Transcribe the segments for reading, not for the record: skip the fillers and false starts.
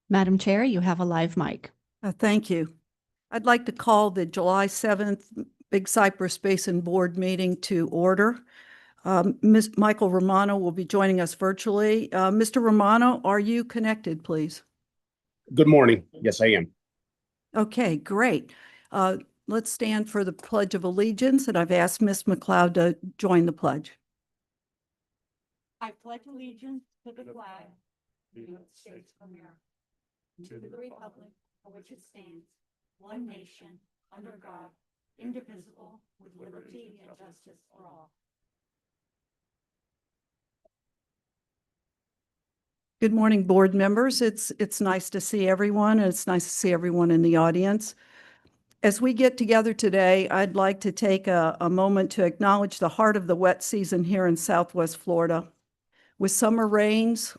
Madam Chair, you have a live mic. Thank you. I'd like to call the July 7th Big Cypress Basin Board meeting to order. Ms. Michael Romano will be joining us virtually. Mr. Romano, are you connected, please? Good morning. Yes, I am. Okay, great. Let's stand for the Pledge of Allegiance, and I've asked Ms. McLeod to join the pledge. I pledge allegiance to the flag of the United States of America, to the republic for which it stands, one nation, under God, indivisible, with liberty and justice for all. Good morning, board members. It's nice to see everyone, and it's nice to see everyone in the audience. As we get together today, I'd like to take a moment to acknowledge the heart of the wet season here in Southwest Florida. With summer rains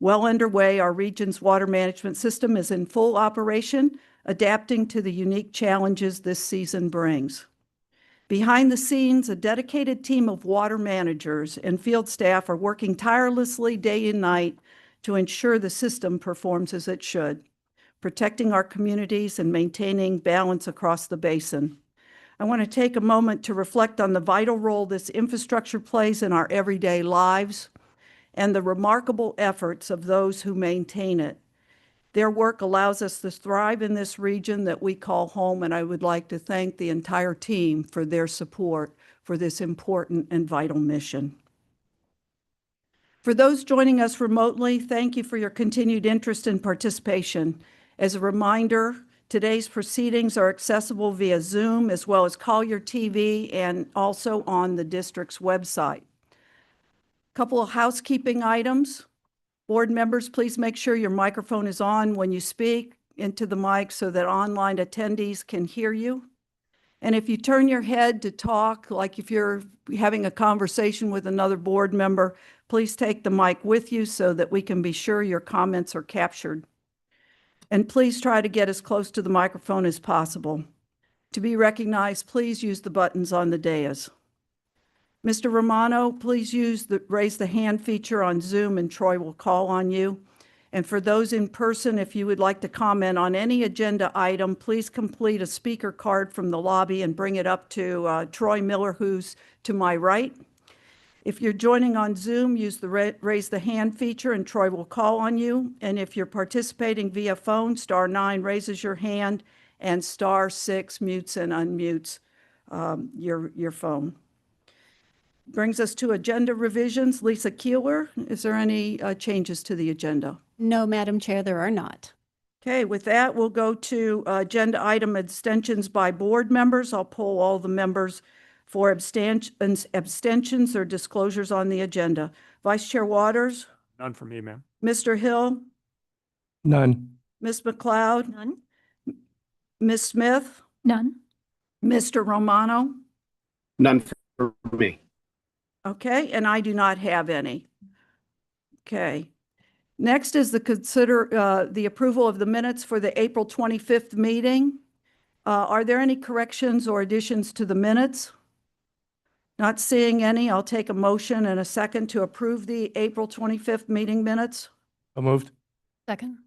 well underway, our region's water management system is in full operation, adapting to the unique challenges this season brings. Behind the scenes, a dedicated team of water managers and field staff are working tirelessly day and night to ensure the system performs as it should, protecting our communities and maintaining balance across the basin. I want to take a moment to reflect on the vital role this infrastructure plays in our everyday lives and the remarkable efforts of those who maintain it. Their work allows us to thrive in this region that we call home, and I would like to thank the entire team for their support for this important and vital mission. For those joining us remotely, thank you for your continued interest and participation. As a reminder, today's proceedings are accessible via Zoom as well as Collier TV and also on the district's website. Couple of housekeeping items. Board members, please make sure your microphone is on when you speak into the mic so that online attendees can hear you. And if you turn your head to talk, like if you're having a conversation with another board member, please take the mic with you so that we can be sure your comments are captured. And please try to get as close to the microphone as possible. To be recognized, please use the buttons on the dais. Mr. Romano, please use the raise the hand feature on Zoom and Troy will call on you. And for those in person, if you would like to comment on any agenda item, please complete a speaker card from the lobby and bring it up to Troy Miller, who's to my right. If you're joining on Zoom, use the raise the hand feature and Troy will call on you. And if you're participating via phone, *9 raises your hand and *6 mutes and unmutes your phone. Brings us to agenda revisions. Lisa Keeler, is there any changes to the agenda? No, Madam Chair, there are not. Okay, with that, we'll go to agenda item abstentions by board members. I'll poll all the members for abstentions or disclosures on the agenda. Vice Chair Waters? None for me, ma'am. Mr. Hill? None. Ms. McLeod? None. Ms. Smith? None. Mr. Romano? None for me. Okay, and I do not have any. Okay. Next is the approval of the minutes for the April 25th meeting. Are there any corrections or additions to the minutes? Not seeing any, I'll take a motion and a second to approve the April 25th meeting minutes. So moved. Second.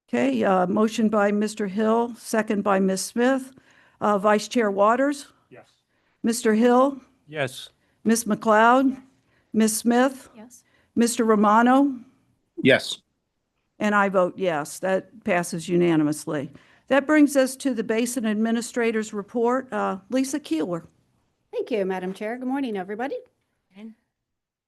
Okay, motion by Mr. Hill, second by Ms. Smith. Vice Chair Waters? Yes. Mr. Hill? Yes. Ms. McLeod? Ms. Smith? Yes. Mr. Romano? Yes. And I vote yes. That passes unanimously. That brings us to the Basin Administrator's report. Lisa Keeler. Thank you, Madam Chair. Good morning, everybody.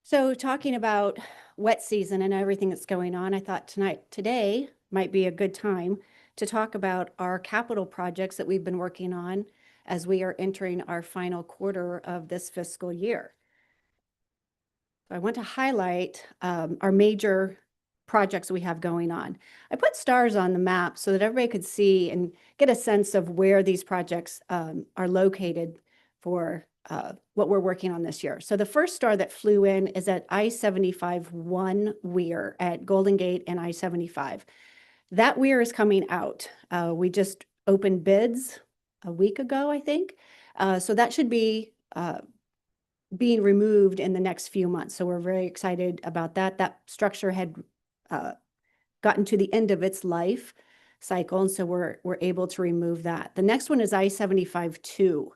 So talking about wet season and everything that's going on, I thought today might be a good time to talk about our capital projects that we've been working on as we are entering our final quarter of this fiscal year. So I want to highlight our major projects we have going on. I put stars on the map so that everybody could see and get a sense of where these projects are located for what we're working on this year. So the first star that flew in is at I-75-1 weir at Golden Gate and I-75. That weir is coming out. We just opened bids a week ago, I think. So that should be being removed in the next few months. So we're very excited about that. That structure had gotten to the end of its life cycle, and so we're able to remove that. The next one is I-75-2,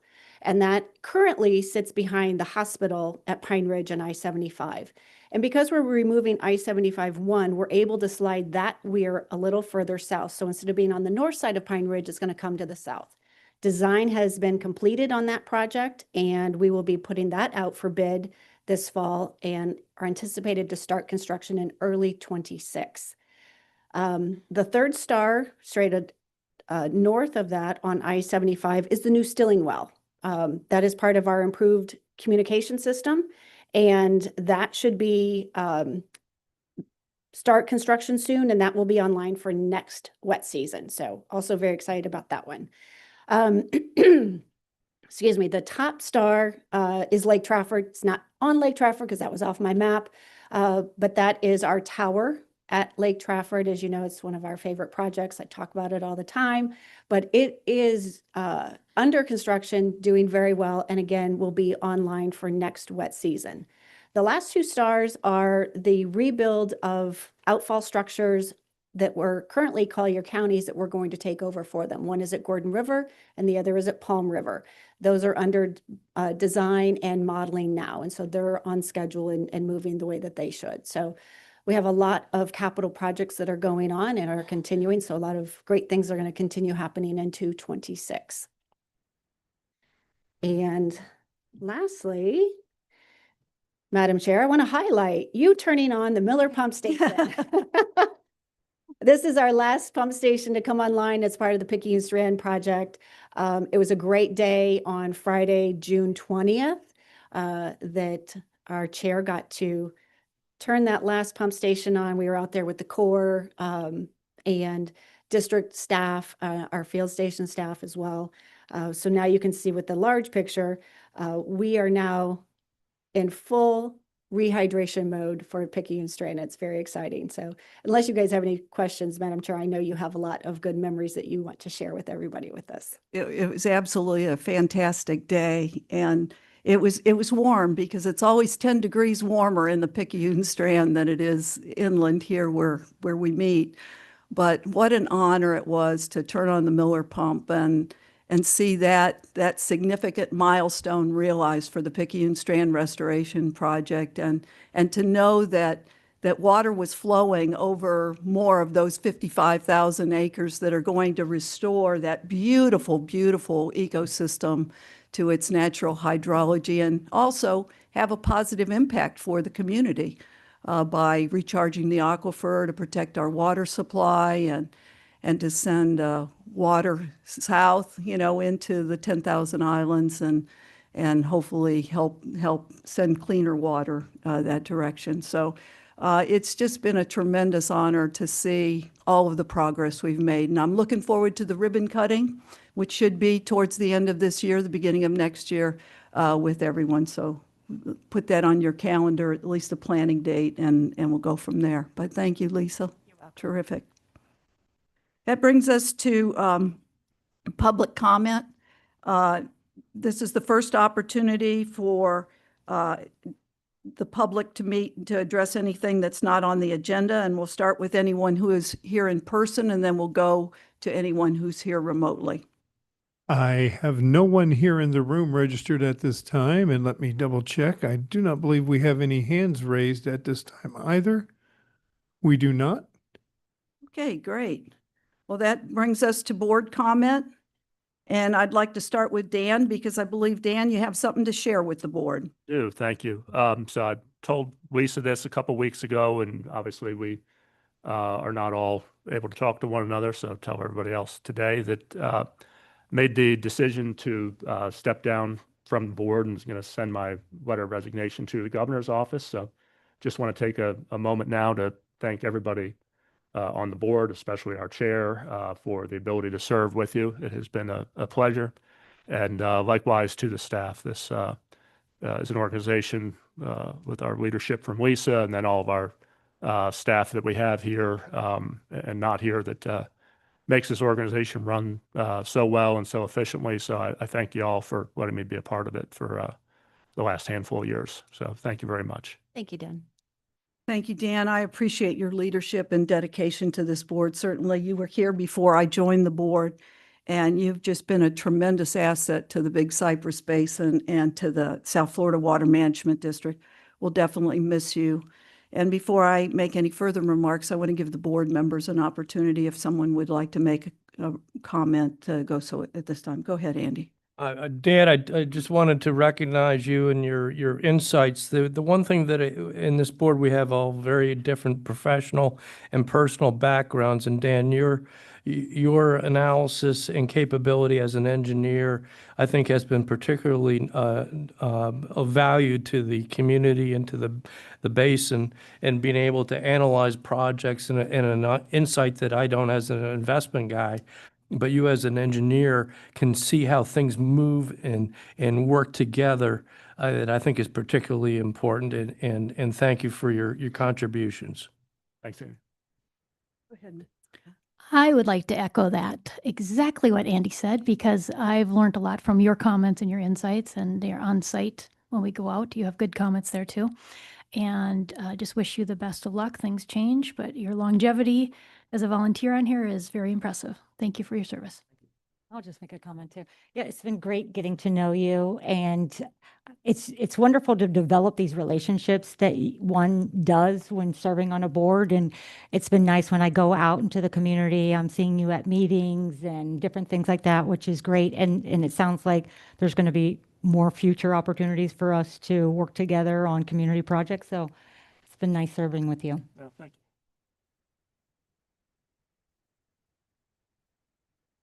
and that currently sits behind the hospital at Pine Ridge and I-75. And because we're removing I-75-1, we're able to slide that weir a little further south. So instead of being on the north side of Pine Ridge, it's going to come to the south. Design has been completed on that project, and we will be putting that out for bid this fall and are anticipated to start construction in early 26. The third star straight north of that on I-75 is the new Stilling Well. That is part of our improved communication system, and that should be start construction soon, and that will be online for next wet season. So also very excited about that one. Excuse me, the top star is Lake Trafford. It's not on Lake Trafford because that was off my map, but that is our tower at Lake Trafford. As you know, it's one of our favorite projects. I talk about it all the time, but it is under construction, doing very well, and again, will be online for next wet season. The last two stars are the rebuild of outfall structures that were currently Collier counties that we're going to take over for them. One is at Gordon River and the other is at Palm River. Those are under design and modeling now. And so they're on schedule and moving the way that they should. So we have a lot of capital projects that are going on and are continuing. So a lot of great things are going to continue happening into 26. And lastly, Madam Chair, I want to highlight you turning on the Miller Pump Station. This is our last pump station to come online as part of the Picayune Strand project. It was a great day on Friday, June 20th, that our chair got to turn that last pump station on. We were out there with the Corps and district staff, our field station staff as well. So now you can see with the large picture, we are now in full rehydration mode for Picayune Strand. It's very exciting. So unless you guys have any questions, Madam Chair, I know you have a lot of good memories that you want to share with everybody with us. It was absolutely a fantastic day, and it was warm because it's always 10 degrees warmer in the Picayune Strand than it is inland here where we meet. But what an honor it was to turn on the Miller pump and see that significant milestone realized for the Picayune Strand Restoration Project, and to know that water was flowing over more of those 55,000 acres that are going to restore that beautiful, beautiful ecosystem to its natural hydrology, and also have a positive impact for the community by recharging the aquifer to protect our water supply and to send water south, into the 10,000 islands and hopefully help send cleaner water that direction. So it's just been a tremendous honor to see all of the progress we've made. And I'm looking forward to the ribbon cutting, which should be towards the end of this year, the beginning of next year, with everyone. So put that on your calendar, at least a planning date, and we'll go from there. But thank you, Lisa. You're welcome. Terrific. That brings us to public comment. This is the first opportunity for the public to meet to address anything that's not on the agenda, and we'll start with anyone who is here in person, and then we'll go to anyone who's here remotely. I have no one here in the room registered at this time, and let me double check. I do not believe we have any hands raised at this time either. We do not. Okay, great. Well, that brings us to board comment. And I'd like to start with Dan, because I believe, Dan, you have something to share with the board. Do, thank you. So I told Lisa this a couple weeks ago, and obviously we are not all able to talk to one another. So tell everybody else today that made the decision to step down from the board and is going to send my letter of resignation to the governor's office. So just want to take a moment now to thank everybody on the board, especially our chair, for the ability to serve with you. It has been a pleasure. And likewise to the staff. This is an organization with our leadership from Lisa, and then all of our staff that we have here and not here that makes this organization run so well and so efficiently. So I thank you all for letting me be a part of it for the last handful of years. So thank you very much. Thank you, Dan. Thank you, Dan. I appreciate your leadership and dedication to this board. Certainly, you were here before I joined the board, and you've just been a tremendous asset to the Big Cypress Basin and to the South Florida Water Management District. We'll definitely miss you. And before I make any further remarks, I want to give the board members an opportunity if someone would like to make a comment to go so at this time. Go ahead, Andy. Dan, I just wanted to recognize you and your insights. The one thing that in this board, we have all very different professional and personal backgrounds. And Dan, your analysis and capability as an engineer, I think, has been particularly of value to the community and to the basin, and being able to analyze projects in an insight that I don't as an investment guy. But you as an engineer can see how things move and work together, that I think is particularly important. And thank you for your contributions. Thanks, Andy. Go ahead. I would like to echo that, exactly what Andy said, because I've learned a lot from your comments and your insights, and they're on site when we go out. You have good comments there too. And just wish you the best of luck. Things change, but your longevity as a volunteer on here is very impressive. Thank you for your service. I'll just make a comment too. Yeah, it's been great getting to know you, and it's wonderful to develop these relationships that one does when serving on a board. And it's been nice when I go out into the community, I'm seeing you at meetings and different things like that, which is great. And it sounds like there's going to be more future opportunities for us to work together on community projects. So it's been nice serving with you. Yeah, thank you.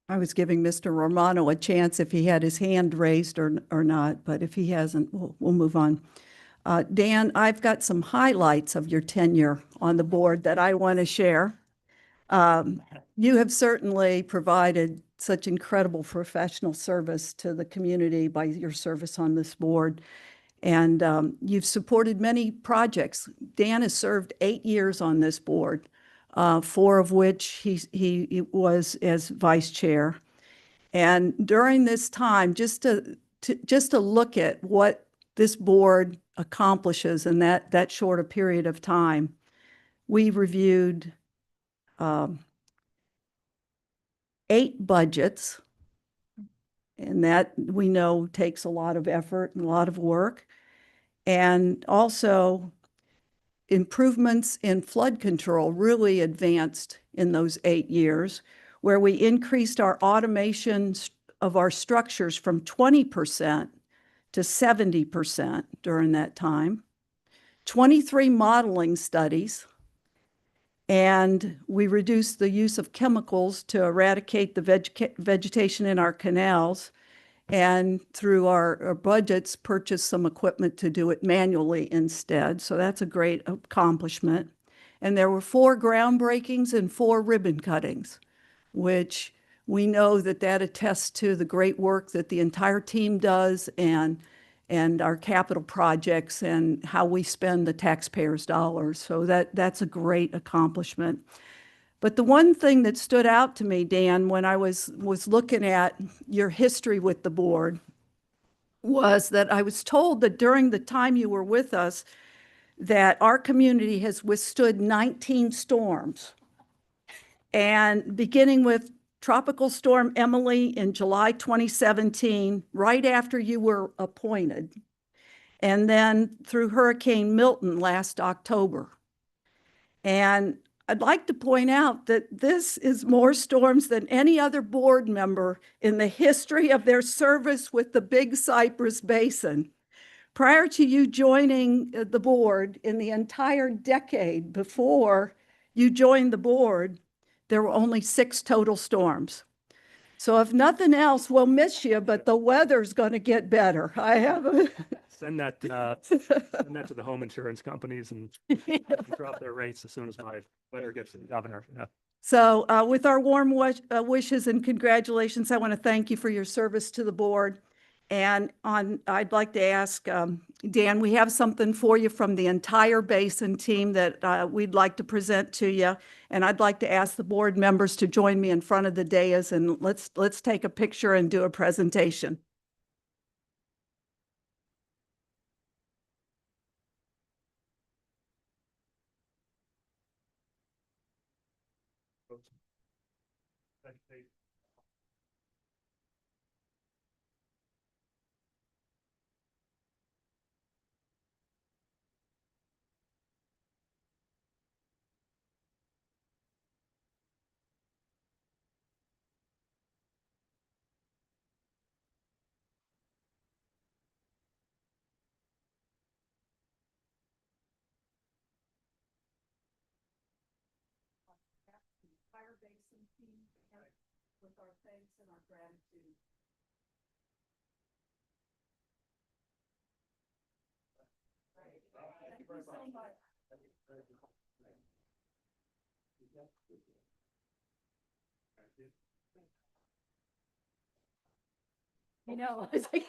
I was giving Mr. Romano a chance if he had his hand raised or not, but if he hasn't, we'll move on. Dan, I've got some highlights of your tenure on the board that I want to share. You have certainly provided such incredible professional service to the community by your service on this board. And you've supported many projects. Dan has served 8 years on this board, 4 of which he was as vice chair. And during this time, just to look at what this board accomplishes in that short a period of time, we reviewed 8 budgets, and that we know takes a lot of effort and a lot of work. And also improvements in flood control really advanced in those 8 years, where we increased our automation of our structures from 20% to 70% during that time, 23 modeling studies, and we reduced the use of chemicals to eradicate the vegetation in our canals, and through our budgets, purchased some equipment to do it manually instead. So that's a great accomplishment. And there were 4 groundbreakings and 4 ribbon cuttings, which we know that attests to the great work that the entire team does, and our capital projects and how we spend the taxpayers' dollars. So that's a great accomplishment. But the one thing that stood out to me, Dan, when I was looking at your history with the board, was that I was told that during the time you were with us, that our community has withstood 19 storms. And beginning with Tropical Storm Emily in July 2017, right after you were appointed, and then through Hurricane Milton last October. And I'd like to point out that this is more storms than any other board member in the history of their service with the Big Cypress Basin. Prior to you joining the board, in the entire decade before you joined the board, there were only 6 total storms. So if nothing else, we'll miss you, but the weather's going to get better. I have a Send that to the home insurance companies and drop their rates as soon as my letter gets to the governor. Yeah. So with our warm wishes and congratulations, I want to thank you for your service to the board. And I'd like to ask, Dan, we have something for you from the entire Basin team that we'd like to present to you. And I'd like to ask the board members to join me in front of the dais, and let's take a picture and do a presentation. Basin team with our thanks and our gratitude. Thank you very much. I know. It's like-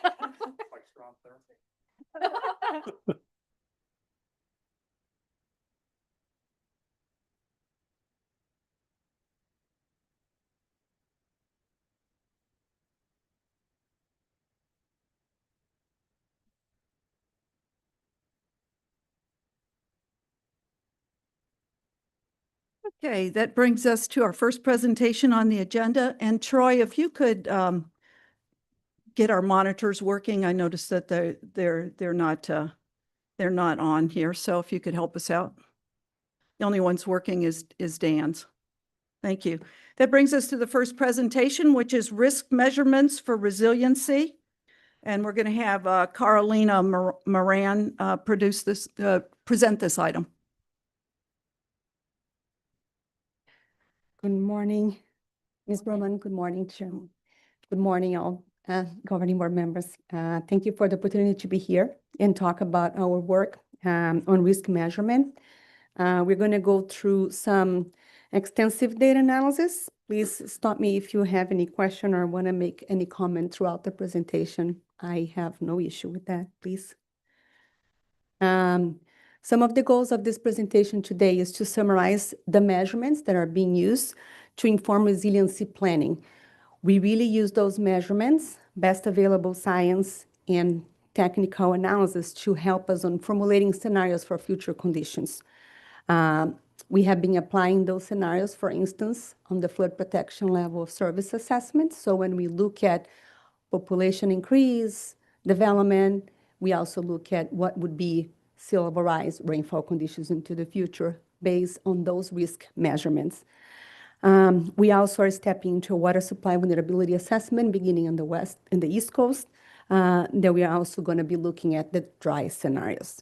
Okay, that brings us to our first presentation on the agenda. And Troy, if you could get our monitors working. I noticed that they're not on here. So if you could help us out. The only one's working is Dan's. Thank you. That brings us to the first presentation, which is risk measurements for resiliency. And we're going to have Carolina Moran present this item. Good morning, Ms. Berman. Good morning, Chairman. Good morning, all governing board members. Thank you for the opportunity to be here and talk about our work on risk measurement. We're going to go through some extensive data analysis. Please stop me if you have any question or want to make any comment throughout the presentation. I have no issue with that, please. Some of the goals of this presentation today is to summarize the measurements that are being used to inform resiliency planning. We really use those measurements, best available science and technical analysis to help us on formulating scenarios for future conditions. We have been applying those scenarios, for instance, on the flood protection level of service assessment. So when we look at population increase, development, we also look at what would be sea level rise, rainfall conditions into the future based on those risk measurements. We also are stepping into a water supply vulnerability assessment beginning on the west and the east coast. That we are also going to be looking at the dry scenarios.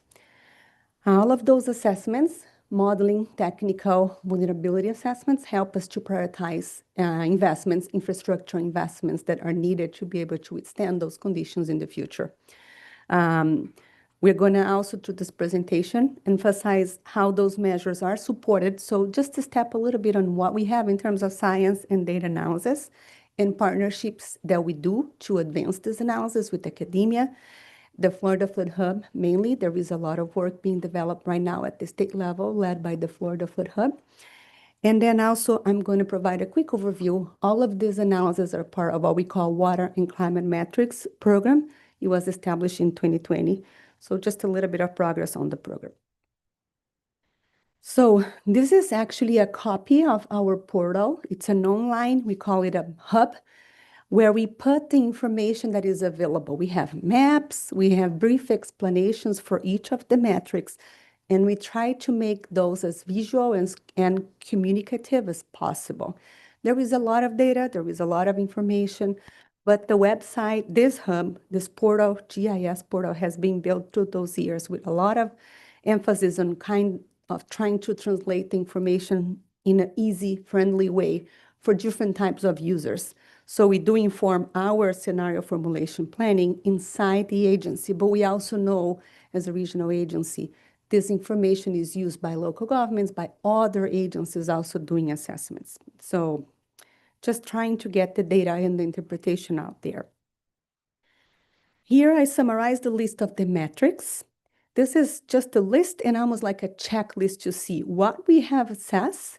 All of those assessments, modeling, technical vulnerability assessments, help us to prioritize investments, infrastructure investments that are needed to be able to withstand those conditions in the future. We're going to also, through this presentation, emphasize how those measures are supported. So just to step a little bit on what we have in terms of science and data analysis and partnerships that we do to advance this analysis with academia. The Florida Flood Hub, mainly, there is a lot of work being developed right now at the state level, led by the Florida Flood Hub. And then also, I'm going to provide a quick overview. All of these analyses are part of what we call Water and Climate Metrics program. It was established in 2020. So just a little bit of progress on the program. So this is actually a copy of our portal. It's an online, we call it a hub, where we put the information that is available. We have maps, we have brief explanations for each of the metrics, and we try to make those as visual and communicative as possible. There is a lot of data, there is a lot of information, but the website, this hub, this portal, GIS portal, has been built through those years with a lot of emphasis on kind of trying to translate the information in an easy, friendly way for different types of users. So we do inform our scenario formulation planning inside the agency, but we also know as a regional agency, this information is used by local governments, by other agencies also doing assessments. So just trying to get the data and the interpretation out there. Here I summarize the list of the metrics. This is just a list and almost like a checklist to see what we have assessed.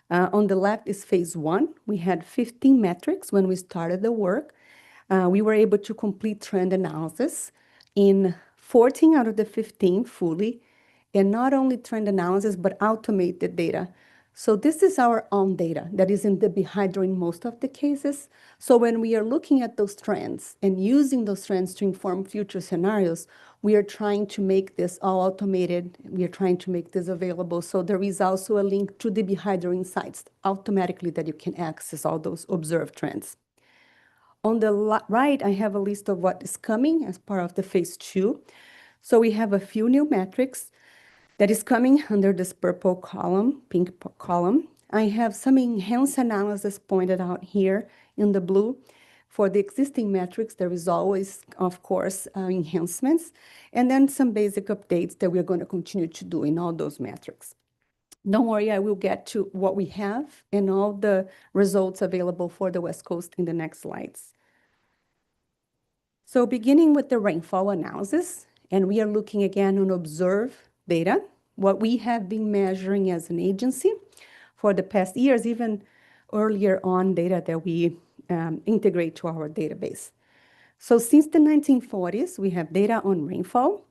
On the left is phase 1. We had 15 metrics when we started the work. We were able to complete trend analysis in 14 out of the 15 fully, and not only trend analysis, but automate the data. So this is our own data that is in the behind in most of the cases. So when we are looking at those trends and using those trends to inform future scenarios, we are trying to make this all automated. We are trying to make this available. So there is also a link to the behind insights automatically that you can access all those observed trends. On the right, I have a list of what is coming as part of the phase 2. So we have a few new metrics that is coming under this purple column, pink column. I have some enhanced analysis pointed out here in the blue. For the existing metrics, there is always, of course, enhancements, and then some basic updates that we're going to continue to do in all those metrics. Don't worry, I will get to what we have and all the results available for the West Coast in the next slides. So beginning with the rainfall analysis, and we are looking again on observed data, what we have been measuring as an agency for the past years, even earlier on data that we integrate to our database. So since the 1940s, we have data on rainfall.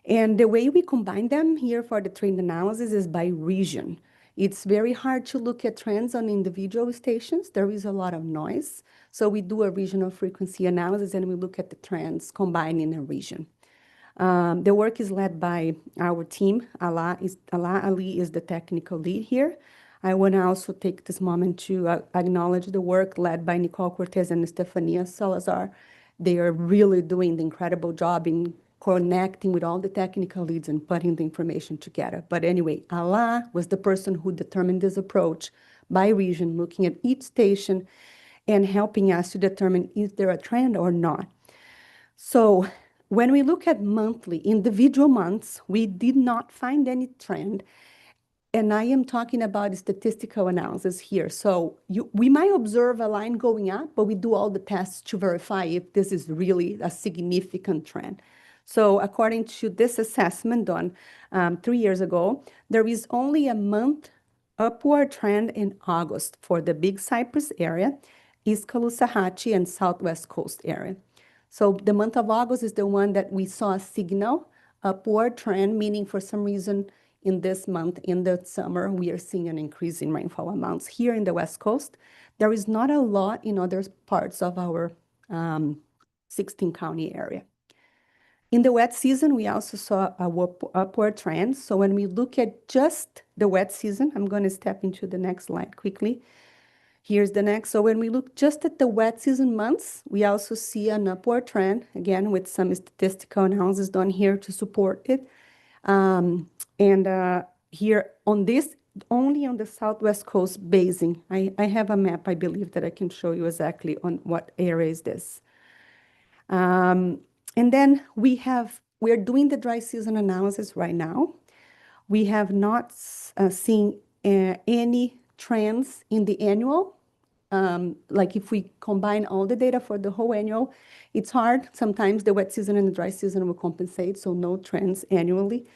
And the way we combine them here for the trend analysis is by region. It's very hard to look at trends on individual stations. There is a lot of noise. So we do a regional frequency analysis and we look at the trends combined in a region. The work is led by our team. Ala Ali is the technical lead here. I want to also take this moment to acknowledge the work led by Nicole Cortez and Stefania Salazar. They are really doing the incredible job in connecting with all the technical leads and putting the information together. But anyway, Ala was the person who determined this approach by region, looking at each station and helping us to determine is there a trend or not. So when we look at monthly, individual months, we did not find any trend. And I am talking about statistical analysis here. So we might observe a line going up, but we do all the tests to verify if this is really a significant trend. So according to this assessment done 3 years ago, there is only a month upward trend in August for the Big Cypress area, East Caloosahatchee, and Southwest Coast area. So the month of August is the one that we saw a signal upward trend, meaning for some reason in this month, in the summer, we are seeing an increase in rainfall amounts here in the West Coast. There is not a lot in other parts of our 16-county area. In the wet season, we also saw a upward trend. So when we look at just the wet season, I'm going to step into the next slide quickly. Here's the next. So when we look just at the wet season months, we also see an upward trend, again, with some statistical analysis done here to support it. Here on this, only on the Southwest Coast Basin, I have a map, I believe, that I can show you exactly on what area is this. And then we are doing the dry season analysis right now. We have not seen any trends in the annual. Like if we combine all the data for the whole annual, it's hard. Sometimes the wet season and the dry season will compensate, so no trends annually.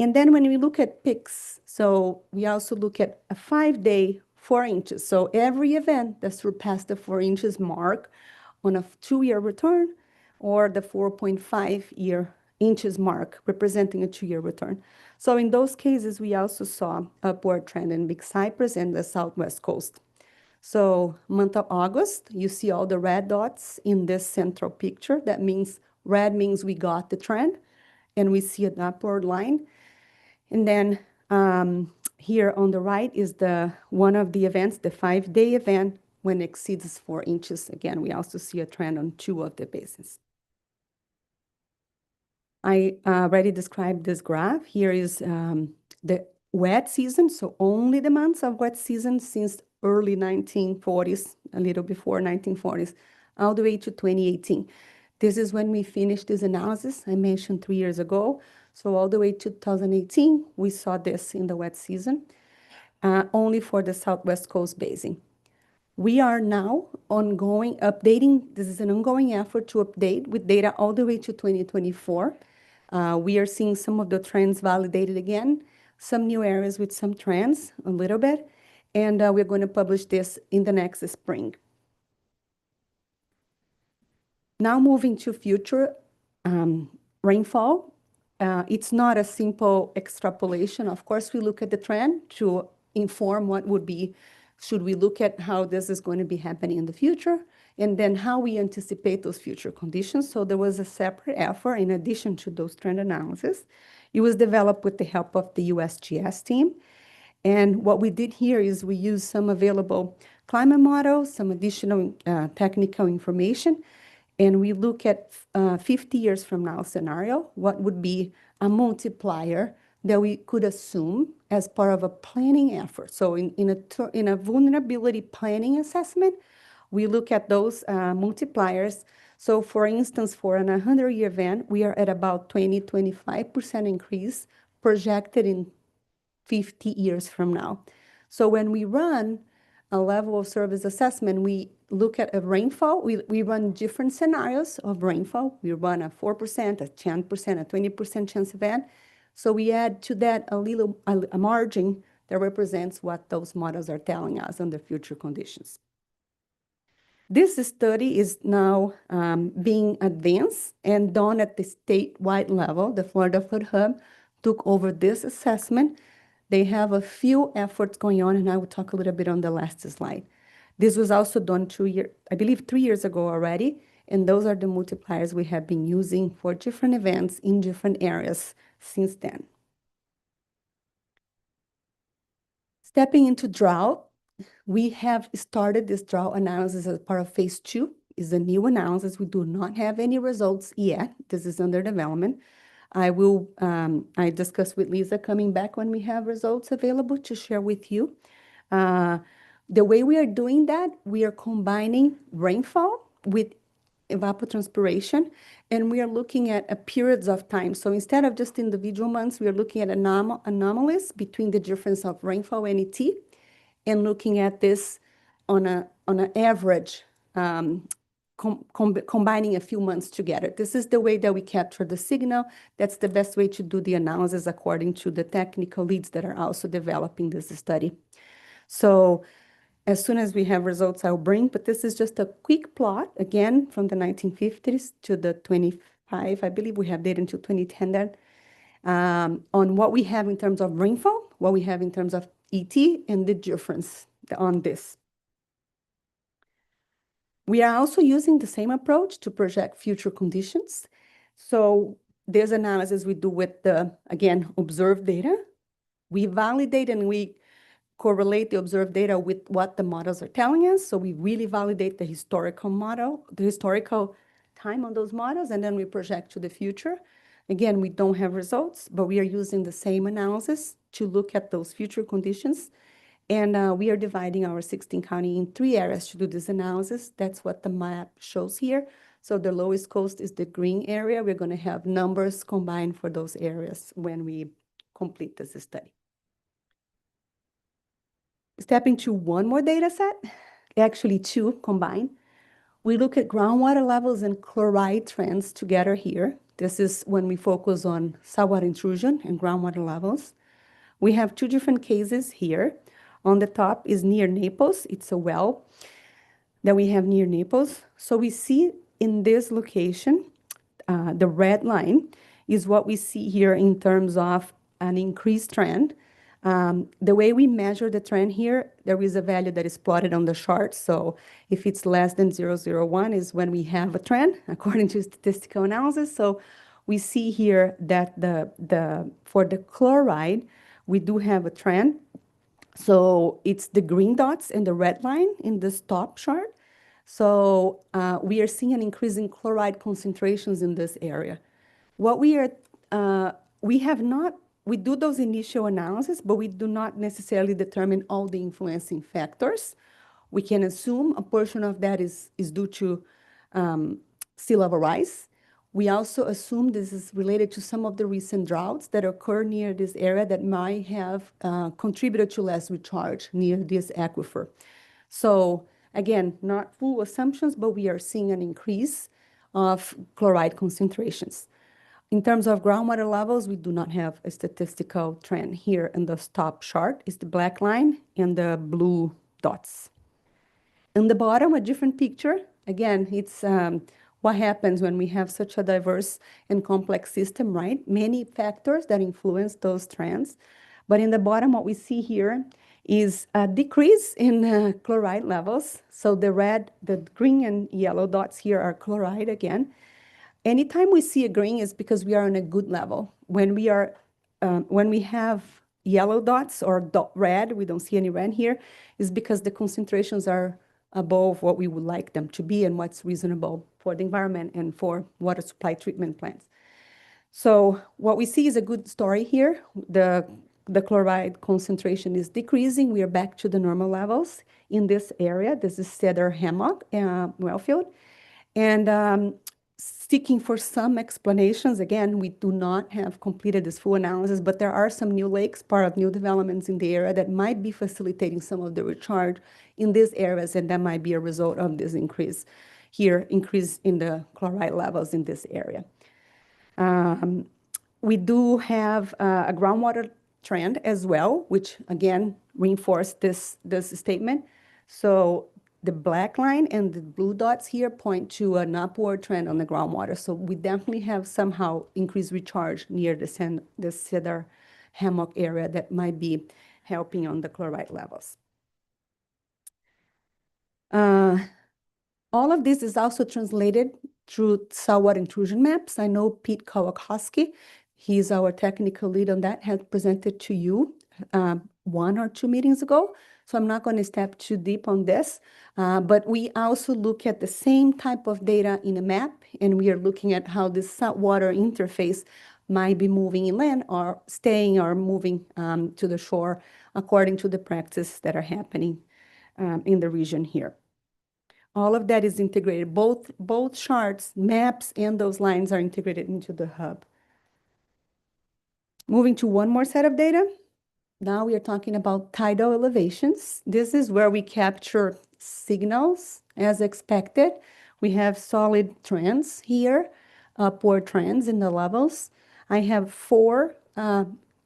And then when we look at peaks, so we also look at a 5-day 4 inches. So every event that surpassed the 4 inches mark on a 2-year return or the 4.5 inches mark representing a 2-year return. So in those cases, we also saw upward trend in Big Cypress and the Southwest Coast. So month of August, you see all the red dots in this central picture. That means red means we got the trend and we see an upward line. And then here on the right is one of the events, the 5-day event, when it exceeds 4 inches. Again, we also see a trend on 2 of the basins. I already described this graph. Here is the wet season, so only the months of wet season since early 1940s, a little before 1940s, all the way to 2018. This is when we finished this analysis I mentioned 3 years ago. So all the way to 2018, we saw this in the wet season, only for the Southwest Coast Basin. We are now updating. This is an ongoing effort to update with data all the way to 2024. We are seeing some of the trends validated again, some new areas with some trends a little bit, and we're going to publish this in the next spring. Now moving to future rainfall. It's not a simple extrapolation. Of course, we look at the trend to inform what would be, should we look at how this is going to be happening in the future, and then how we anticipate those future conditions. So there was a separate effort in addition to those trend analysis. It was developed with the help of the USGS team. And what we did here is we used some available climate models, some additional technical information, and we look at 50 years from now scenario, what would be a multiplier that we could assume as part of a planning effort. So in a vulnerability planning assessment, we look at those multipliers. So for instance, for an 100-year event, we are at about 25% increase projected in 50 years from now. So when we run a level of service assessment, we look at a rainfall. We run different scenarios of rainfall. We run a 4%, a 10%, a 20% chance event. So we add to that a margin that represents what those models are telling us under future conditions. This study is now being advanced and done at the statewide level. The Florida Flood Hub took over this assessment. They have a few efforts going on, and I will talk a little bit on the last slide. This was also done 3 years ago already, and those are the multipliers we have been using for different events in different areas since then. Stepping into drought, we have started this drought analysis as part of phase 2. It's a new analysis. We do not have any results yet. This is under development. I discussed with Lisa coming back when we have results available to share with you. The way we are doing that, we are combining rainfall with evapotranspiration, and we are looking at periods of time. So instead of just individual months, we are looking at anomalies between the difference of rainfall and ET, and looking at this on an average, combining a few months together. This is the way that we capture the signal. That's the best way to do the analysis according to the technical leads that are also developing this study. So as soon as we have results, I'll bring, but this is just a quick plot, again, from the 1950s to the 25. I believe we have data until 2010 there, on what we have in terms of rainfall, what we have in terms of ET, and the difference on this. We are also using the same approach to project future conditions. So there's analysis we do with the, again, observed data. We validate and we correlate the observed data with what the models are telling us. So we really validate the historical model, the historical time on those models, and then we project to the future. Again, we don't have results, but we are using the same analysis to look at those future conditions. And we are dividing our 16 county in 3 areas to do this analysis. That's what the map shows here. So the lowest coast is the green area. We're going to have numbers combined for those areas when we complete this study. Stepping to one more data set, actually 2 combined. We look at groundwater levels and chloride trends together here. This is when we focus on saltwater intrusion and groundwater levels. We have 2 different cases here. On the top is near Naples. It's a well that we have near Naples. So we see in this location, the red line is what we see here in terms of an increased trend. The way we measure the trend here, there is a value that is plotted on the chart. So if it's less than 0.001 is when we have a trend, according to statistical analysis. So we see here that for the chloride, we do have a trend. So it's the green dots and the red line in this top chart. So we are seeing an increase in chloride concentrations in this area. What we do those initial analysis, but we do not necessarily determine all the influencing factors. We can assume a portion of that is due to sea level rise. We also assume this is related to some of the recent droughts that occur near this area that might have contributed to less recharge near this aquifer. So again, not full assumptions, but we are seeing an increase of chloride concentrations. In terms of groundwater levels, we do not have a statistical trend here in the top chart. It's the black line and the blue dots. In the bottom, a different picture. Again, it's what happens when we have such a diverse and complex system, right? Many factors that influence those trends. But in the bottom, what we see here is a decrease in chloride levels. So the green and yellow dots here are chloride again. Anytime we see a green is because we are on a good level. When we have yellow dots or red, we don't see any red here, is because the concentrations are above what we would like them to be and what's reasonable for the environment and for water supply treatment plants. So what we see is a good story here. The chloride concentration is decreasing. We are back to the normal levels in this area. This is Cedar Hammock wellfield. And seeking for some explanations, again, we do not have completed this full analysis, but there are some new lakes, part of new developments in the area that might be facilitating some of the recharge in these areas, and that might be a result of this increase in the chloride levels in this area. We do have a groundwater trend as well, which again reinforced this statement. So the black line and the blue dots here point to an upward trend on the groundwater. So we definitely have somehow increased recharge near the Cedar Hammock area that might be helping on the chloride levels. All of this is also translated through saltwater intrusion maps. I know Pete Kawakowski, he's our technical lead on that, had presented to you 1 or 2 meetings ago. So I'm not going to step too deep on this, but we also look at the same type of data in a map, and we are looking at how this saltwater interface might be moving inland or staying or moving to the shore according to the practices that are happening in the region here. All of that is integrated. Both charts, maps, and those lines are integrated into the hub. Moving to one more set of data. Now we are talking about tidal elevations. This is where we capture signals as expected. We have solid trends here, upward trends in the levels. I have 4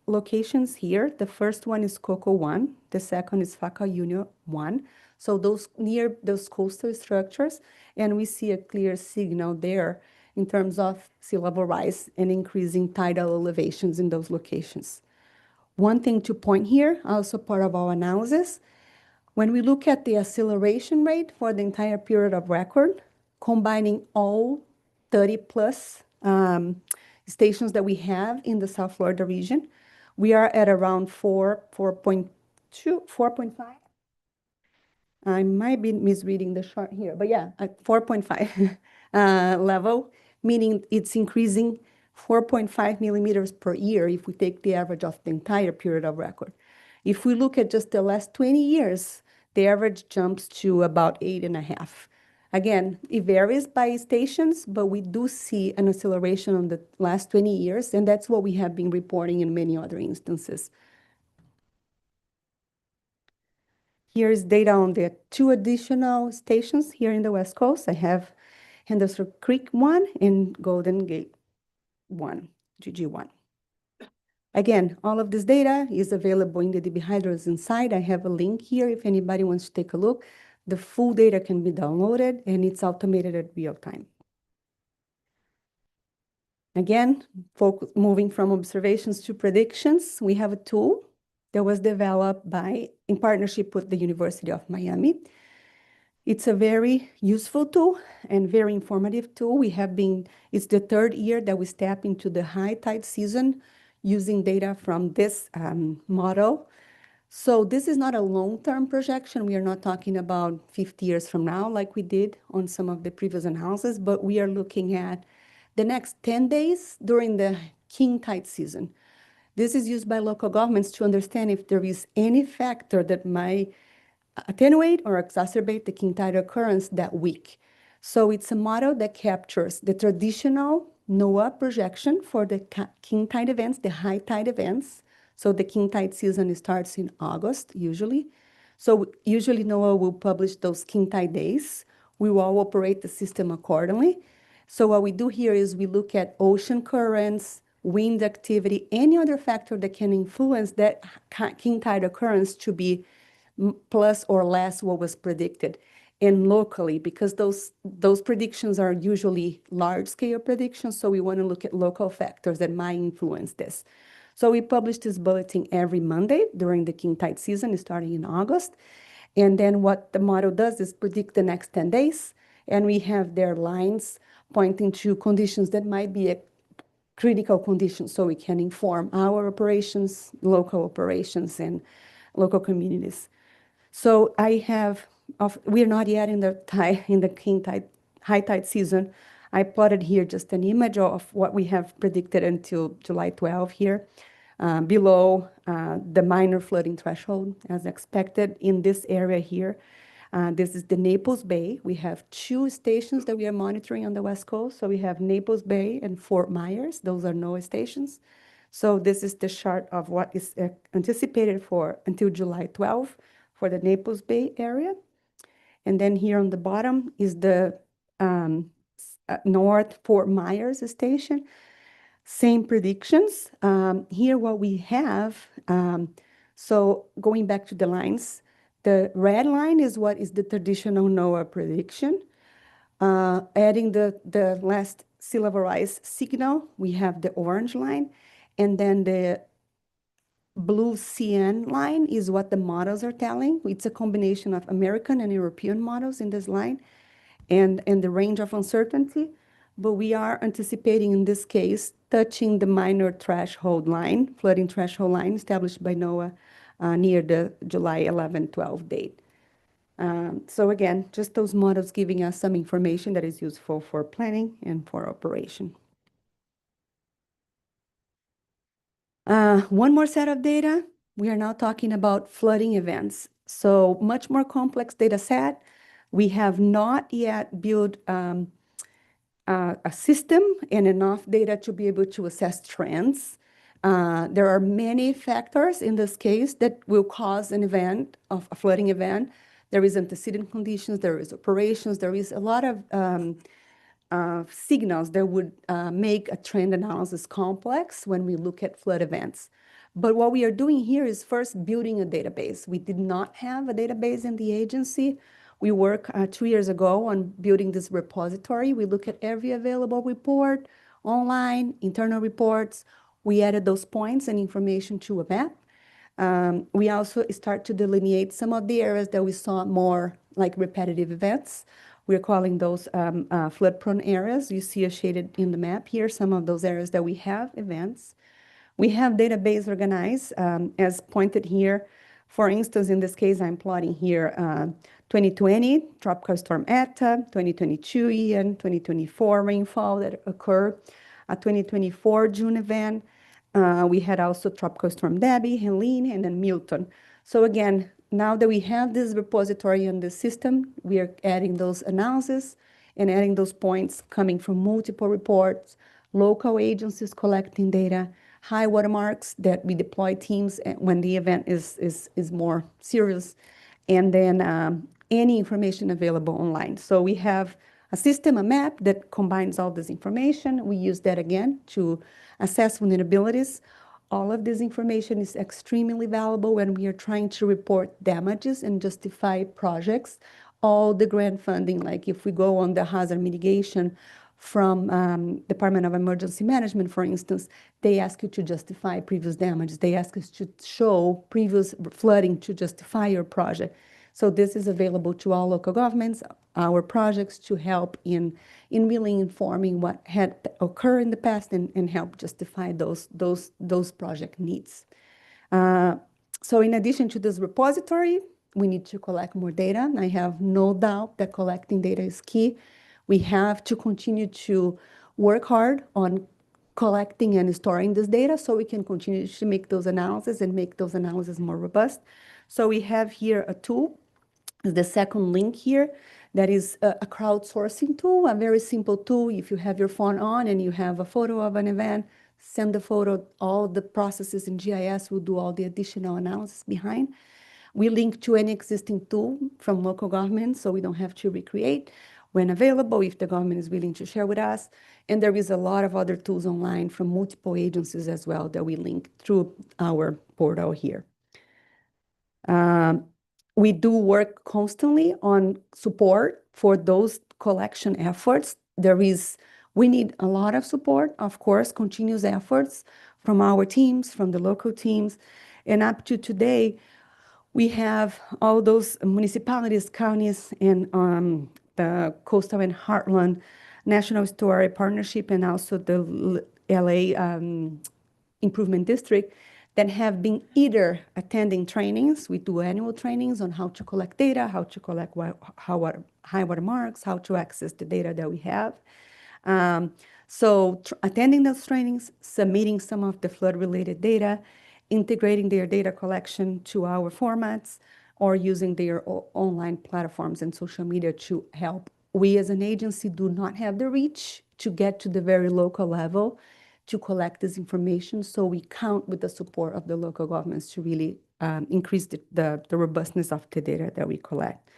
locations here. The first one is Coco 1. The second is Whakaunio 1. So those near those coastal structures, and we see a clear signal there in terms of sea level rise and increasing tidal elevations in those locations. One thing to point here, also part of our analysis, when we look at the acceleration rate for the entire period of record, combining all 30 plus stations that we have in the South Florida region, we are at around 4.2, 4.5. I might be misreading the chart here, but yeah, at 4.5 level, meaning it's increasing 4.5 millimeters per year if we take the average of the entire period of record. If we look at just the last 20 years, the average jumps to about 8.5. Again, it varies by stations, but we do see an acceleration on the last 20 years, and that's what we have been reporting in many other instances. Here's data on the 2 additional stations here in the West Coast. I have Henderson Creek 1 and Golden Gate 1, GG1. Again, all of this data is available in the DB Hydros inside. I have a link here if anybody wants to take a look. The full data can be downloaded, and it's automated at real time. Again, moving from observations to predictions, we have a tool that was developed in partnership with the University of Miami. It's a very useful tool and very informative tool. It's the 3rd year that we step into the high tide season using data from this model. So this is not a long-term projection. We are not talking about 50 years from now like we did on some of the previous analysis, but we are looking at the next 10 days during the king tide season. This is used by local governments to understand if there is any factor that might attenuate or exacerbate the king tide occurrence that week. So it's a model that captures the traditional NOAA projection for the king tide events, the high tide events. So the king tide season starts in August, usually. So usually NOAA will publish those king tide days. We will all operate the system accordingly. So what we do here is we look at ocean currents, wind activity, any other factor that can influence that king tide occurrence to be plus or less what was predicted. And locally, because those predictions are usually large-scale predictions, so we want to look at local factors that might influence this. So we publish this bulletin every Monday during the king tide season, starting in August. And then what the model does is predict the next 10 days, and we have their lines pointing to conditions that might be a critical condition, so we can inform our operations, local operations, and local communities. So we're not yet in the king tide, high tide season. I plotted here just an image of what we have predicted until July 12 here. Below the minor flooding threshold, as expected in this area here. This is the Naples Bay. We have 2 stations that we are monitoring on the West Coast. So we have Naples Bay and Fort Myers. Those are NOAA stations. So this is the chart of what is anticipated for until July 12 for the Naples Bay area. And then here on the bottom is the North Fort Myers station. Same predictions. Here what we have, so going back to the lines, the red line is what is the traditional NOAA prediction. Adding the last sea level rise signal, we have the orange line, and then the blue CN line is what the models are telling. It's a combination of American and European models in this line and the range of uncertainty. But we are anticipating in this case touching the minor threshold line, flooding threshold line established by NOAA near the July 11-12 date. So again, just those models giving us some information that is useful for planning and for operation. One more set of data. We are now talking about flooding events. So much more complex data set. We have not yet built a system and enough data to be able to assess trends. There are many factors in this case that will cause an event, of a flooding event. There is antecedent conditions, there is operations, there is a lot of signals that would make a trend analysis complex when we look at flood events. But what we are doing here is first building a database. We did not have a database in the agency. We worked 2 years ago on building this repository. We look at every available report, online, internal reports. We added those points and information to a map. We also start to delineate some of the areas that we saw more like repetitive events. We're calling those flood-prone areas. You see shaded in the map here, some of those areas that we have events. We have database organized as pointed here. For instance, in this case, I'm plotting here 2020 Tropical Storm Eta, 2022 Ian, 2024 rainfall that occurred, a 2024 June event. We had also Tropical Storm Debbie, Helene, and then Milton. So again, now that we have this repository in the system, we are adding those analysis and adding those points coming from multiple reports, local agencies collecting data, high watermarks that we deploy teams when the event is more serious, and then any information available online. So we have a system, a map that combines all this information. We use that again to assess vulnerabilities. All of this information is extremely valuable when we are trying to report damages and justify projects. All the grant funding, like if we go on the hazard mitigation from Department of Emergency Management, for instance, they ask you to justify previous damage. They ask us to show previous flooding to justify your project. So this is available to all local governments, our projects, to help in really informing what had occurred in the past and help justify those project needs. So in addition to this repository, we need to collect more data. I have no doubt that collecting data is key. We have to continue to work hard on collecting and storing this data so we can continue to make those analyses and make those analyses more robust. So we have here a tool, the second link here, that is a crowdsourcing tool, a very simple tool. If you have your phone on and you have a photo of an event, send the photo, all the processes in GIS will do all the additional analysis behind. We link to any existing tool from local government, so we don't have to recreate when available, if the government is willing to share with us. And there is a lot of other tools online from multiple agencies as well that we link through our portal here. We do work constantly on support for those collection efforts. We need a lot of support, of course, continuous efforts from our teams, from the local teams. And up to today, we have all those municipalities, counties, and the Coastal and Heartland National Storage Partnership, and also the LA Improvement District, that have been either attending trainings. We do annual trainings on how to collect data, how to collect high water marks, how to access the data that we have. So attending those trainings, submitting some of the flood-related data, integrating their data collection to our formats, or using their online platforms and social media to help. We as an agency do not have the reach to get to the very local level to collect this information, so we count with the support of the local governments to really increase the robustness of the data that we collect.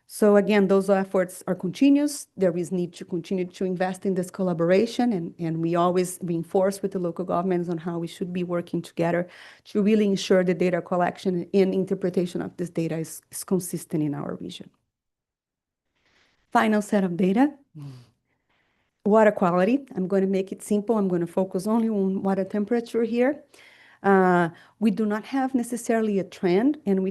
So again, those efforts are continuous. There is need to continue to invest in this collaboration, and we always reinforce with the local governments on how we should be working together to really ensure the data collection and interpretation of this data is consistent in our region. Final set of data. Water quality. I'm going to make it simple. I'm going to focus only on water temperature here. We do not have necessarily a trend, and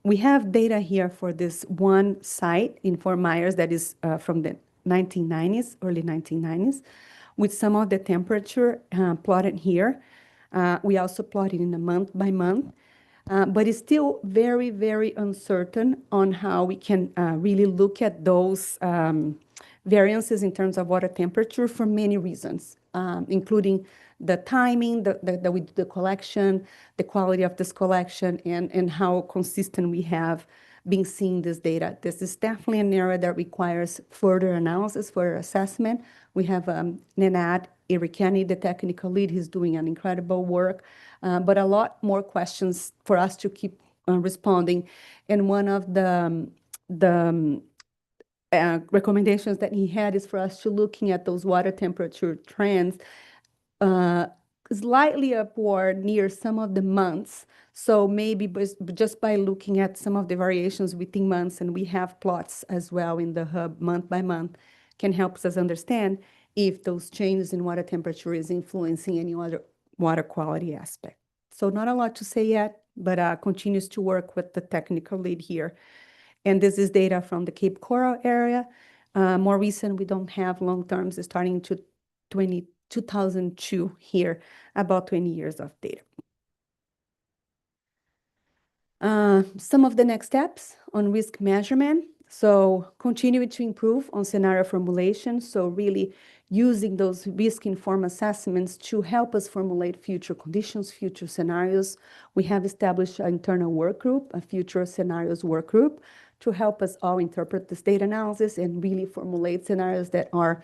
we have data here for this one site in Fort Myers that is from the 1990s, early 1990s, with some of the temperature plotted here. We also plotted in a month by month, but it's still very, very uncertain on how we can really look at those variances in terms of water temperature for many reasons, including the timing that we do the collection, the quality of this collection, and how consistent we have been seeing this data. This is definitely an area that requires further analysis, further assessment. We have Nenad Irikani, the technical lead. He's doing an incredible work, but a lot more questions for us to keep responding. And one of the recommendations that he had is for us to looking at those water temperature trends slightly upward near some of the months. So maybe just by looking at some of the variations within months, and we have plots as well in the hub month by month, can help us understand if those changes in water temperature is influencing any other water quality aspect. So not a lot to say yet, but continues to work with the technical lead here. And this is data from the Cape Coral area. More recent, we don't have long terms starting to 2002 here, about 20 years of data. Some of the next steps on risk measurement. So continue to improve on scenario formulation. So really using those risk-informed assessments to help us formulate future conditions, future scenarios. We have established an internal work group, a future scenarios work group, to help us all interpret this data analysis and really formulate scenarios that are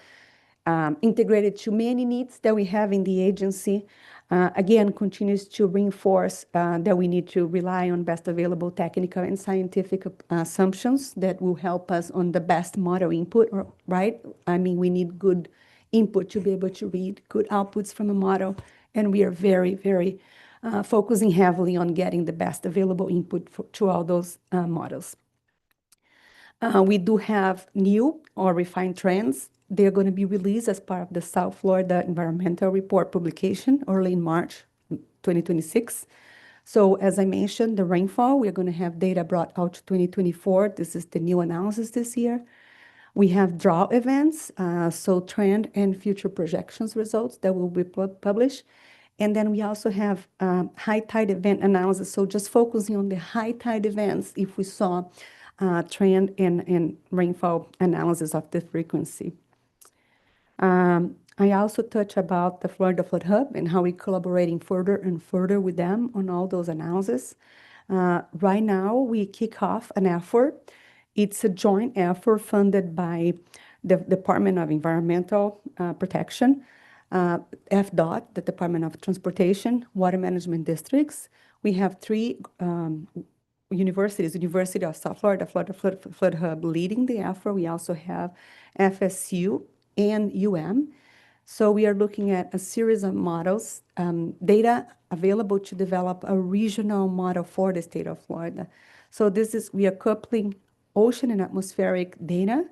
integrated to many needs that we have in the agency. Again, continues to reinforce that we need to rely on best available technical and scientific assumptions that will help us on the best model input, right? I mean, we need good input to be able to read good outputs from a model, and we are very, very focusing heavily on getting the best available input to all those models. We do have new or refined trends. They're going to be released as part of the South Florida Environmental Report publication early in March 2026. So as I mentioned, the rainfall, we're going to have data brought out to 2024. This is the new analysis this year. We have drought events, so trend and future projections results that will be published. And then we also have high tide event analysis. So just focusing on the high tide events, if we saw trend and rainfall analysis of the frequency. I also touch about the Florida Flood Hub and how we're collaborating further and further with them on all those analyses. Right now, we kick off an effort. It's a joint effort funded by the Department of Environmental Protection, FDOT, the Department of Transportation, Water Management Districts. We have three universities, University of South Florida, Florida Flood Hub leading the effort. We also have FSU and So we are looking at a series of models, data available to develop a regional model for the state of Florida. So we are coupling ocean and atmospheric data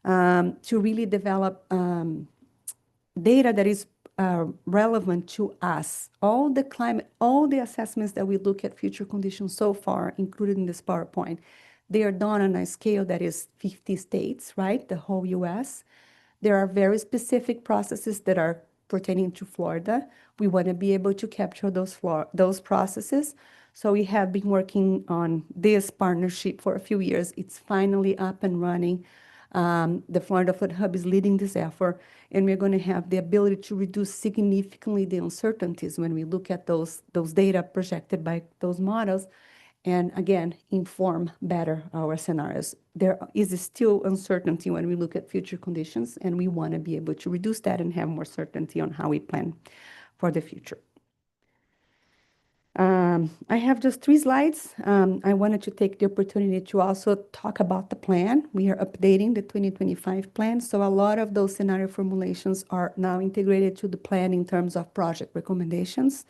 to really develop data that is relevant to us. All the assessments that we look at future conditions so far, included in this PowerPoint, they are done on a scale that is 50 states, right? The whole US. There are very specific processes that are pertaining to Florida. We want to be able to capture those processes. So we have been working on this partnership for a few years. It's finally up and running. The Florida Flood Hub is leading this effort, and we're going to have the ability to reduce significantly the uncertainties when we look at those data projected by those models, and again, inform better our scenarios. There is still uncertainty when we look at future conditions, and we want to be able to reduce that and have more certainty on how we plan for the future. I have just 3 slides. I wanted to take the opportunity to also talk about the plan. We are updating the 2025 plan, so a lot of those scenario formulations are now integrated to the plan in terms of project recommendations.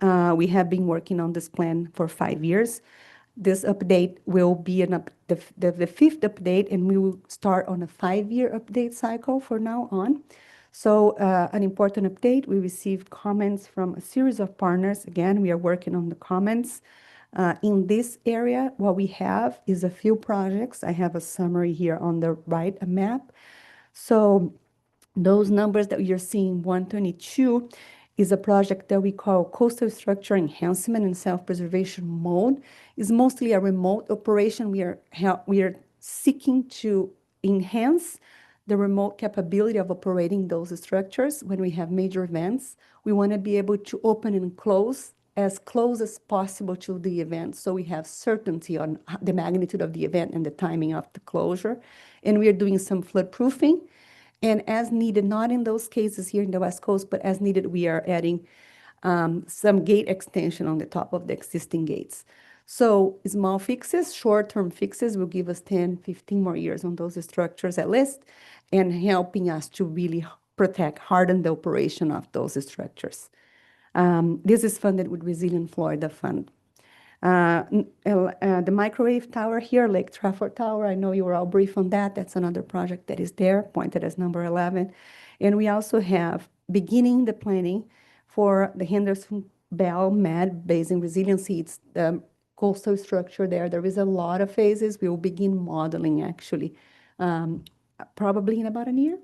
We have been working on this plan for 5 years. This update will be the 5th update, and we will start on a 5-year update cycle from now on. So an important update, we received comments from a series of partners. Again, we are working on the comments. In this area, what we have is a few projects. I have a summary here on the right, a map. So those numbers that you're seeing, 122, is a project that we call Coastal Structure Enhancement and Self-Preservation Mode. It's mostly a remote operation. We are seeking to enhance the remote capability of operating those structures when we have major events. We want to be able to open and close as close as possible to the event, so we have certainty on the magnitude of the event and the timing of the closure. And we are doing some flood proofing. And as needed, not in those cases here in the West Coast, but as needed, we are adding some gate extension on the top of the existing gates. So small fixes, short-term fixes will give us 10, 15 more years on those structures at least, and helping us to really protect, harden the operation of those structures. This is funded with Resilient Florida Fund. The microwave tower here, Lake Trafford Tower, I know you were all brief on that. That's another project that is there, pointed as number 11. And we also have beginning the planning for the Henderson Bell Med Basin Resiliency. It's the coastal structure there. There is a lot of phases. We will begin modeling actually, probably in about a year,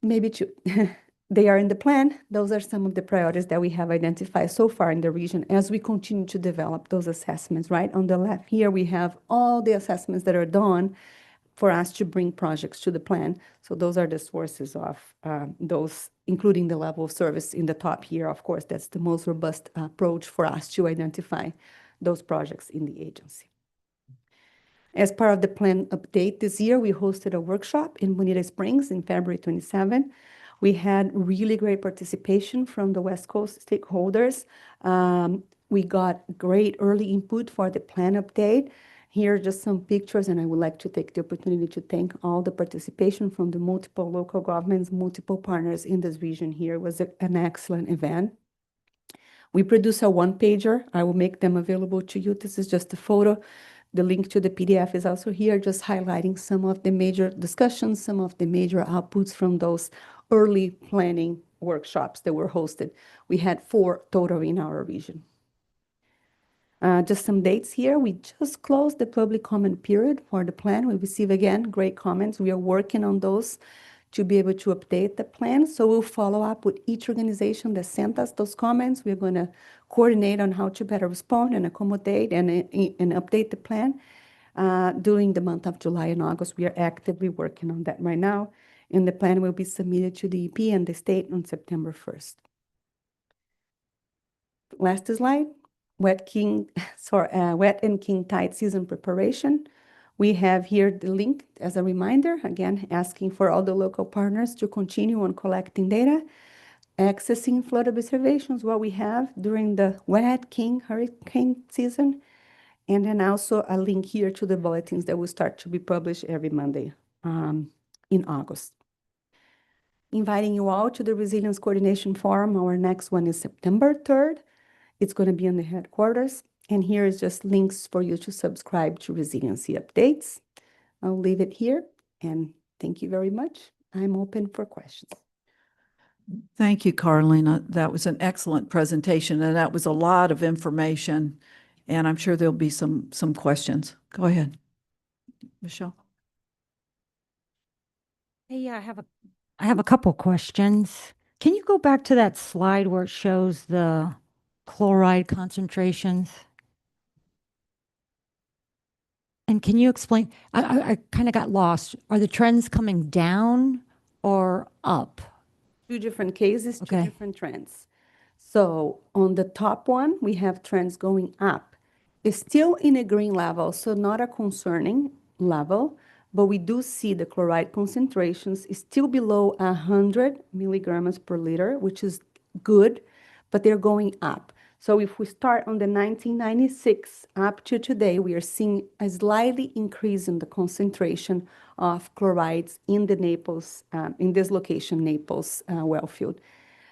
maybe 2. They are in the plan. Those are some of the priorities that we have identified so far in the region as we continue to develop those assessments. Right on the left here, we have all the assessments that are done for us to bring projects to the plan. So those are the sources of those, including the level of service in the top here. Of course, that's the most robust approach for us to identify those projects in the agency. As part of the plan update this year, we hosted a workshop in Bonita Springs in February 27. We had really great participation from the West Coast stakeholders. We got great early input for the plan update. Here are just some pictures, and I would like to take the opportunity to thank all the participation from the multiple local governments, multiple partners in this region here. It was an excellent event. We produced a one-pager. I will make them available to you. This is just a photo. The link to the PDF is also here, just highlighting some of the major discussions, some of the major outputs from those early planning workshops that were hosted. We had 4 total in our region. Just some dates here. We just closed the public comment period for the plan. We receive, again, great comments. We are working on those to be able to update the plan. So we'll follow up with each organization that sent us those comments. We're going to coordinate on how to better respond and accommodate and update the plan. During the month of July and August, we are actively working on that right now. And the plan will be submitted to the EP and the state on September 1st. Last slide, wet and king tide season preparation. We have here the link as a reminder, again, asking for all the local partners to continue on collecting data, accessing flood observations, what we have during the wet king hurricane season, and then also a link here to the bulletins that will start to be published every Monday in August. Inviting you all to the Resilience Coordination Forum. Our next one is September 3rd. It's going to be in the headquarters. And here is just links for you to subscribe to resiliency updates. I'll leave it here. And thank you very much. I'm open for questions. Thank you, Carolina. That was an excellent presentation, and that was a lot of information. And I'm sure there'll be some questions. Go ahead, Michelle. Hey, yeah, I have a couple questions. Can you go back to that slide where it shows the chloride concentrations? And can you explain? I kind of got lost. Are the trends coming down or up? Two different cases, two Okay. different trends. So on the top one, we have trends going up. It's still in a green level, so not a concerning level, but we do see the chloride concentrations is still below 100 milligrams per liter, which is good, but they're going up. So if we start on the 1996 up to today, we are seeing a slightly increase in the concentration of chlorides in the Naples, in this location, Naples well field.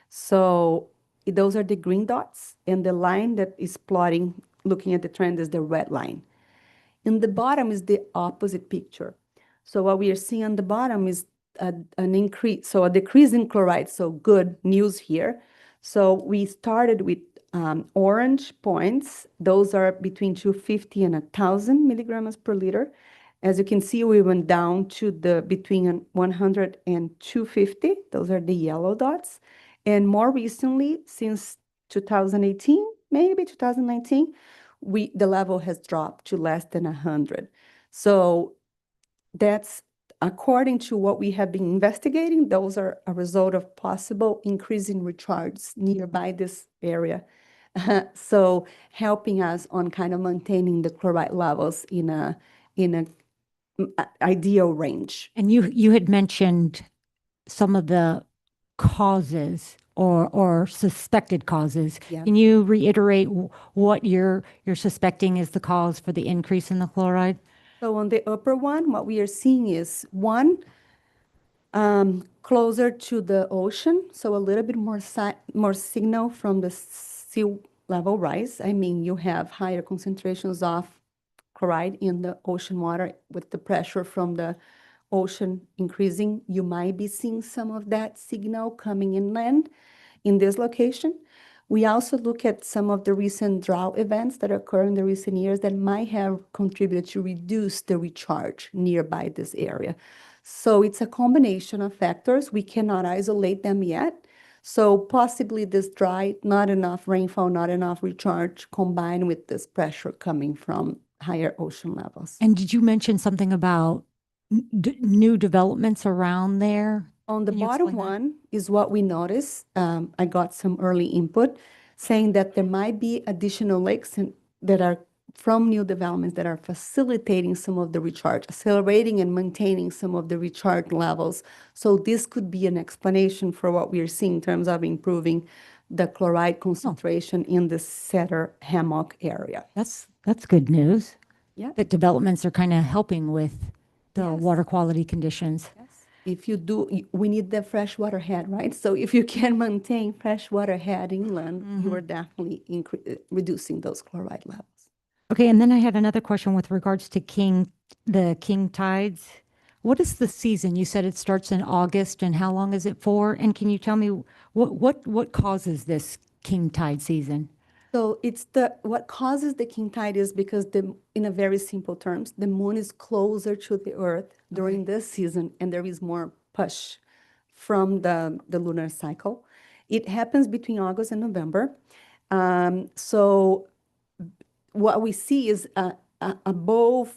So those are the green dots, and the line that is plotting, looking at the trend, is the red line. In the bottom is the opposite picture. So what we are seeing on the bottom is an increase, so a decrease in chloride, so good news here. So we started with orange points. Those are between 250 and 1,000 milligrams per liter. As you can see, we went down to the between 100 and 250. Those are the yellow dots. And more recently, since 2018, maybe 2019, the level has dropped to less than 100. So that's according to what we have been investigating. Those are a result of possible increase in recharge nearby this area. So helping us on kind of maintaining the chloride levels in a ideal range. And you had mentioned some of the causes or suspected causes. Yeah. Can you reiterate what you're suspecting is the cause for the increase in the chloride? So on the upper one, what we are seeing is one, closer to the ocean, so a little bit more signal from the sea level rise. I mean, you have higher concentrations of chloride in the ocean water with the pressure from the ocean increasing. You might be seeing some of that signal coming inland in this location. We also look at some of the recent drought events that occur in the recent years that might have contributed to reduce the recharge nearby this area. So it's a combination of factors. We cannot isolate them yet. So possibly this dry, not enough rainfall, not enough recharge, combined with this pressure coming from higher ocean levels. And did you mention something about new developments around there? On the Can you bottom explain that? one is what we noticed. I got some early input saying that there might be additional lakes that are from new developments that are facilitating some of the recharge, accelerating and maintaining some of the recharge levels. So this could be an explanation for what we are seeing in terms of improving the chloride concentration in the Cedar Hammock area. That's good news. Yeah. That developments are kind of helping with the Yes. water quality conditions. Yes. If you do, we need the freshwater head, right? So if you can maintain freshwater head inland, you are definitely reducing those chloride levels. Okay, and then I had another question with regards to the king tides. What is the season? You said it starts in August, and how long is it for? And can you tell me what causes this king tide season? So it's what causes the king tide is because in a very simple terms, the moon is closer to the earth during this season, and there is more push from the lunar cycle. It happens between August and November. So what we see is above,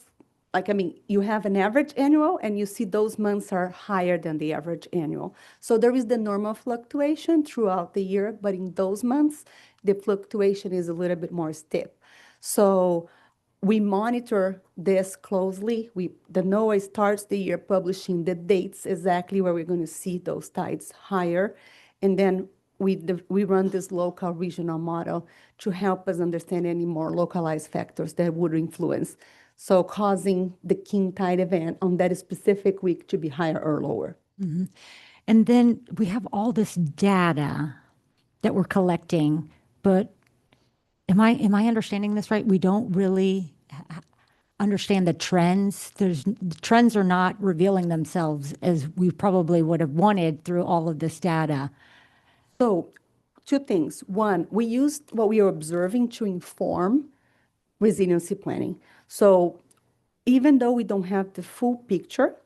you have an average annual, and you see those months are higher than the average annual. So there is the normal fluctuation throughout the year, but in those months, the fluctuation is a little bit more steep. So we monitor this closely. The NOAA starts the year publishing the dates exactly where we're going to see those tides higher. And then we run this local regional model to help us understand any more localized factors that would influence. So causing the king tide event on that specific week to be higher or lower. Mm-hmm. And then we have all this data that we're collecting, but am I understanding this right? We don't really understand the trends. The trends are not revealing themselves as we probably would have wanted through all of this data. So two things. One, we used what we are observing to inform resiliency planning. So even though we don't have the full picture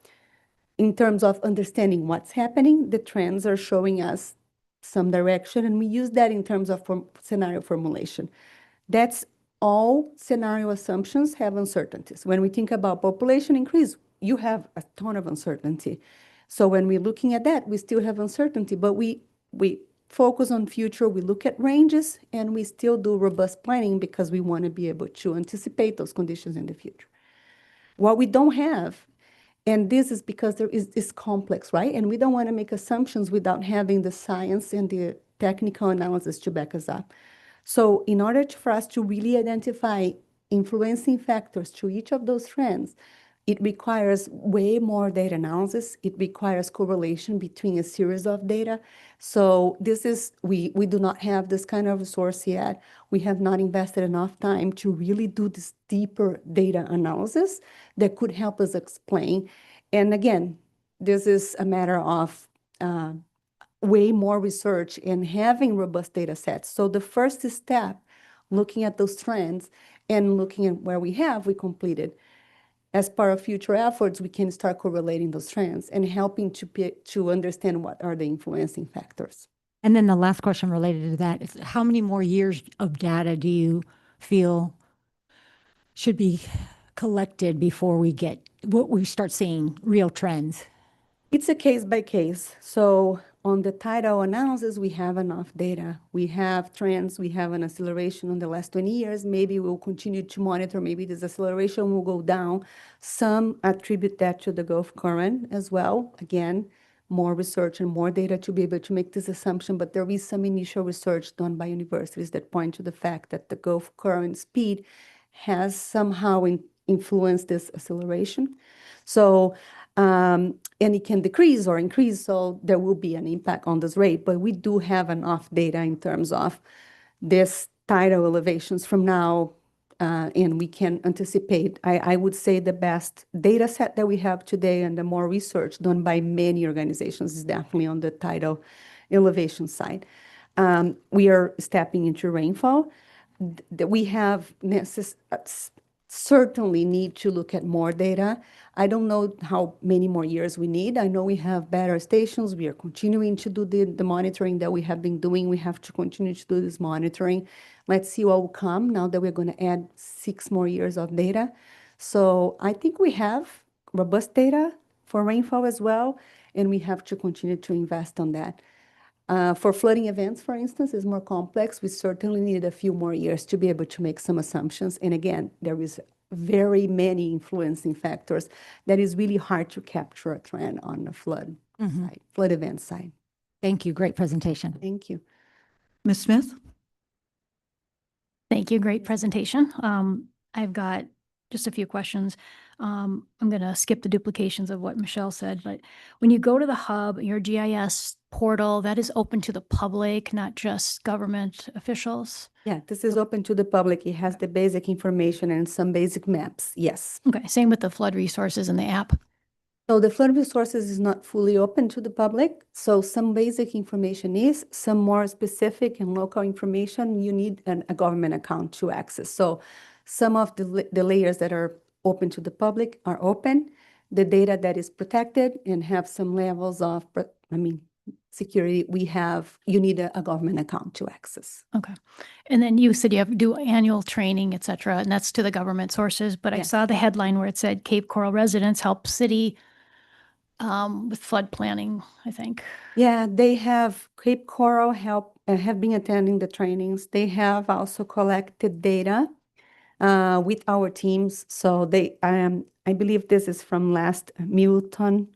in terms of understanding what's happening, the trends are showing us some direction, and we use that in terms of scenario formulation. That's all scenario assumptions have uncertainties. When we think about population increase, you have a ton of uncertainty. So when we're looking at that, we still have uncertainty, but we focus on future, we look at ranges, and we still do robust planning because we want to be able to anticipate those conditions in the future. What we don't have, and this is because it's complex, right? And we don't want to make assumptions without having the science and the technical analysis to back us up. So in order for us to really identify influencing factors to each of those trends, it requires way more data analysis. It requires correlation between a series of data. So we do not have this kind of resource yet. We have not invested enough time to really do this deeper data analysis that could help us explain. And again, this is a matter of way more research and having robust data sets. So the first step, looking at those trends and looking at where we completed. As part of future efforts, we can start correlating those trends and helping to understand what are the influencing factors. And then the last question related to that is how many more years of data do you feel should be collected before we start seeing real trends? It's a case by case. So on the tidal analysis, we have enough data. We have trends. We have an acceleration in the last 20 years. Maybe we'll continue to monitor. Maybe this acceleration will go down. Some attribute that to the Gulf current as well. Again, more research and more data to be able to make this assumption. But there is some initial research done by universities that point to the fact that the Gulf current speed has somehow influenced this acceleration. So, and it can decrease or increase, so there will be an impact on this rate. But we do have enough data in terms of this tidal elevations from now, and we can anticipate. I would say the best data set that we have today and the more research done by many organizations is definitely on the tidal elevation side. We are stepping into rainfall. We have certainly need to look at more data. I don't know how many more years we need. I know we have better stations. We are continuing to do the monitoring that we have been doing. We have to continue to do this monitoring. Let's see what will come now that we're going to add 6 more years of data. So I think we have robust data for rainfall as well, and we have to continue to invest on that. For flooding events, for instance, is more complex. We certainly need a few more years to be able to make some assumptions. And again, there is very many influencing factors that is really hard to capture a trend on the flood side, flood event side. Thank you. Great presentation. Thank you. Ms. Smith? Thank you. Great presentation. I've got just a few questions. I'm going to skip the duplications of what Michelle said, but when you go to the hub, your GIS portal, that is open to the public, not just government officials? Yeah, this is open to the public. It has the basic information and some basic maps. Yes. Okay, same with the flood resources in the app. So the flood resources is not fully open to the public. So some basic information is, some more specific and local information, you need a government account to access. So some of the layers that are open to the public are open. The data that is protected and have some levels of, security, you need a government account to access. Okay. And then you said you do annual training, et cetera, and that's to the government sources. But I Yes. saw the headline where it said Cape Coral residents help city with flood planning, I think. Yeah, they have Cape Coral have been attending the trainings. They have also collected data with our teams. So I believe this is from last Milton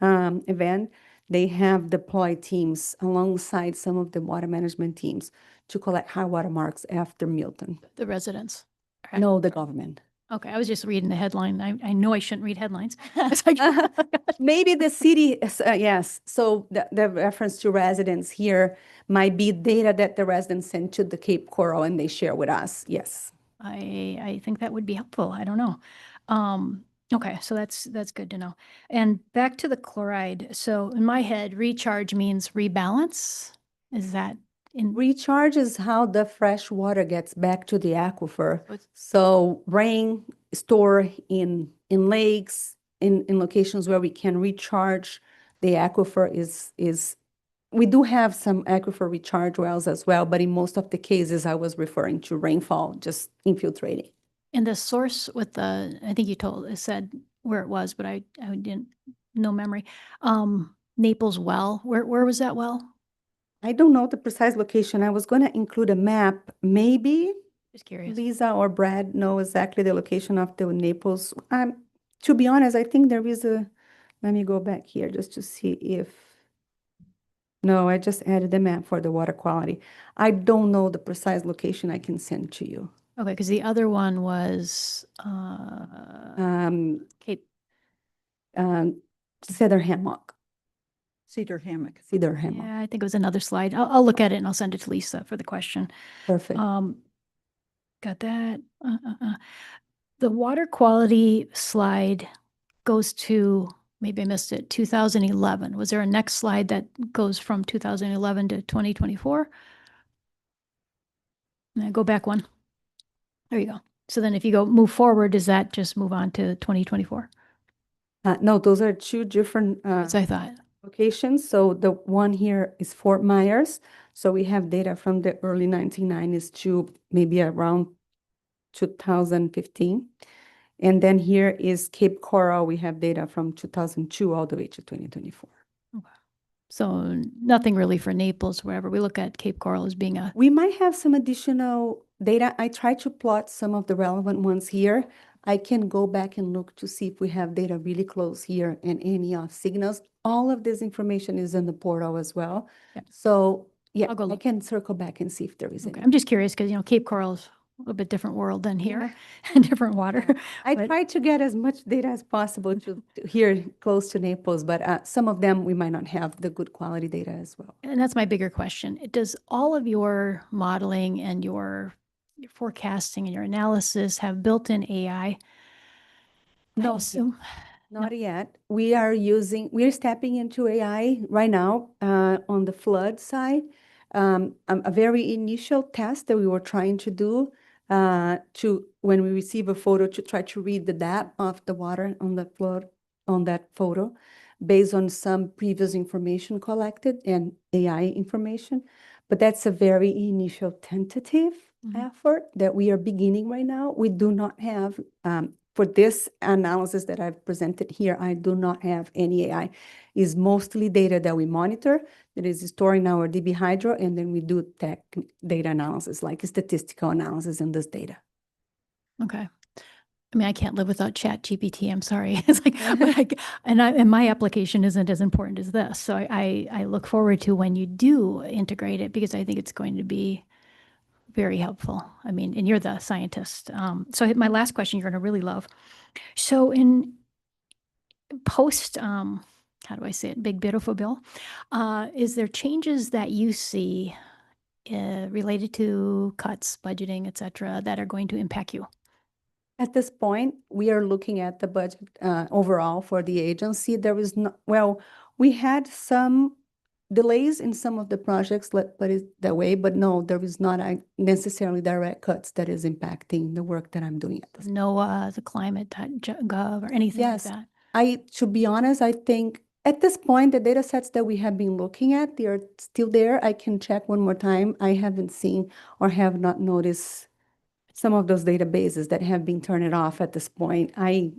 event. They have deployed teams alongside some of the water management teams to collect high water marks after Milton. The residents. Okay. No, the government. Okay, I was just reading the headline. I know I shouldn't read headlines. Maybe the city, yes. So the reference to residents here might be data that the residents send to the Cape Coral and they share with us. Yes. I think that would be helpful. I don't know. Okay, so that's good to know. And back to the chloride. So in my head, recharge means rebalance. Is that in? Recharge is how the fresh water gets back to the aquifer. What's- So rain store in lakes, in locations where we can recharge the aquifer is we do have some aquifer recharge wells as well, but in most of the cases, I was referring to rainfall just infiltrating. And the source with the, I think you said where it was, but I didn't, no memory. Naples well, where was that well? I don't know the precise location. I was going to include a map. Maybe Just curious. Lisa or Brad know exactly the location of the Naples. To be honest, I think there is a, let me go back here just to see if, no, I just added the map for the water quality. I don't know the precise location I can send to you. Okay, because the other one was Cape. Cedar Hammock. Cedar Hammock. Cedar Hammock. Yeah, I think it was another slide. I'll look at it and I'll send it to Lisa for the question. Perfect. Got that. The water quality slide goes to, maybe I missed it, 2011. Was there a next slide that goes from 2011 to 2024? Go back one. There you go. So then if you move forward, does that just move on to 2024? No, those are two different As I thought. locations. So the one here is Fort Myers. So we have data from the early 1990s to maybe around 2015. And then here is Cape Coral. We have data from 2002 all the way to 2024. Okay. So nothing really for Naples, wherever. We look at Cape Coral as being a, We might have some additional data. I tried to plot some of the relevant ones here. I can go back and look to see if we have data really close here and any signals. All of this information is in the portal as well. Yeah. So yeah, I'll go I look. can circle back and see if there is okay. any. I'm just curious because, Cape Coral is a little bit different world than here Yeah. and different water. I but- tried to get as much data as possible to here close to Naples, but some of them we might not have the good quality data as well. And that's my bigger question. Does all of your modeling and your forecasting and your analysis have built-in AI? No. I assume. Not yet. We're stepping into AI right now on the flood side. A very initial test that we were trying to do when we receive a photo to try to read the depth of the water on the flood on that photo based on some previous information collected and AI information. But that's a very initial tentative effort that we are beginning right now. We do not have for this analysis that I've presented here, I do not have any AI. It's mostly data that we monitor that is stored in our DB Hydro, and then we do tech data analysis, like statistical analysis in this data. Okay. I mean, I can't live without Chat GPT. I'm sorry. It's like, and my application isn't as important as this. So I look forward to when you do integrate it because I think it's going to be very helpful. I mean, and you're the scientist. So my last question you're going to really love. So in post, how do I say it? Big Beautiful Bill, is there changes that you see related to cuts, budgeting, et cetera, that are going to impact you? At this point, we are looking at the budget overall for the agency. There is no, well, we had some delays in some of the projects, let's put it that way, but no, there is not necessarily direct cuts that is impacting the work that I'm doing at this point. NOAA, the climate.gov or anything Yes. like that? To be honest, I think at this point, the data sets that we have been looking at, they are still there. I can check one more time. I haven't seen or have not noticed some of those databases that have been turned off at this point. I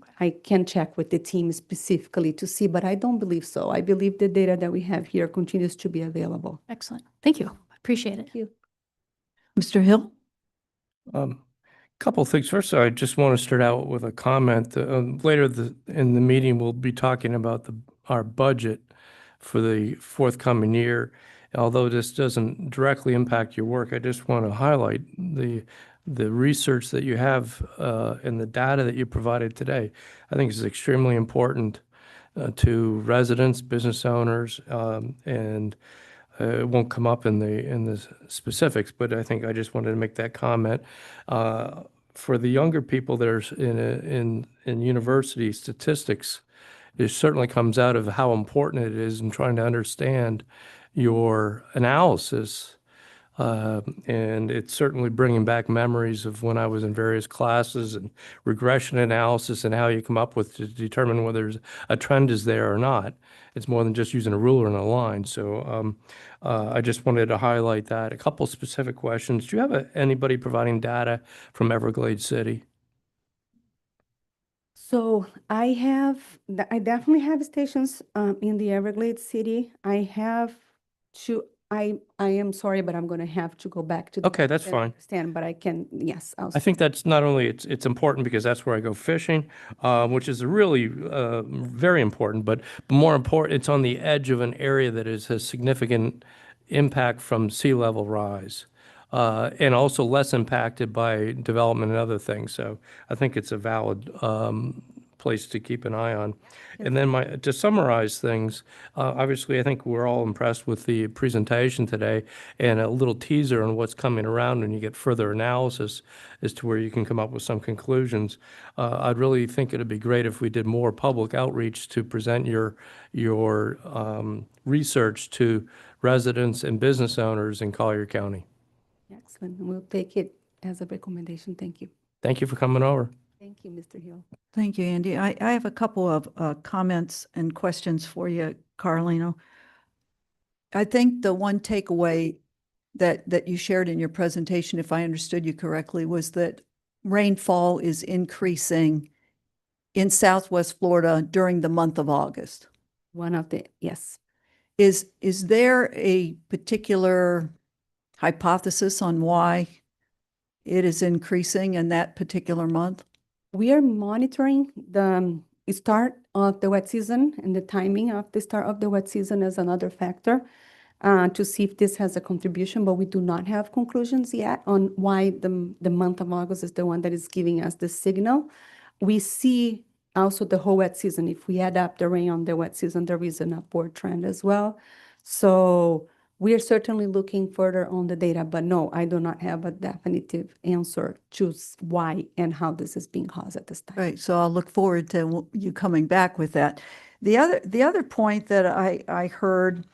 can check with the team specifically to see, but I don't believe so. I believe the data that we have here continues to be available. Excellent. Thank you. Appreciate it. Thank you. Mr. Hill? Couple things. First, I just want to start out with a comment. Later in the meeting, we'll be talking about our budget for the forthcoming year. Although this doesn't directly impact your work, I just want to highlight the research that you have and the data that you provided today. I think is extremely important to residents, business owners, and it won't come up in the specifics, but I think I just wanted to make that comment. For the younger people that are in university, statistics, it certainly comes out of how important it is in trying to understand your analysis And it's certainly bringing back memories of when I was in various classes and regression analysis and how you come up with to determine whether a trend is there or not. It's more than just using a ruler and a line. So I just wanted to highlight that. A couple specific questions. Do you have anybody providing data from Everglades City? So I definitely have stations in the Everglades City. I am sorry, but I'm going to have to go back to. Okay, that's I fine. understand, but I can, yes. I think that's not only, it's important because that's where I go fishing, which is really very important, but more important, it's on the edge of an area that has significant impact from sea level rise, and also less impacted by development and other things. So I think it's a valid place to keep an eye on. And then to summarize things, obviously, I think we're all impressed with the presentation today and a little teaser on what's coming around when you get further analysis as to where you can come up with some conclusions. I'd really think it'd be great if we did more public outreach to present your research to residents and business owners in Collier County. Excellent. We'll take it as a recommendation. Thank you. Thank you for coming over. Thank you, Mr. Hill. Thank you, Andy. I have a couple of comments and questions for you, Carlino. I think the one takeaway that you shared in your presentation, if I understood you correctly, was that rainfall is increasing in Southwest Florida during the month of August. Yes. Is there a particular hypothesis on why it is increasing in that particular month? We are monitoring the start of the wet season and the timing of the start of the wet season as another factor to see if this has a contribution, but we do not have conclusions yet on why the month of August is the one that is giving us the signal. We see also the whole wet season. If we add up the rain on the wet season, there is an upward trend as well. So we are certainly looking further on the data, but no, I do not have a definitive answer to why and how this is being caused at this time. Right, so I'll look forward to you coming back with that. The other point that I heard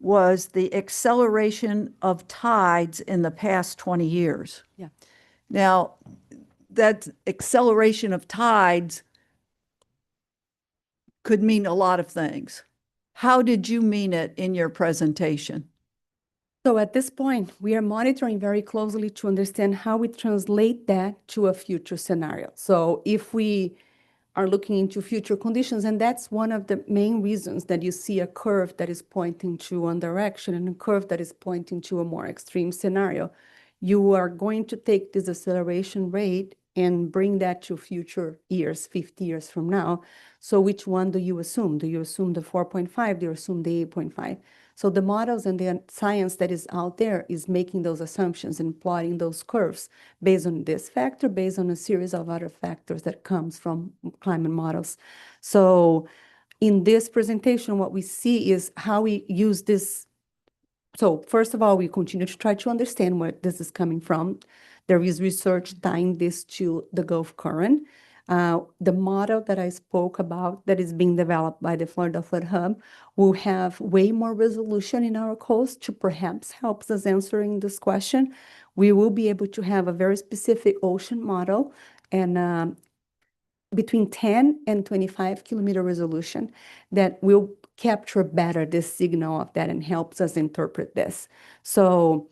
was the acceleration of tides in the past 20 years. Yeah. Now, that acceleration of tides could mean a lot of things. How did you mean it in your presentation? So at this point, we are monitoring very closely to understand how we translate that to a future scenario. So if we are looking into future conditions, and that's one of the main reasons that you see a curve that is pointing to one direction and a curve that is pointing to a more extreme scenario, you are going to take this acceleration rate and bring that to future years, 50 years from now. So which one do you assume? Do you assume the 4.5? Do you assume the 8.5? So the models and the science that is out there is making those assumptions and plotting those curves based on this factor, based on a series of other factors that comes from climate models. So in this presentation, what we see is how we use this. So first of all, we continue to try to understand where this is coming from. There is research tying this to the Gulf Current. The model that I spoke about that is being developed by the Florida Flood Hub will have way more resolution in our coast to perhaps help us answering this question. We will be able to have a very specific ocean model and between 10 and 25 kilometer resolution that will capture better this signal of that and helps us interpret this. So,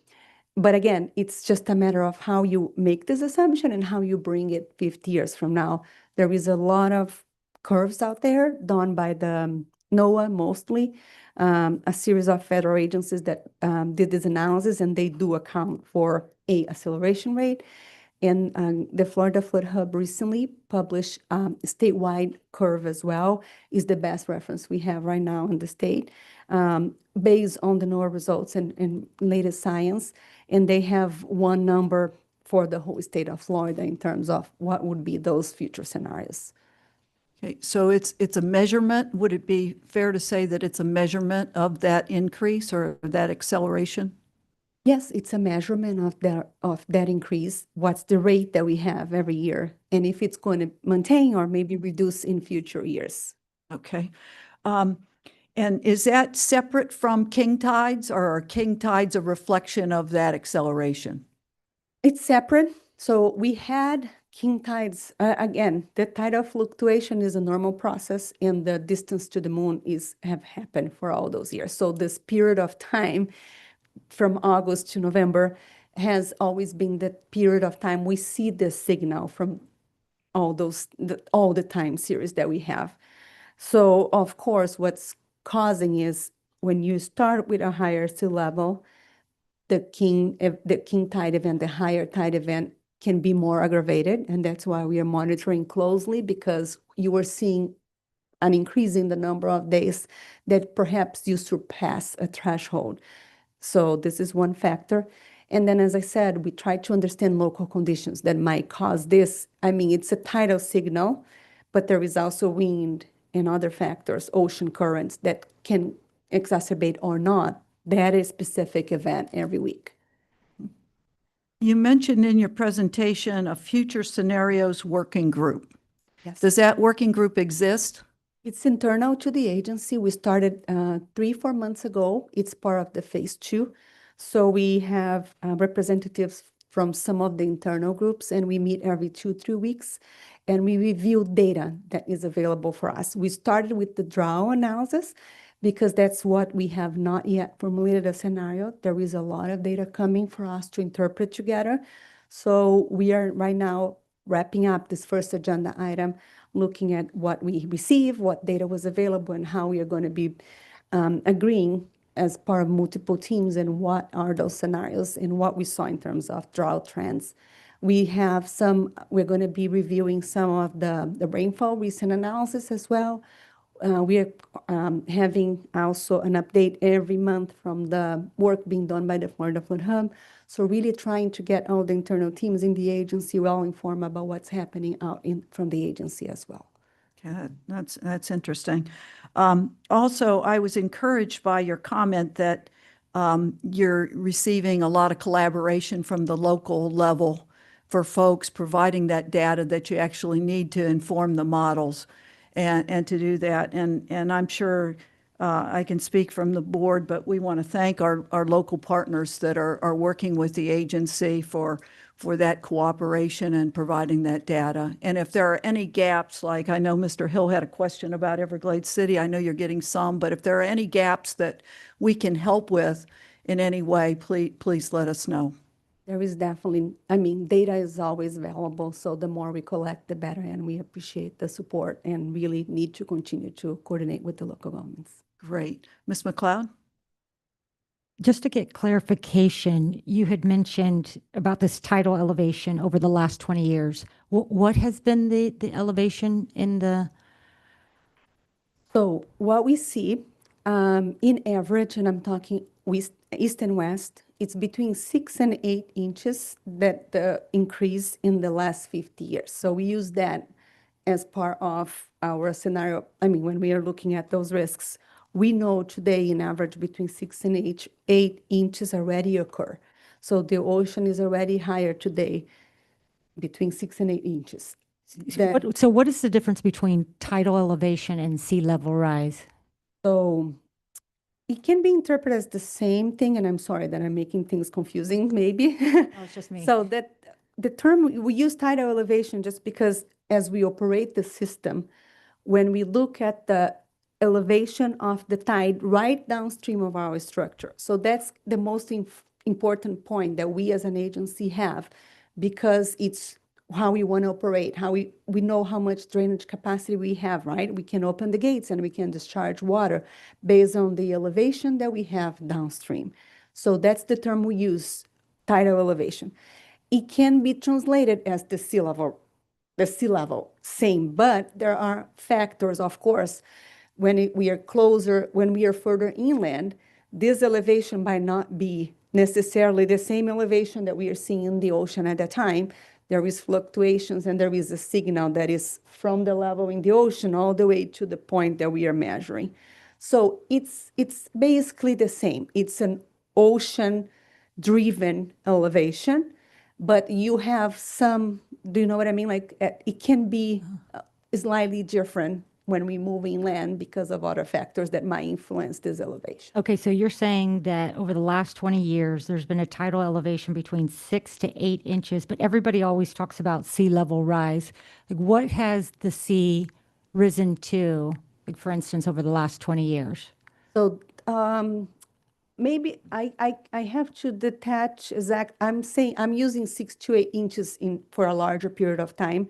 but again, it's just a matter of how you make this assumption and how you bring it 50 years from now. There is a lot of curves out there done by the NOAA mostly, a series of federal agencies that did this analysis, and they do account for a acceleration rate. And the Florida Flood Hub recently published a statewide curve as well, is the best reference we have right now in the state, based on the NOAA results and latest science. And they have one number for the whole state of Florida in terms of what would be those future scenarios. Okay, so it's a measurement. Would it be fair to say that it's a measurement of that increase or that acceleration? Yes, it's a measurement of that increase. What's the rate that we have every year, and if it's going to maintain or maybe reduce in future years. Okay. And is that separate from king tides, or are king tides a reflection of that acceleration? It's separate. So we had king tides. Again, the tidal fluctuation is a normal process, and the distance to the moon have happened for all those years. So this period of time from August to November has always been the period of time we see the signal from all the time series that we have. So of course, what's causing is when you start with a higher sea level, the king tide event, the higher tide event can be more aggravated. And that's why we are monitoring closely, because you are seeing an increase in the number of days that perhaps you surpass a threshold. So this is one factor. And then, as I said, we try to understand local conditions that might cause this. I mean, it's a tidal signal, but there is also wind and other factors, ocean currents, that can exacerbate or not that specific event every week. You mentioned in your presentation a future scenarios working group. Yes. Does that working group exist? It's internal to the agency. We started 3-4 months ago. It's part of the phase 2. So we have representatives from some of the internal groups, and we meet every 2-3 weeks, and we review data that is available for us. We started with the draw analysis because that's what we have not yet formulated a scenario. There is a lot of data coming for us to interpret together. So we are right now wrapping up this first agenda item, looking at what we receive, what data was available, and how we are going to be agreeing as part of multiple teams and what are those scenarios and what we saw in terms of drought trends. We're going to be reviewing some of the rainfall recent analysis as well. We are having also an update every month from the work being done by the Florida Flood Hub. So really trying to get all the internal teams in the agency well informed about what's happening out from the agency as well. Good. That's interesting. Also, I was encouraged by your comment that you're receiving a lot of collaboration from the local level for folks providing that data that you actually need to inform the models and to do that. And I'm sure I can speak from the board, but we want to thank our local partners that are working with the agency for that cooperation and providing that data. And if there are any gaps, like I know Mr. Hill had a question about Everglades City, I know you're getting some, but if there are any gaps that we can help with in any way, please let us know. There is definitely, data is always available, so the more we collect, the better, and we appreciate the support and really need to continue to coordinate with the local governments. Great. Ms. McLeod? Just to get clarification, you had mentioned about this tidal elevation over the last 20 years. What has been the elevation in the? So what we see in average, and I'm talking east and west, it's between 6 and 8 inches that the increase in the last 50 years. So we use that as part of our scenario. When we are looking at those risks, we know today in average between 6 and 8 inches already occur. So the ocean is already higher today between 6 and 8 inches. So what is the difference between tidal elevation and sea level rise? So it can be interpreted as the same thing, and I'm sorry that I'm making things confusing, maybe. No, it's just me. So that the term, we use tidal elevation just because as we operate the system, when we look at the elevation of the tide right downstream of our structure. So that's the most important point that we as an agency have, because it's how we want to operate, how we know how much drainage capacity we have, right? We can open the gates and we can discharge water based on the elevation that we have downstream. So that's the term we use, tidal elevation. It can be translated as the sea level, same, but there are factors, of course, when we are closer, when we are further inland, this elevation might not be necessarily the same elevation that we are seeing in the ocean at that time. There is fluctuations, and there is a signal that is from the level in the ocean all the way to the point that we are measuring. So it's basically the same. It's an ocean-driven elevation, but you have some, do you know what I mean? Like it can be slightly different when we move inland because of other factors that might influence this elevation. Okay, so you're saying that over the last 20 years, there's been a tidal elevation between 6 to 8 inches, but everybody always talks about sea level rise. Like, what has the sea risen to, like, for instance, over the last 20 years? So maybe I have to detach exact, I'm saying, I'm using 6 to 8 inches for a larger period of time.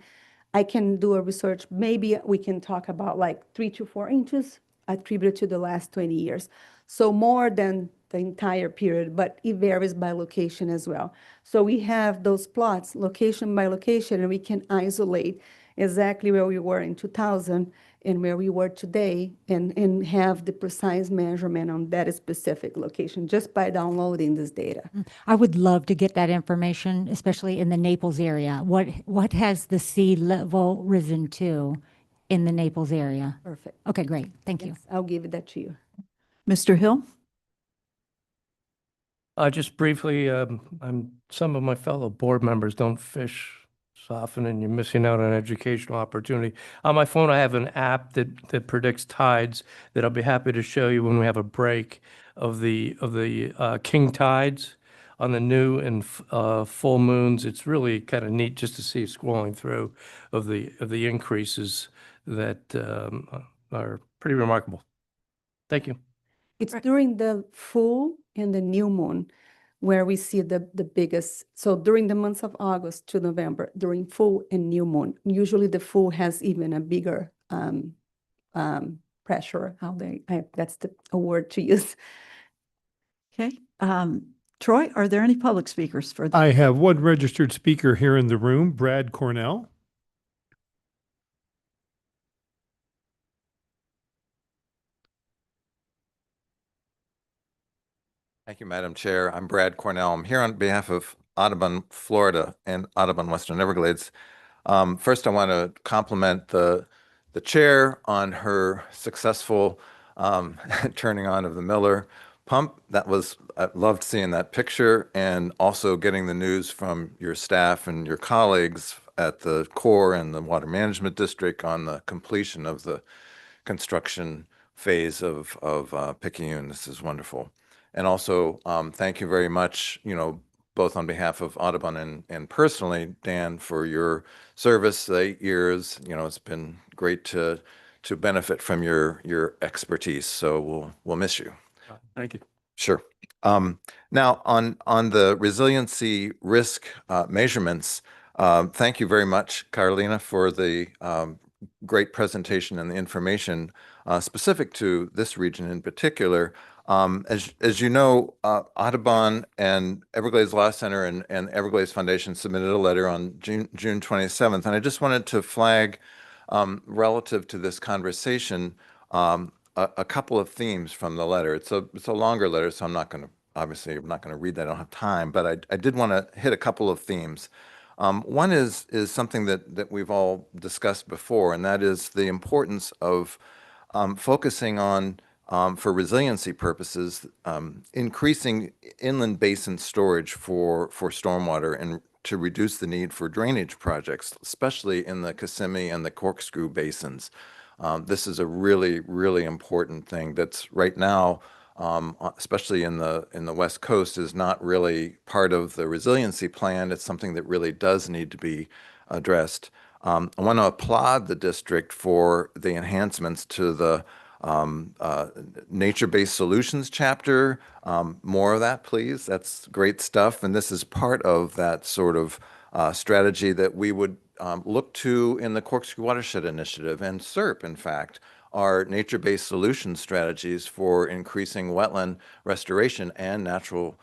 I can do a research, maybe we can talk about like 3 to 4 inches attributed to the last 20 years. So more than the entire period, but it varies by location as well. So we have those plots, location by location, and we can isolate exactly where we were in 2000 and where we were today, and have the precise measurement on that specific location just by downloading this data. I would love to get that information, especially in the Naples area. What has the sea level risen to in the Naples area? Perfect. Okay, great. Thank you. Yes, I'll give that to you. Mr. Hill? Just briefly, some of my fellow board members don't fish so often, and you're missing out on an educational opportunity. On my phone, I have an app that predicts tides that I'll be happy to show you when we have a break of the king tides on the new and full moons. It's really kind of neat just to see scrolling through of the increases that are pretty remarkable. Thank you. It's during the full and the new moon where we see the biggest. So during the months of August to November, during full and new moon, usually the full has even a bigger pressure. That's a word to use. Okay. Troy, are there any public speakers for I have one registered speaker here in the room, Brad Cornell. Thank you, Madam Chair. I'm Brad Cornell. I'm here on behalf of Audubon, Florida and Audubon Western Everglades. First, I want to compliment the chair on her successful turning on of the Miller pump. I loved seeing that picture, and also getting the news from your staff and your colleagues at the Corps and the Water Management District on the completion of the construction phase of Picayune. This is wonderful. And also, thank you very much, both on behalf of Audubon and personally, Dan, for your service, the 8 years. It's been great to benefit from your expertise. So we'll miss you. Thank you. Sure. Now, on the resiliency risk measurements, thank you very much, Carolina, for the great presentation and the information specific to this region in particular. As you know, Audubon and Everglades Law Center and Everglades Foundation submitted a letter on June 27th, and I just wanted to flag, relative to this conversation, a couple of themes from the letter. It's a longer letter, so I'm not going to read that. I don't have time, but I did want to hit a couple of themes. One is something that we've all discussed before, and that is the importance of focusing on, for resiliency purposes, increasing inland basin storage for stormwater and to reduce the need for drainage projects, especially in the Kissimmee and the Corkscrew basins. This is a really, really important thing that's right now, especially in the West Coast, is not really part of the resiliency plan. It's something that really does need to be addressed. I want to applaud the district for the enhancements to the nature-based solutions chapter. More of that, please. That's great stuff. And this is part of that sort of strategy that we would look to in the Corkscrew Watershed Initiative and SERP, in fact, are nature-based solution strategies for increasing wetland restoration and natural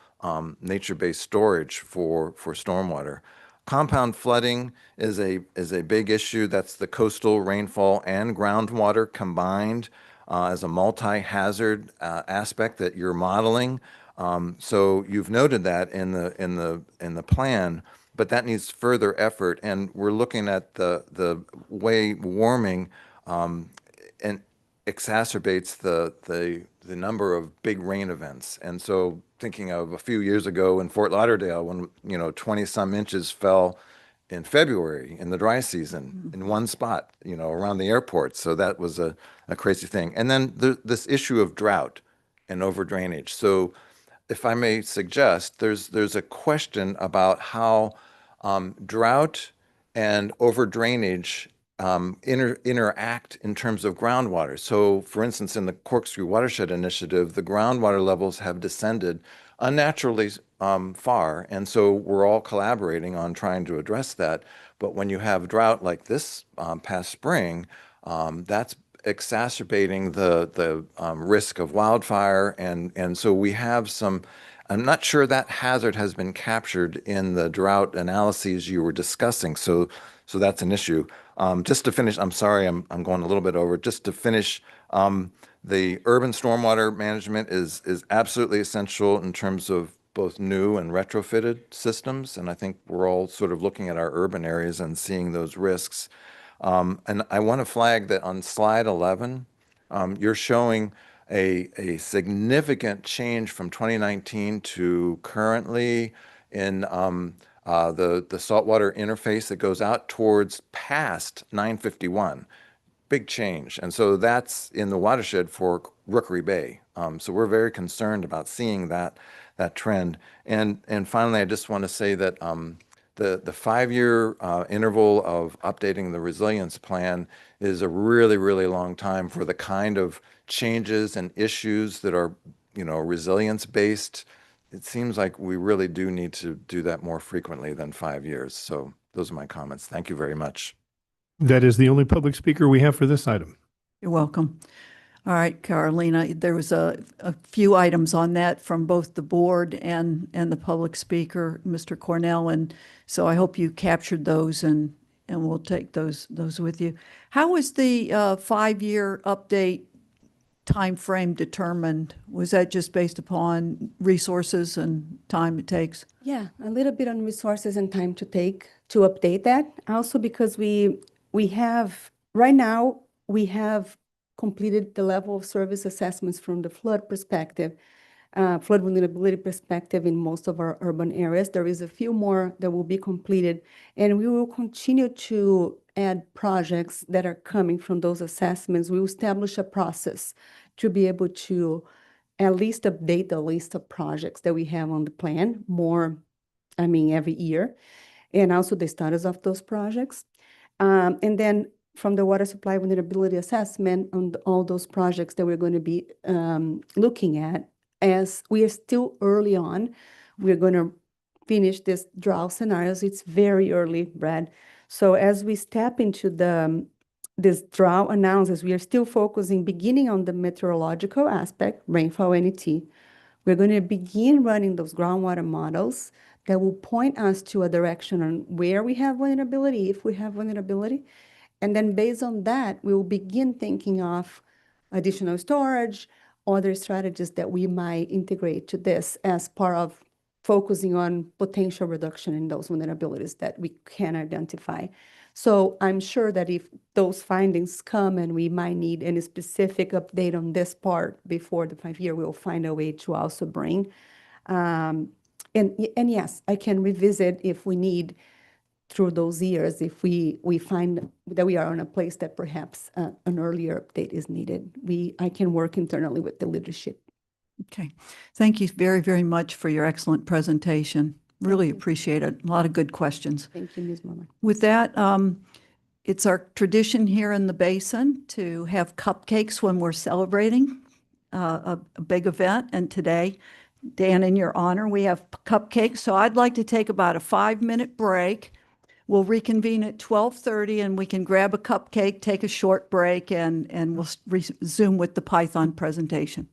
nature-based storage for stormwater. Compound flooding is a big issue. That's the coastal rainfall and groundwater combined as a multi-hazard aspect that you're modeling. So you've noted that in the plan, but that needs further effort. And we're looking at the way warming and exacerbates the number of big rain events. And so thinking of a few years ago in Fort Lauderdale when 20 some inches fell in February in the dry season in one spot, around the airport. So that was a crazy thing. And then this issue of drought and over drainage. So if I may suggest, there's a question about how drought and over drainage interact in terms of groundwater. So, for instance, in the Corkscrew Watershed Initiative, the groundwater levels have descended unnaturally far, and so we're all collaborating on trying to address that. But when you have drought like this past spring, that's exacerbating the risk of wildfire, and so we have some. I'm not sure that hazard has been captured in the drought analyses you were discussing. So that's an issue. Just to finish, I'm sorry, I'm going a little bit over. Just to finish, the urban stormwater management is absolutely essential in terms of both new and retrofitted systems. And I think we're all sort of looking at our urban areas and seeing those risks. And I want to flag that on slide 11, you're showing a significant change from 2019 to currently in the saltwater interface that goes out towards past 951. Big change. And so that's in the watershed for Rookery Bay. So we're very concerned about seeing that trend. And finally, I just want to say that the 5-year interval of updating the resilience plan is a really, really long time for the kind of changes and issues that are, resilience based. It seems like we really do need to do that more frequently than 5 years. So those are my comments. Thank you very much. That is the only public speaker we have for this item. You're welcome. All right, Carolina, there was a few items on that from both the board and the public speaker, Mr. Cornell, and so I hope you captured those and we'll take those with you. How was the 5-year update time frame determined? Was that just based upon resources and time it takes? Yeah, a little bit on resources and time to take to update that. Also because we have, right now, we have completed the level of service assessments from the flood perspective, flood vulnerability perspective in most of our urban areas. There is a few more that will be completed, and we will continue to add projects that are coming from those assessments. We will establish a process to be able to at least update the list of projects that we have on the plan every year, and also the status of those projects. And then from the water supply vulnerability assessment on all those projects that we're going to be looking at, as we are still early on, we're going to finish this drought scenarios. It's very early, Brad. So as we step into this drought analysis, we are still focusing, beginning on the meteorological aspect, rainfall NET. We're going to begin running those groundwater models that will point us to a direction on where we have vulnerability, if we have vulnerability. And then based on that, we will begin thinking of additional storage, other strategies that we might integrate to this as part of focusing on potential reduction in those vulnerabilities that we can identify. So I'm sure that if those findings come and we might need any specific update on this part before the 5-year, we'll find a way to also bring. And yes, I can revisit if we need through those years, if we find that we are in a place that perhaps an earlier update is needed. I can work internally with the leadership. Okay. Thank you very, very much for your excellent presentation. Really appreciate it. A lot of good questions. Thank you, Ms. Mullen. With that, it's our tradition here in the Basin to have cupcakes when we're celebrating a big event. And today, Dan, in your honor, we have cupcakes. So I'd like to take about a 5-minute break. We'll reconvene at 12:30 and we can grab a cupcake, take a short break, and we'll resume with the Python presentation.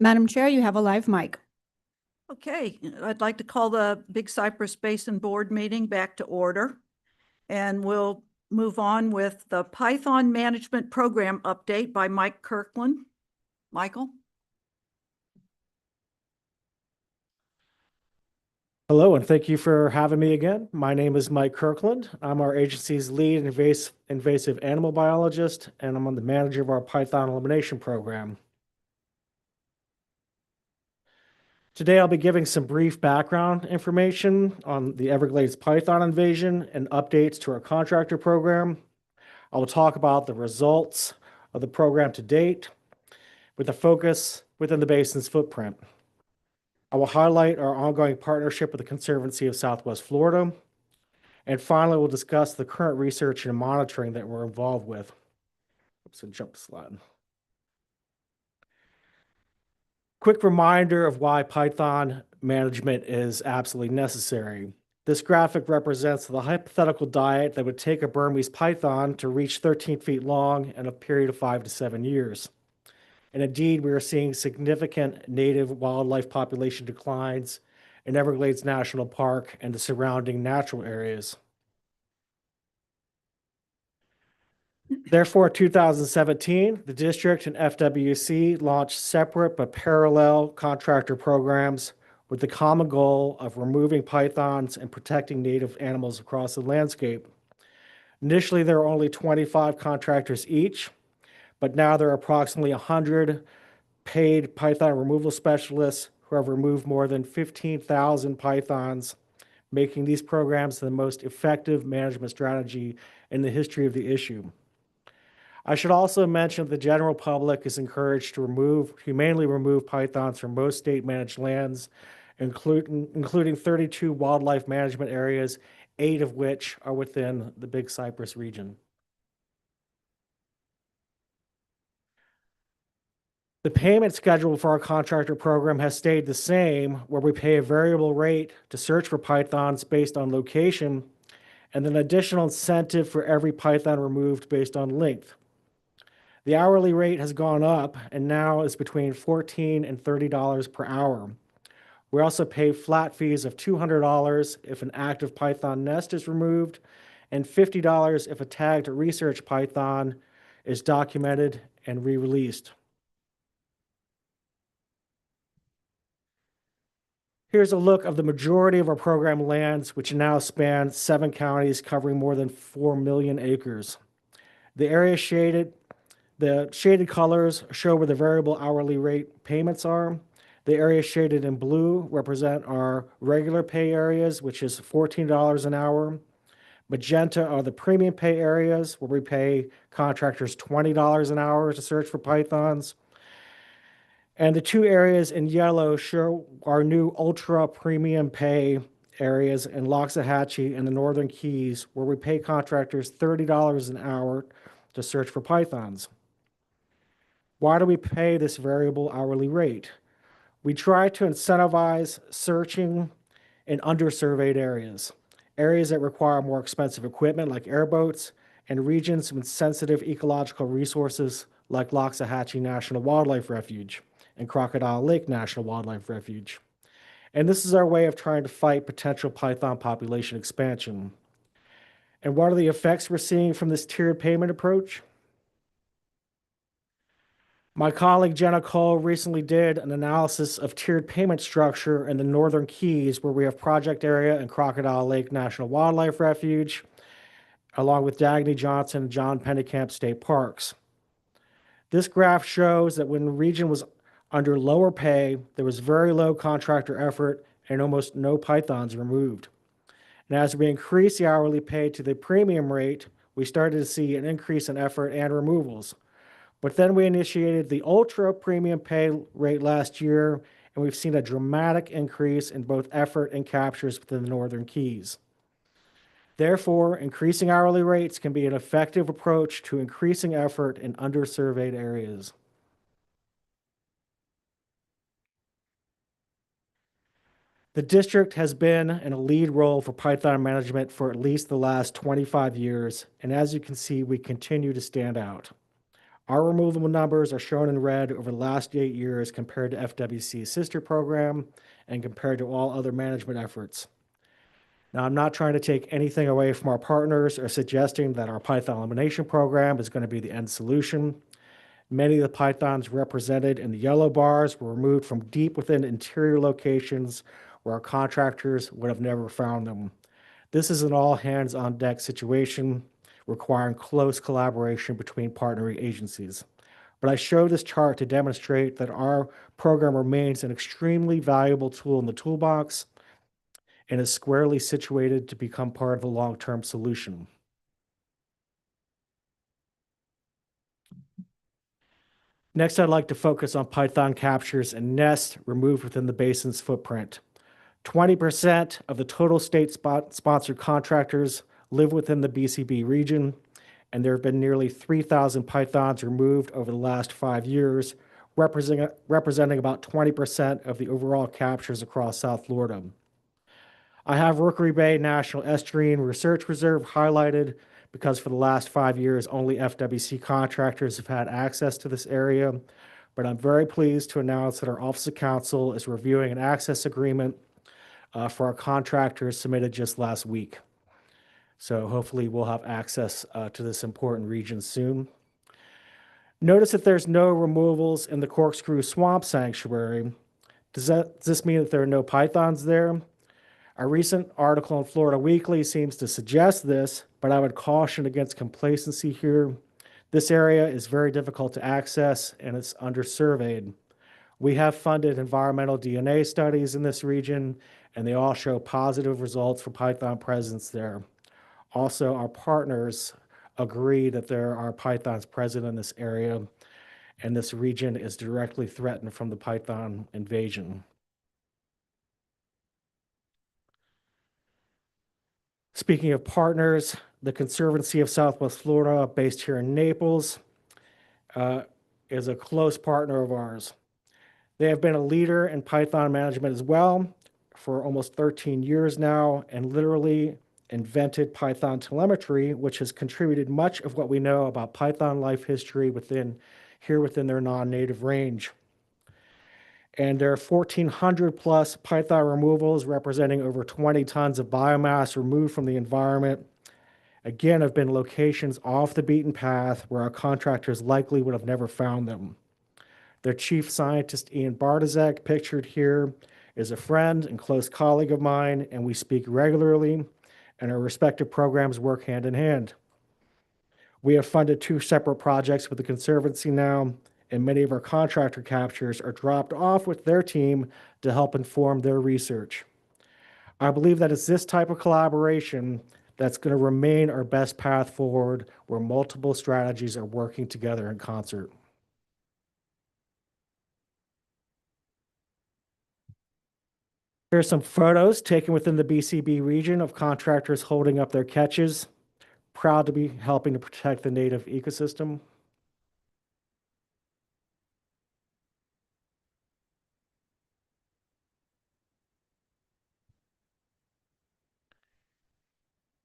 Madam Chair, you have a live mic. Okay, I'd like to call the Big Cypress Basin Board meeting back to order. And we'll move on with the Python Management Program update by Mike Kirkland. Michael? Hello, and thank you for having me again. My name is Mike Kirkland. I'm our agency's lead invasive animal biologist, and I'm the manager of our Python elimination program. Today, I'll be giving some brief background information on the Everglades python invasion and updates to our contractor program. I will talk about the results of the program to date with a focus within the basin's footprint. I will highlight our ongoing partnership with the Conservancy of Southwest Florida. And finally, we'll discuss the current research and monitoring that we're involved with. Oops, a jump slide. Quick reminder of why Python management is absolutely necessary. This graphic represents the hypothetical diet that would take a Burmese python to reach 13 feet long in a period of 5 to 7 years. And indeed, we are seeing significant native wildlife population declines in Everglades National Park and the surrounding natural areas. Therefore, in 2017, the district and FWC launched separate but parallel contractor programs with the common goal of removing pythons and protecting native animals across the landscape. Initially, there were only 25 contractors each, but now there are approximately 100 paid python removal specialists who have removed more than 15,000 pythons, making these programs the most effective management strategy in the history of the issue. I should also mention that the general public is encouraged to humanely remove pythons from most state-managed lands, including 32 wildlife management areas, 8 of which are within the Big Cypress region. The payment schedule for our contractor program has stayed the same, where we pay a variable rate to search for pythons based on location, and an additional incentive for every python removed based on length. The hourly rate has gone up and now is between $14 and $30 per hour. We also pay flat fees of $200 if an active python nest is removed and $50 if a tagged research python is documented and re-released. Here's a look of the majority of our program lands, which now span 7 counties covering more than 4 million acres. The shaded colors show where the variable hourly rate payments are. The areas shaded in blue represent our regular pay areas, which is $14 an hour. Magenta are the premium pay areas, where we pay contractors $20 an hour to search for pythons. And the 2 areas in yellow show our new ultra premium pay areas in Loxahatchee and the Northern Keys, where we pay contractors $30 an hour to search for pythons. Why do we pay this variable hourly rate? We try to incentivize searching in undersurveyed areas that require more expensive equipment like airboats, and regions with sensitive ecological resources like Loxahatchee National Wildlife Refuge and Crocodile Lake National Wildlife Refuge. And this is our way of trying to fight potential python population expansion. And what are the effects we're seeing from this tiered payment approach? My colleague Jenna Cole recently did an analysis of tiered payment structure in the Northern Keys, where we have Project Area and Crocodile Lake National Wildlife Refuge, along with Dagny Johnson and John Pennekamp State Parks. This graph shows that when the region was under lower pay, there was very low contractor effort and almost no pythons removed. And as we increased the hourly pay to the premium rate, we started to see an increase in effort and removals. But then we initiated the ultra premium pay rate last year, and we've seen a dramatic increase in both effort and captures within the Northern Keys. Therefore, increasing hourly rates can be an effective approach to increasing effort in undersurveyed areas. The district has been in a lead role for python management for at least the last 25 years, and as you can see, we continue to stand out. Our removal numbers are shown in red over the last 8 years compared to FWC's sister program and compared to all other management efforts. Now, I'm not trying to take anything away from our partners or suggesting that our python elimination program is going to be the end solution. Many of the pythons represented in the yellow bars were removed from deep within interior locations where our contractors would have never found them. This is an all hands on deck situation requiring close collaboration between partnering agencies. But I show this chart to demonstrate that our program remains an extremely valuable tool in the toolbox and is squarely situated to become part of the long-term solution. Next, I'd like to focus on python captures and nests removed within the basin's footprint. 20% of the total state-sponsored contractors live within the BCB region, and there have been nearly 3,000 pythons removed over the last 5 years, representing about 20% of the overall captures across South Florida. I have Rookery Bay National Estuarine Research Reserve highlighted because for the last 5 years, only FWC contractors have had access to this area. But I'm very pleased to announce that our Office of Counsel is reviewing an access agreement for our contractors submitted just last week. So hopefully we'll have access to this important region soon. Notice that there's no removals in the Corkscrew Swamp Sanctuary. Does this mean that there are no pythons there? A recent article in Florida Weekly seems to suggest this, but I would caution against complacency here. This area is very difficult to access and it's undersurveyed. We have funded environmental DNA studies in this region, and they all show positive results for python presence there. Also, our partners agree that there are pythons present in this area, and this region is directly threatened from the python invasion. Speaking of partners, the Conservancy of Southwest Florida, based here in Naples, is a close partner of ours. They have been a leader in python management as well for almost 13 years now and literally invented python telemetry, which has contributed much of what we know about python life history within their non-native range. And there are 1,400 plus python removals representing over 20 tons of biomass removed from the environment. Again, have been locations off the beaten path where our contractors likely would have never found them. Their chief scientist, Ian Bartosek, pictured here, is a friend and close colleague of mine, and we speak regularly, and our respective programs work hand in hand. We have funded 2 separate projects with the Conservancy now, and many of our contractor captures are dropped off with their team to help inform their research. I believe that it's this type of collaboration that's going to remain our best path forward, where multiple strategies are working together in concert. Here are some photos taken within the BCB region of contractors holding up their catches. Proud to be helping to protect the native ecosystem.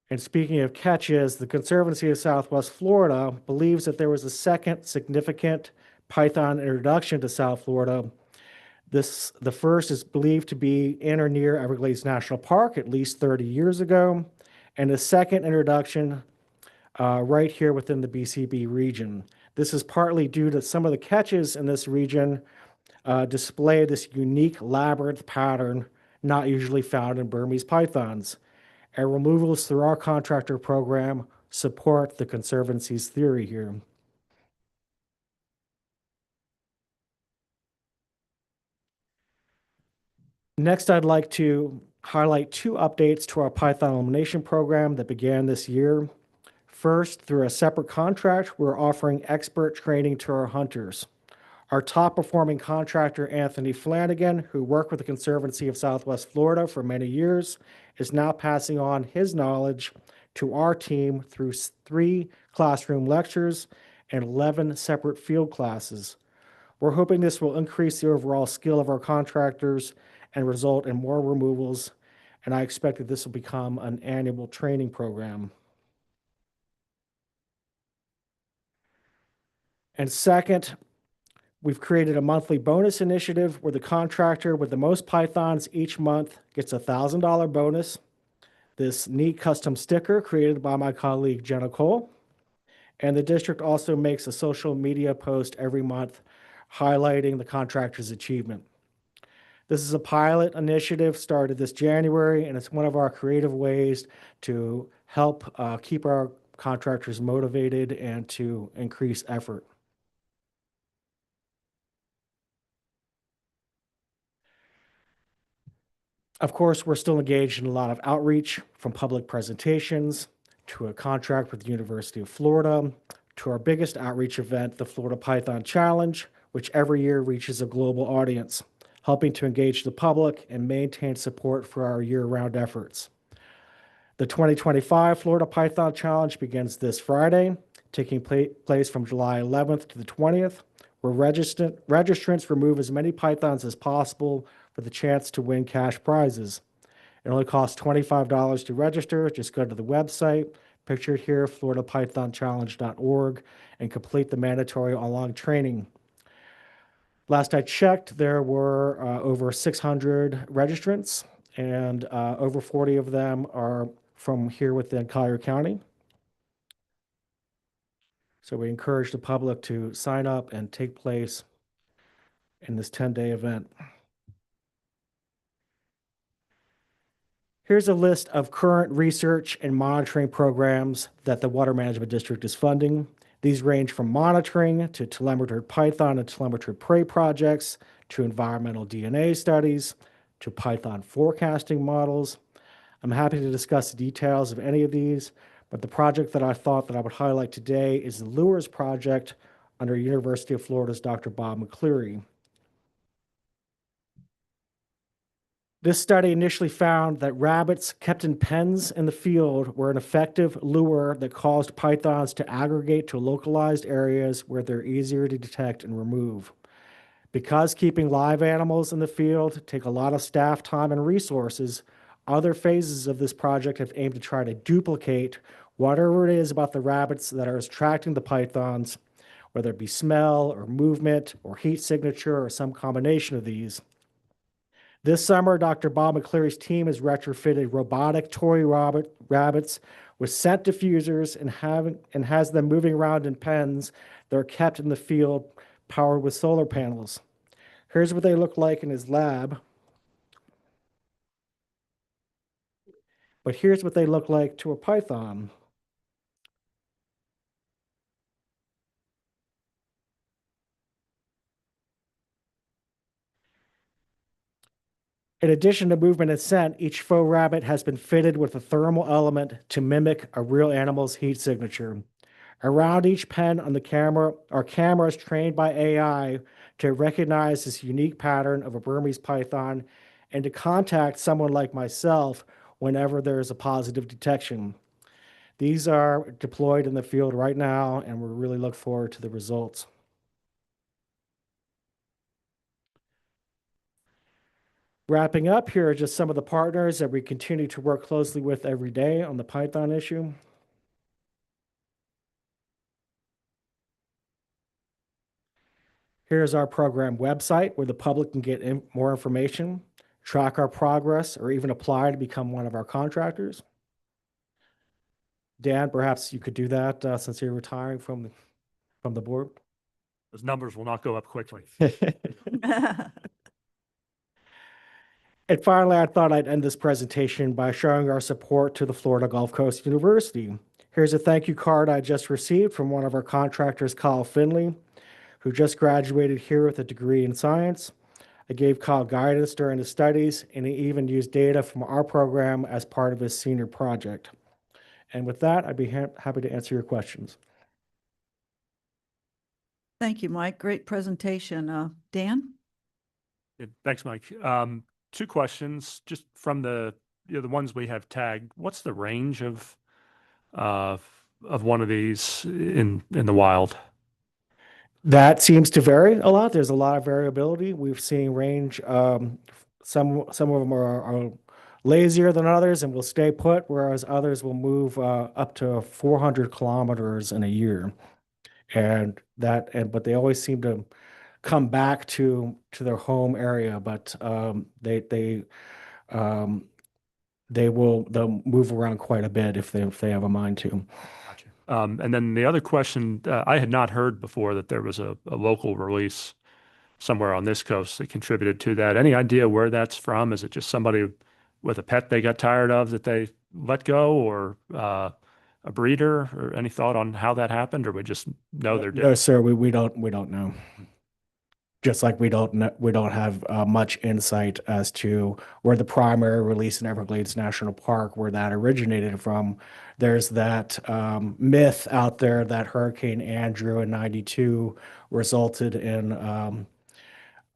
And speaking of catches, the Conservancy of Southwest Florida believes that there was a second significant python introduction to South Florida. The first is believed to be in or near Everglades National Park at least 30 years ago, and the second introduction right here within the BCB region. This is partly due to some of the catches in this region display this unique labyrinth pattern not usually found in Burmese pythons. And removals through our contractor program support the Conservancy's theory here. Next, I'd like to highlight 2 updates to our python elimination program that began this year. First, through a separate contract, we're offering expert training to our hunters. Our top performing contractor, Anthony Flanagan, who worked with the Conservancy of Southwest Florida for many years, is now passing on his knowledge to our team through 3 classroom lectures and 11 separate field classes. We're hoping this will increase the overall skill of our contractors and result in more removals, and I expect that this will become an annual training program. And second, we've created a monthly bonus initiative where the contractor with the most pythons each month gets a $1,000 bonus. This neat custom sticker created by my colleague Jenna Cole. And the district also makes a social media post every month highlighting the contractor's achievement. This is a pilot initiative started this January, and it's one of our creative ways to help keep our contractors motivated and to increase effort. Of course, we're still engaged in a lot of outreach, from public presentations to a contract with the University of Florida to our biggest outreach event, the Florida Python Challenge, which every year reaches a global audience, helping to engage the public and maintain support for our year-round efforts. The 2025 Florida Python Challenge begins this Friday, taking place from July 11th to the 20th, where registrants remove as many pythons as possible for the chance to win cash prizes. It only costs $25 to register. Just go to the website, pictured here, floridapythonchallenge.org, and complete the mandatory online training. Last I checked, there were over 600 registrants, and over 40 of them are from here within Collier County. So we encourage the public to sign up and take place in this 10-day event. Here's a list of current research and monitoring programs that the Water Management District is funding. These range from monitoring to telemetry python and telemetry prey projects, to environmental DNA studies, to python forecasting models. I'm happy to discuss the details of any of these, but the project that I thought that I would highlight today is the Lures project under University of Florida's Dr. Bob McCleary. This study initially found that rabbits kept in pens in the field were an effective lure that caused pythons to aggregate to localized areas where they're easier to detect and remove. Because keeping live animals in the field take a lot of staff time and resources, other phases of this project have aimed to try to duplicate whatever it is about the rabbits that are attracting the pythons, whether it be smell or movement or heat signature or some combination of these. This summer, Dr. Bob McCleary's team has retrofitted robotic toy rabbits with scent diffusers and has them moving around in pens that are kept in the field powered with solar panels. Here's what they look like in his lab. But here's what they look like to a python. In addition to movement and scent, each faux rabbit has been fitted with a thermal element to mimic a real animal's heat signature. Around each pen on the camera are cameras trained by AI to recognize this unique pattern of a Burmese python and to contact someone like myself whenever there is a positive detection. These are deployed in the field right now, and we really look forward to the results. Wrapping up, here are just some of the partners that we continue to work closely with every day on the Python issue. Here's our program website where the public can get more information, track our progress, or even apply to become one of our contractors. Dan, perhaps you could do that since you're retiring from the board. Those numbers will not go up quickly. And finally, I thought I'd end this presentation by showing our support to the Florida Gulf Coast University. Here's a thank you card I just received from one of our contractors, Kyle Finley, who just graduated here with a degree in science. I gave Kyle guidance during his studies, and he even used data from our program as part of his senior project. And with that, I'd be happy to answer your questions. Thank you, Mike. Great presentation. Dan? Yeah, thanks, Mike. Two questions, just from the ones we have tagged. What's the range of one of these in the wild? That seems to vary a lot. There's a lot of variability. We've seen range. Some of them are lazier than others and will stay put, whereas others will move up to 400 kilometers in a year. but they always seem to come back to their home area, but um, they'll move around quite a bit if they have a mind to. And then the other question, I had not heard before that there was a local release somewhere on this coast that contributed to that. Any idea where that's from? Is it just somebody with a pet they got tired of that they let go, or a breeder, or any thought on how that happened, or we just know they're No, dead? sir, we don't know. Just like we don't have much insight as to where the primary release in Everglades National Park, where that originated from. There's that myth out there that Hurricane Andrew in '92 resulted in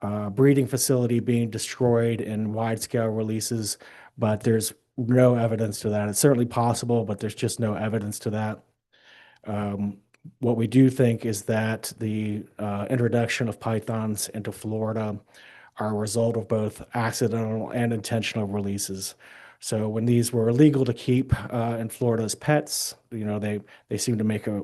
a breeding facility being destroyed in wide-scale releases, but there's no evidence to that. It's certainly possible, but there's just no evidence to that. What we do think is that the introduction of pythons into Florida are a result of both accidental and intentional releases. So when these were illegal to keep in Florida as pets, they seem to make a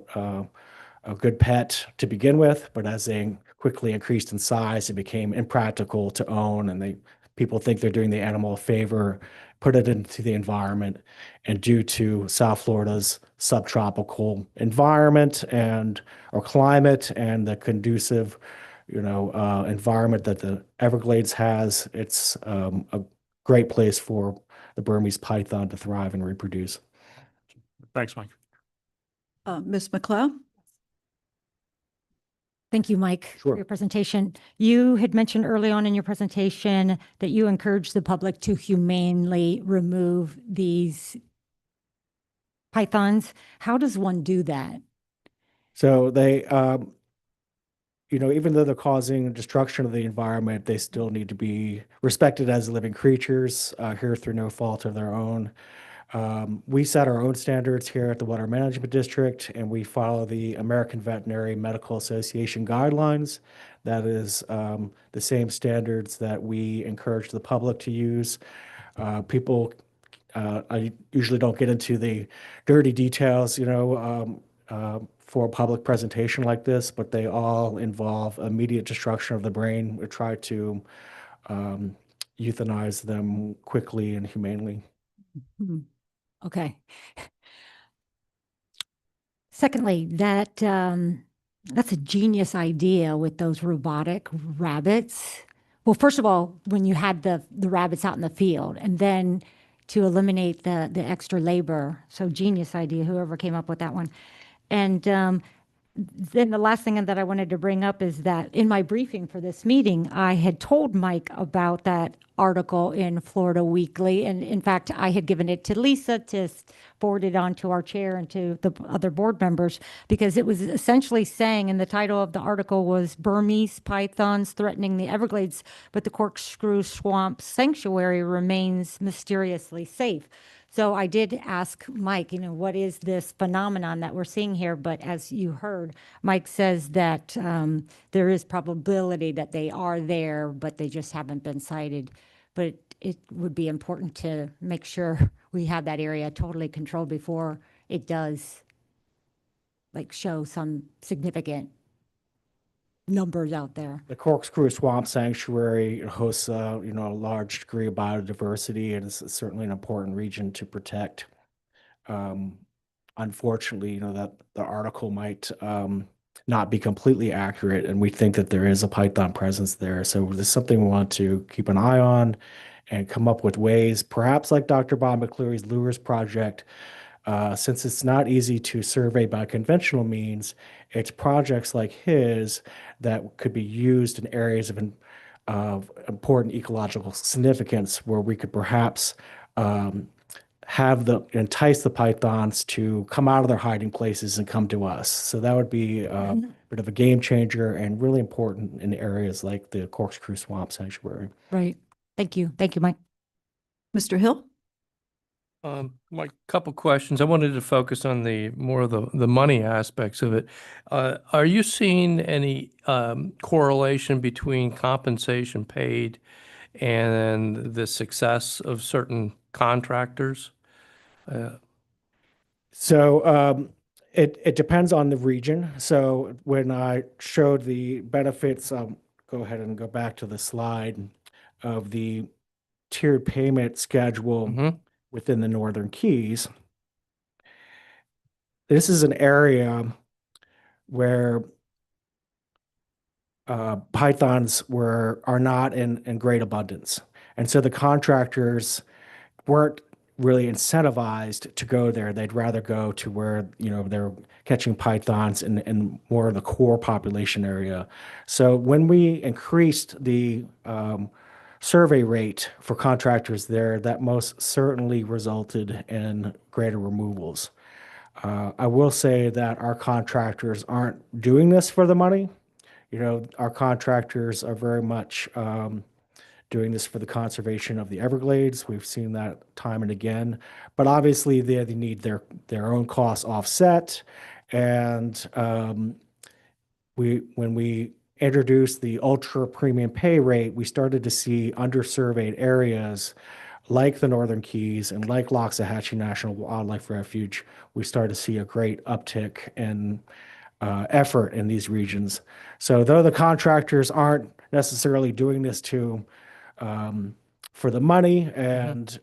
good pet to begin with, but as they quickly increased in size, it became impractical to own, and people think they're doing the animal a favor, put it into the environment, and due to South Florida's subtropical environment or climate and the conducive, environment that the Everglades has, it's a great place for the Burmese python to thrive and reproduce. Thanks, Mike. Ms. McLeod? Thank you, Mike, Sure. for your presentation. You had mentioned early on in your presentation that you encourage the public to humanely remove these pythons. How does one do that? So they, even though they're causing destruction of the environment, they still need to be respected as living creatures here through no fault of their own. We set our own standards here at the Water Management District, and we follow the American Veterinary Medical Association guidelines. That is the same standards that we encourage the public to use. I usually don't get into the dirty details, for a public presentation like this, but they all involve immediate destruction of the brain. We try to euthanize them quickly and humanely. Hmm. Okay. Secondly, that's a genius idea with those robotic rabbits. Well, first of all, when you had the rabbits out in the field, and then to eliminate the extra labor. So genius idea, whoever came up with that one. And then the last thing that I wanted to bring up is that in my briefing for this meeting, I had told Mike about that article in Florida Weekly. And in fact, I had given it to Lisa to forward it on to our chair and to the other board members, because it was essentially saying, and the title of the article was Burmese Pythons Threatening the Everglades, but the Corkscrew Swamp Sanctuary Remains Mysteriously Safe. So I did ask Mike, what is this phenomenon that we're seeing here? But as you heard, Mike says that there is probability that they are there, but they just haven't been cited. But it would be important to make sure we have that area totally controlled before it does show some significant numbers out there. The Corkscrew Swamp Sanctuary hosts, a large degree of biodiversity, and it's certainly an important region to protect. Unfortunately, that the article might not be completely accurate, and we think that there is a python presence there. So there's something we want to keep an eye on and come up with ways, perhaps like Dr. Bob McCleary's Lures Project. Since it's not easy to survey by conventional means, it's projects like his that could be used in areas of important ecological significance, where we could perhaps entice the pythons to come out of their hiding places and come to us. So that would be a bit of a game changer and really important in areas like the Corkscrew Swamp Sanctuary. Right. Thank you. Thank you, Mike. Mr. Hill? Mike, couple questions. I wanted to focus on the money aspects of it. Are you seeing any correlation between compensation paid and the success of certain contractors? So It depends on the region. So when I showed the benefits, go ahead and go back to the slide of the tiered payment schedule within the Northern Keys. This is an area where pythons are not in great abundance. And so the contractors weren't really incentivized to go there. They'd rather go to where, they're catching pythons in more of the core population area. So when we increased the survey rate for contractors there, that most certainly resulted in greater removals. I will say that our contractors aren't doing this for the money. Our contractors are very much doing this for the conservation of the Everglades. We've seen that time and again. But obviously, they need their own costs offset. And when we introduced the ultra premium pay rate, we started to see undersurveyed areas like the Northern Keys and like Loxahatchee National Wildlife Refuge. We started to see a great uptick in effort in these regions. So though the contractors aren't necessarily doing this for the money, and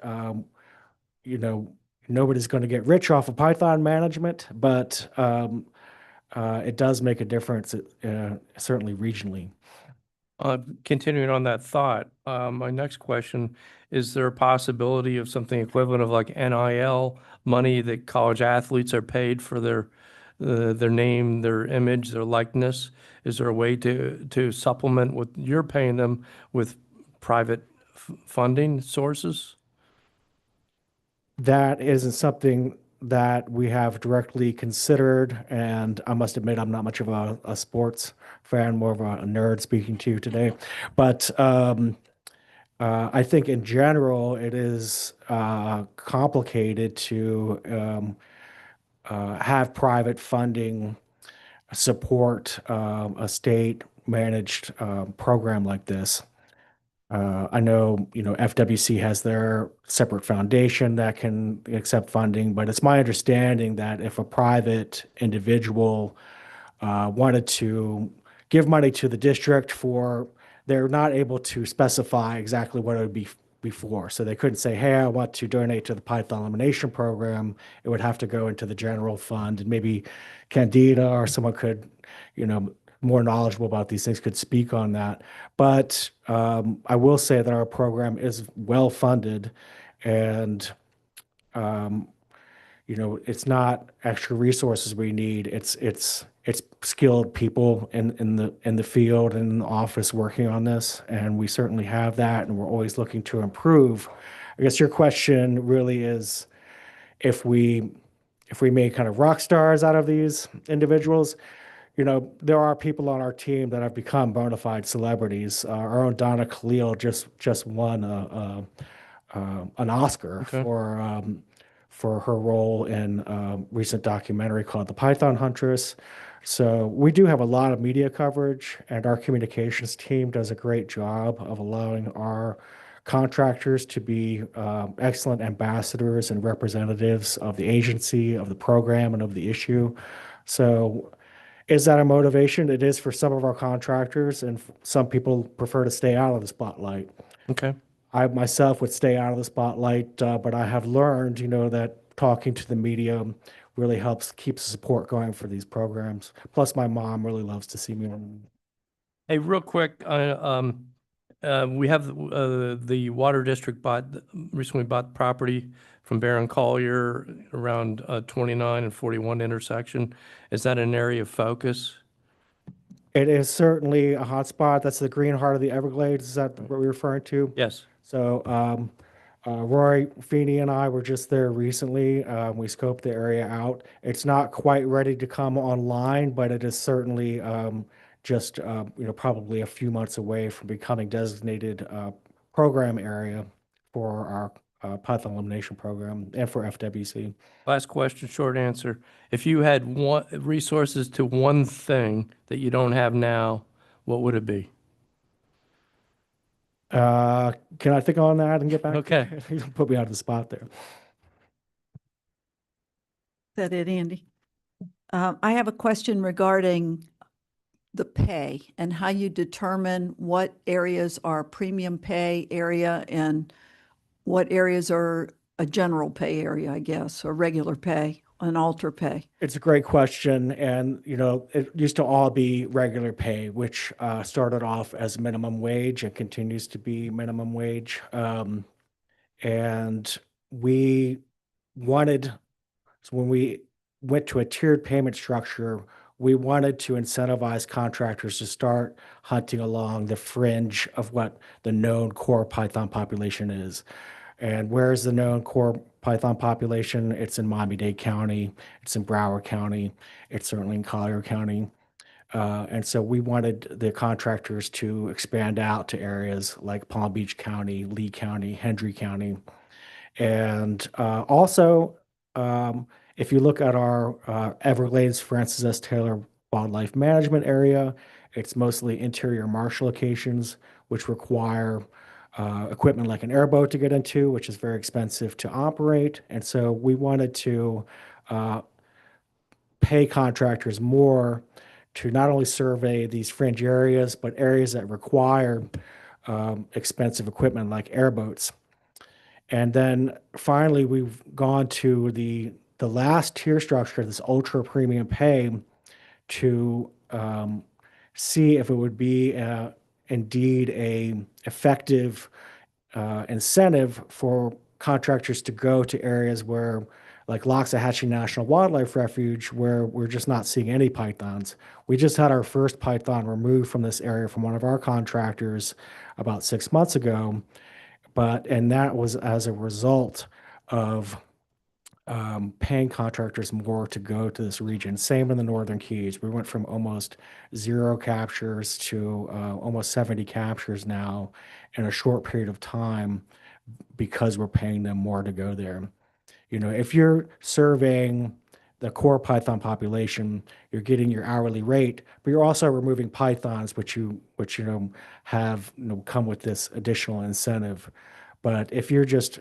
nobody's going to get rich off of Python management, but it does make a difference, certainly regionally. Continuing on that thought, my next question, is there a possibility of something equivalent of like NIL money that college athletes are paid for their name, their image, their likeness? Is there a way to supplement what you're paying them with private funding sources? That isn't something that we have directly considered, and I must admit I'm not much of a sports fan, more of a nerd speaking to you today. But I think in general it is complicated to have private funding support a state managed program like this. I know, FWC has their separate foundation that can accept funding, but it's my understanding that if a private individual wanted to give money to the district they're not able to specify exactly what it would be before. So they couldn't say, hey, I want to donate to the Python elimination program. It would have to go into the general fund, and maybe Candida or someone could, more knowledgeable about these things could speak on that. But I will say that our program is well funded, and it's not extra resources we need. It's skilled people in the field and in the office working on this, and we certainly have that, and we're always looking to improve. I guess your question really is if we make kind of rock stars out of these individuals. There are people on our team that have become bona fide celebrities. Our own Donna Khalil just won an Oscar for her role in a recent documentary called The Python Huntress. So we do have a lot of media coverage, and our communications team does a great job of allowing our contractors to be excellent ambassadors and representatives of the agency, of the program, and of the issue. So is that a motivation? It is for some of our contractors, and some people prefer to stay out of the spotlight. Okay. I myself would stay out of the spotlight, but I have learned, that talking to the media really helps keep support going for these programs. Plus, my mom really loves to see me on. Hey, real quick, we have the water district recently bought property from Baron Collier around 29 and 41 intersection. Is that an area of focus? It is certainly a hot spot. That's the green heart of the Everglades. Is that what we're referring to? Yes. So Roy Feeney and I were just there recently. We scoped the area out. It's not quite ready to come online, but it is certainly just probably a few months away from becoming designated program area for our Python elimination program and for FWC. Last question, short answer. If you had resources to one thing that you don't have now, what would it be? Can I think on that and get back? Okay. You put me out of the spot there. Is that it, Andy? I have a question regarding the pay and how you determine what areas are premium pay area and what areas are a general pay area, I guess, or regular pay, an alter pay. It's a great question, and it used to all be regular pay, which started off as minimum wage and continues to be minimum wage. And we wanted, so when we went to a tiered payment structure, we wanted to incentivize contractors to start hunting along the fringe of what the known core Python population is. And where's the known core Python population? It's in Miami-Dade County, it's in Broward County, it's certainly in Collier County. And so we wanted the contractors to expand out to areas like Palm Beach County, Lee County, Hendry County. And also, if you look at our Everglades Francis S. Taylor Wildlife Management Area, it's mostly interior marsh locations, which require equipment like an airboat to get into, which is very expensive to operate. And so we wanted to pay contractors more to not only survey these fringe areas, but areas that require expensive equipment like airboats. And then finally, we've gone to the last tier structure, this ultra premium pay, to see if it would be indeed a effective incentive for contractors to go to areas where, like Loxahatchee National Wildlife Refuge, where we're just not seeing any pythons. We just had our first python removed from this area from one of our contractors about 6 months ago. And that was as a result of paying contractors more to go to this region. Same in the Northern Keys. We went from almost 0 captures to almost 70 captures now in a short period of time because we're paying them more to go there. If you're surveying the core python population, you're getting your hourly rate, but you're also removing pythons, which have come with this additional incentive. But if you're just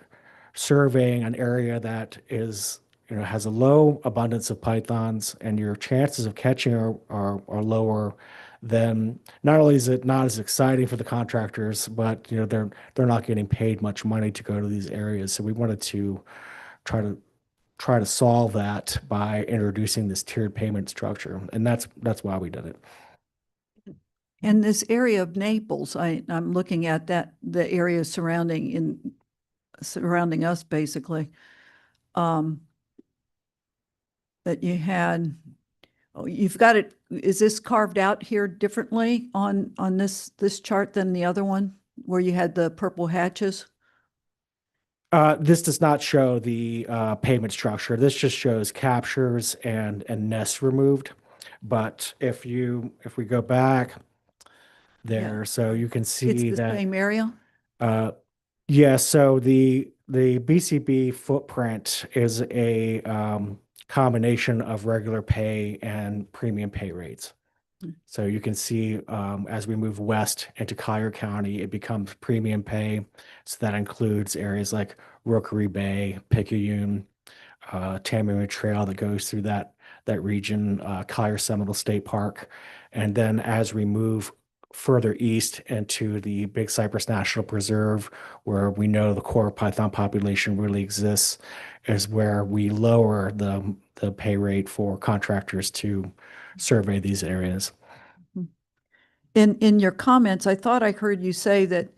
surveying an area that is has a low abundance of pythons and your chances of catching are lower, then not only is it not as exciting for the contractors, but they're not getting paid much money to go to these areas. So we wanted to try to solve that by introducing this tiered payment structure, and that's why we did it. And this area of Naples, I'm looking at the area surrounding us basically, that you had, you've got it, is this carved out here differently on this chart than the other one where you had the purple hatches? This does not show the payment structure. This just shows captures and nests removed. But if we go back there, so you can see It's the same area? Yeah, so the BCB footprint is a combination of regular pay and premium pay rates. So you can see as we move west into Collier County, it becomes premium pay. So that includes areas like Rookery Bay, Picayune, Tamarin Trail that goes through that region, Collier Seminole State Park. And then as we move further east into the Big Cypress National Preserve, where we know the core python population really exists, is where we lower the pay rate for contractors to survey these areas. In your comments, I thought I heard you say that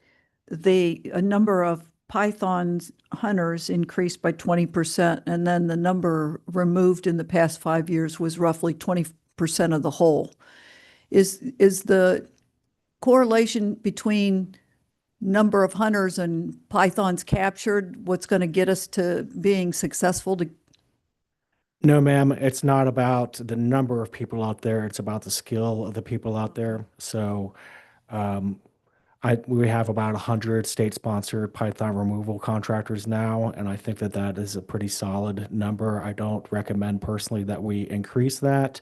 a number of python hunters increased by 20%, and then the number removed in the past 5 years was roughly 20% of the whole. Is the correlation between number of hunters and pythons captured what's going to get us to being successful to? No, ma'am, it's not about the number of people out there. It's about the skill of the people out there. So we have about 100 state-sponsored python removal contractors now, and I think that is a pretty solid number. I don't recommend personally that we increase that.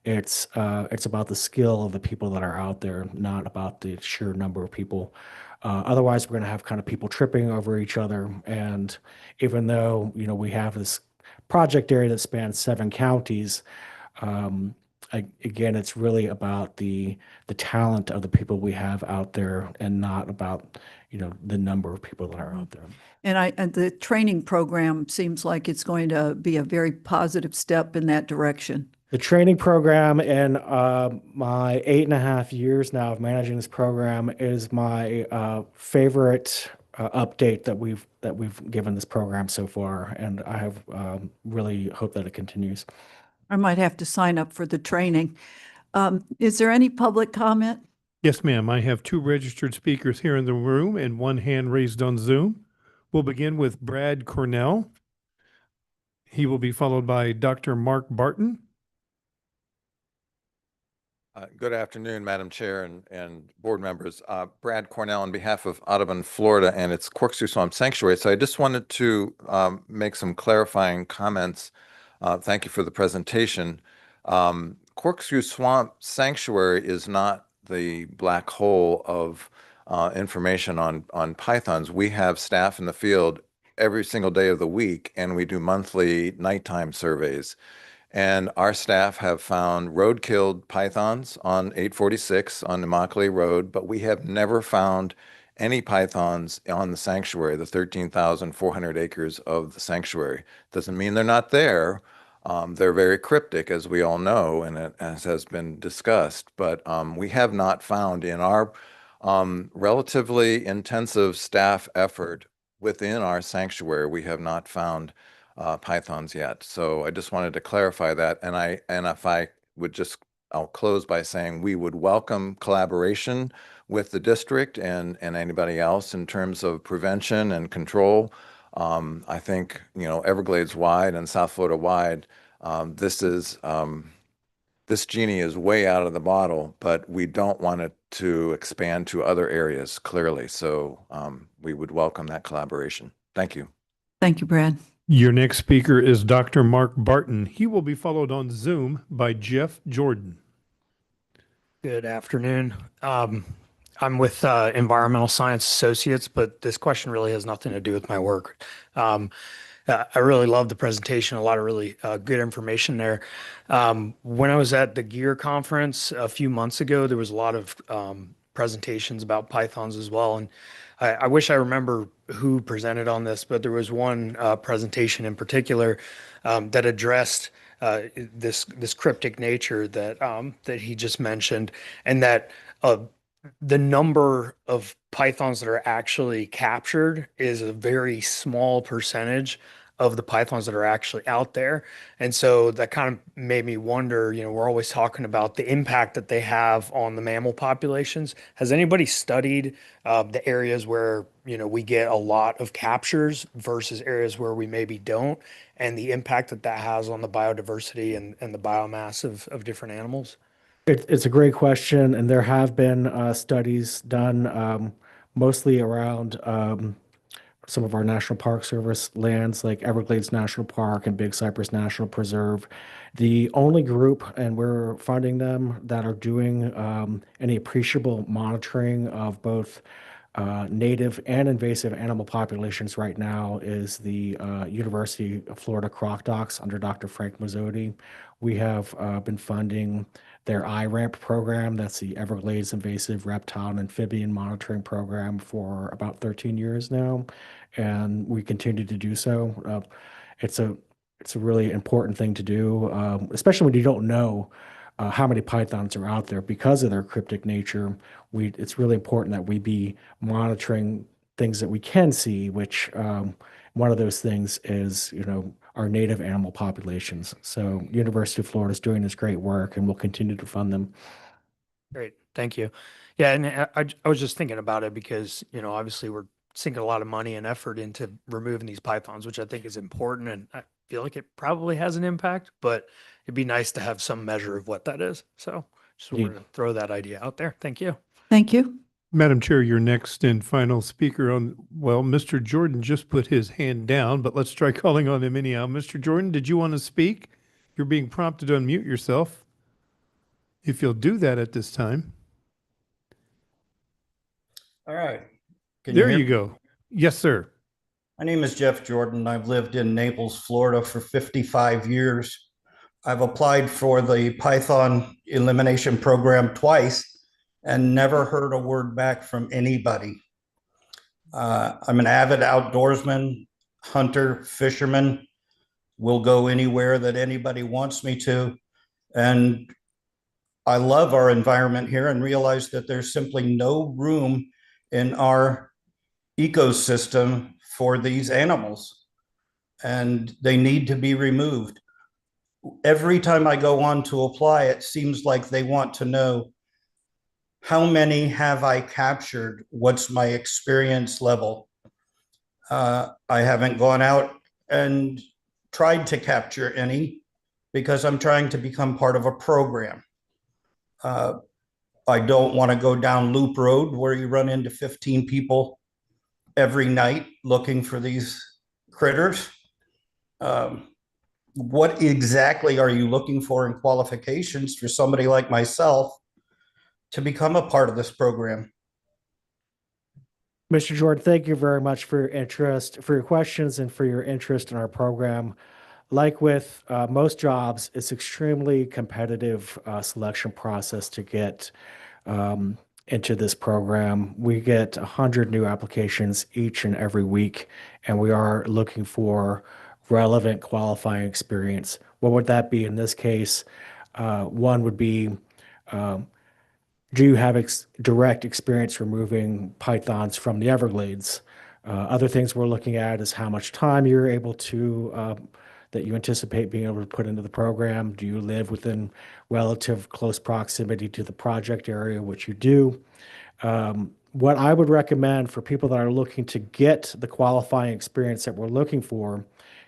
It's about the skill of the people that are out there, not about the sheer number of people. Otherwise, we're going to have kind of people tripping over each other. And even though we have this project area that spans 7 counties, Again, it's really about the talent of the people we have out there and not about, the number of people that are out there. And the training program seems like it's going to be a very positive step in that direction. The training program in my 8.5 years now of managing this program is my favorite update that we've given this program so far, and I have really hope that it continues. I might have to sign up for the training. Is there any public comment? Yes, ma'am. I have 2 registered speakers here in the room and 1 hand raised on Zoom. We'll begin with Brad Cornell. He will be followed by Dr. Mark Barton. Good afternoon, Madam Chair and board members. Brad Cornell on behalf of Audubon, Florida and its Corkscrew Swamp Sanctuary. So I just wanted to make some clarifying comments. Thank you for the presentation. Corkscrew Swamp Sanctuary is not the black hole of information on pythons. We have staff in the field every single day of the week, and we do monthly nighttime surveys. And our staff have found road-killed pythons on 846 on Immokalee Road, but we have never found any pythons on the sanctuary, the 13,400 acres of the sanctuary. Doesn't mean they're not there. They're very cryptic, as we all know, and as has been discussed. But we have not found in our relatively intensive staff effort within our sanctuary, we have not found pythons yet. So I just wanted to clarify that. And if I would just, I'll close by saying we would welcome collaboration with the district and anybody else in terms of prevention and control. I think, Everglades wide and South Florida wide, this genie is way out of the bottle, but we don't want it to expand to other areas clearly. So we would welcome that collaboration. Thank you. Thank you, Brad. Your next speaker is Dr. Mark Barton. He will be followed on Zoom by Jeff Jordan. Good afternoon. I'm with Environmental Science Associates, but this question really has nothing to do with my work. I really love the presentation, a lot of really good information there. When I was at the GEAR conference a few months ago, there was a lot of presentations about pythons as well. And I wish I remember who presented on this, but there was one presentation in particular that addressed this cryptic nature that he just mentioned, and that the number of pythons that are actually captured is a very small percentage of the pythons that are actually out there. And so that kind of made me wonder, we're always talking about the impact that they have on the mammal populations. Has anybody studied the areas where, we get a lot of captures versus areas where we maybe don't, and the impact that that has on the biodiversity and the biomass of different animals? It's a great question, and there have been studies done mostly around some of our National Park Service lands like Everglades National Park and Big Cypress National Preserve. The only group, and we're funding them, that are doing any appreciable monitoring of both native and invasive animal populations right now is the University of Florida Croc Docs under Dr. Frank Mazzotti. We have been funding their IRAMP program, that's the Everglades Invasive Reptile and Amphibian Monitoring Program, for about 13 years now, and we continue to do so. It's a really important thing to do, especially when you don't know how many pythons are out there because of their cryptic nature. It's really important that we be monitoring things that we can see, which one of those things is, our native animal populations. So University of Florida is doing this great work, and we'll continue to fund them. Great, thank you. Yeah, and I was just thinking about it because, obviously we're sinking a lot of money and effort into removing these pythons, which I think is important, and I feel like it probably has an impact, but it'd be nice to have some measure of what that is. So just wanted to throw that idea out there. Thank you. Thank you. Madam Chair, your next and final speaker Mr. Jordan just put his hand down, but let's try calling on him anyhow. Mr. Jordan, did you want to speak? You're being prompted to unmute yourself. If you'll do that at this time. All right. There you go. Yes, sir. My name is Jeff Jordan. I've lived in Naples, Florida for 55 years. I've applied for the Python elimination program twice and never heard a word back from anybody. I'm an avid outdoorsman, hunter, fisherman, will go anywhere that anybody wants me to. And I love our environment here and realize that there's simply no room in our ecosystem for these animals, and they need to be removed. Every time I go on to apply, it seems like they want to know, how many have I captured? What's my experience level? I haven't gone out and tried to capture any because I'm trying to become part of a program. I don't want to go down Loop Road where you run into 15 people every night looking for these critters. What exactly are you looking for in qualifications for somebody like myself to become a part of this program? Mr. Jordan, thank you very much for your interest, for your questions, and for your interest in our program. Like with most jobs, it's extremely competitive selection process to get into this program. We get 100 new applications each and every week, and we are looking for relevant qualifying experience. What would that be in this case? One would be, do you have direct experience removing pythons from the Everglades? Other things we're looking at is how much time you're able to, that you anticipate being able to put into the program. Do you live within relative close proximity to the project area, which you do? What I would recommend for people that are looking to get the qualifying experience that we're looking for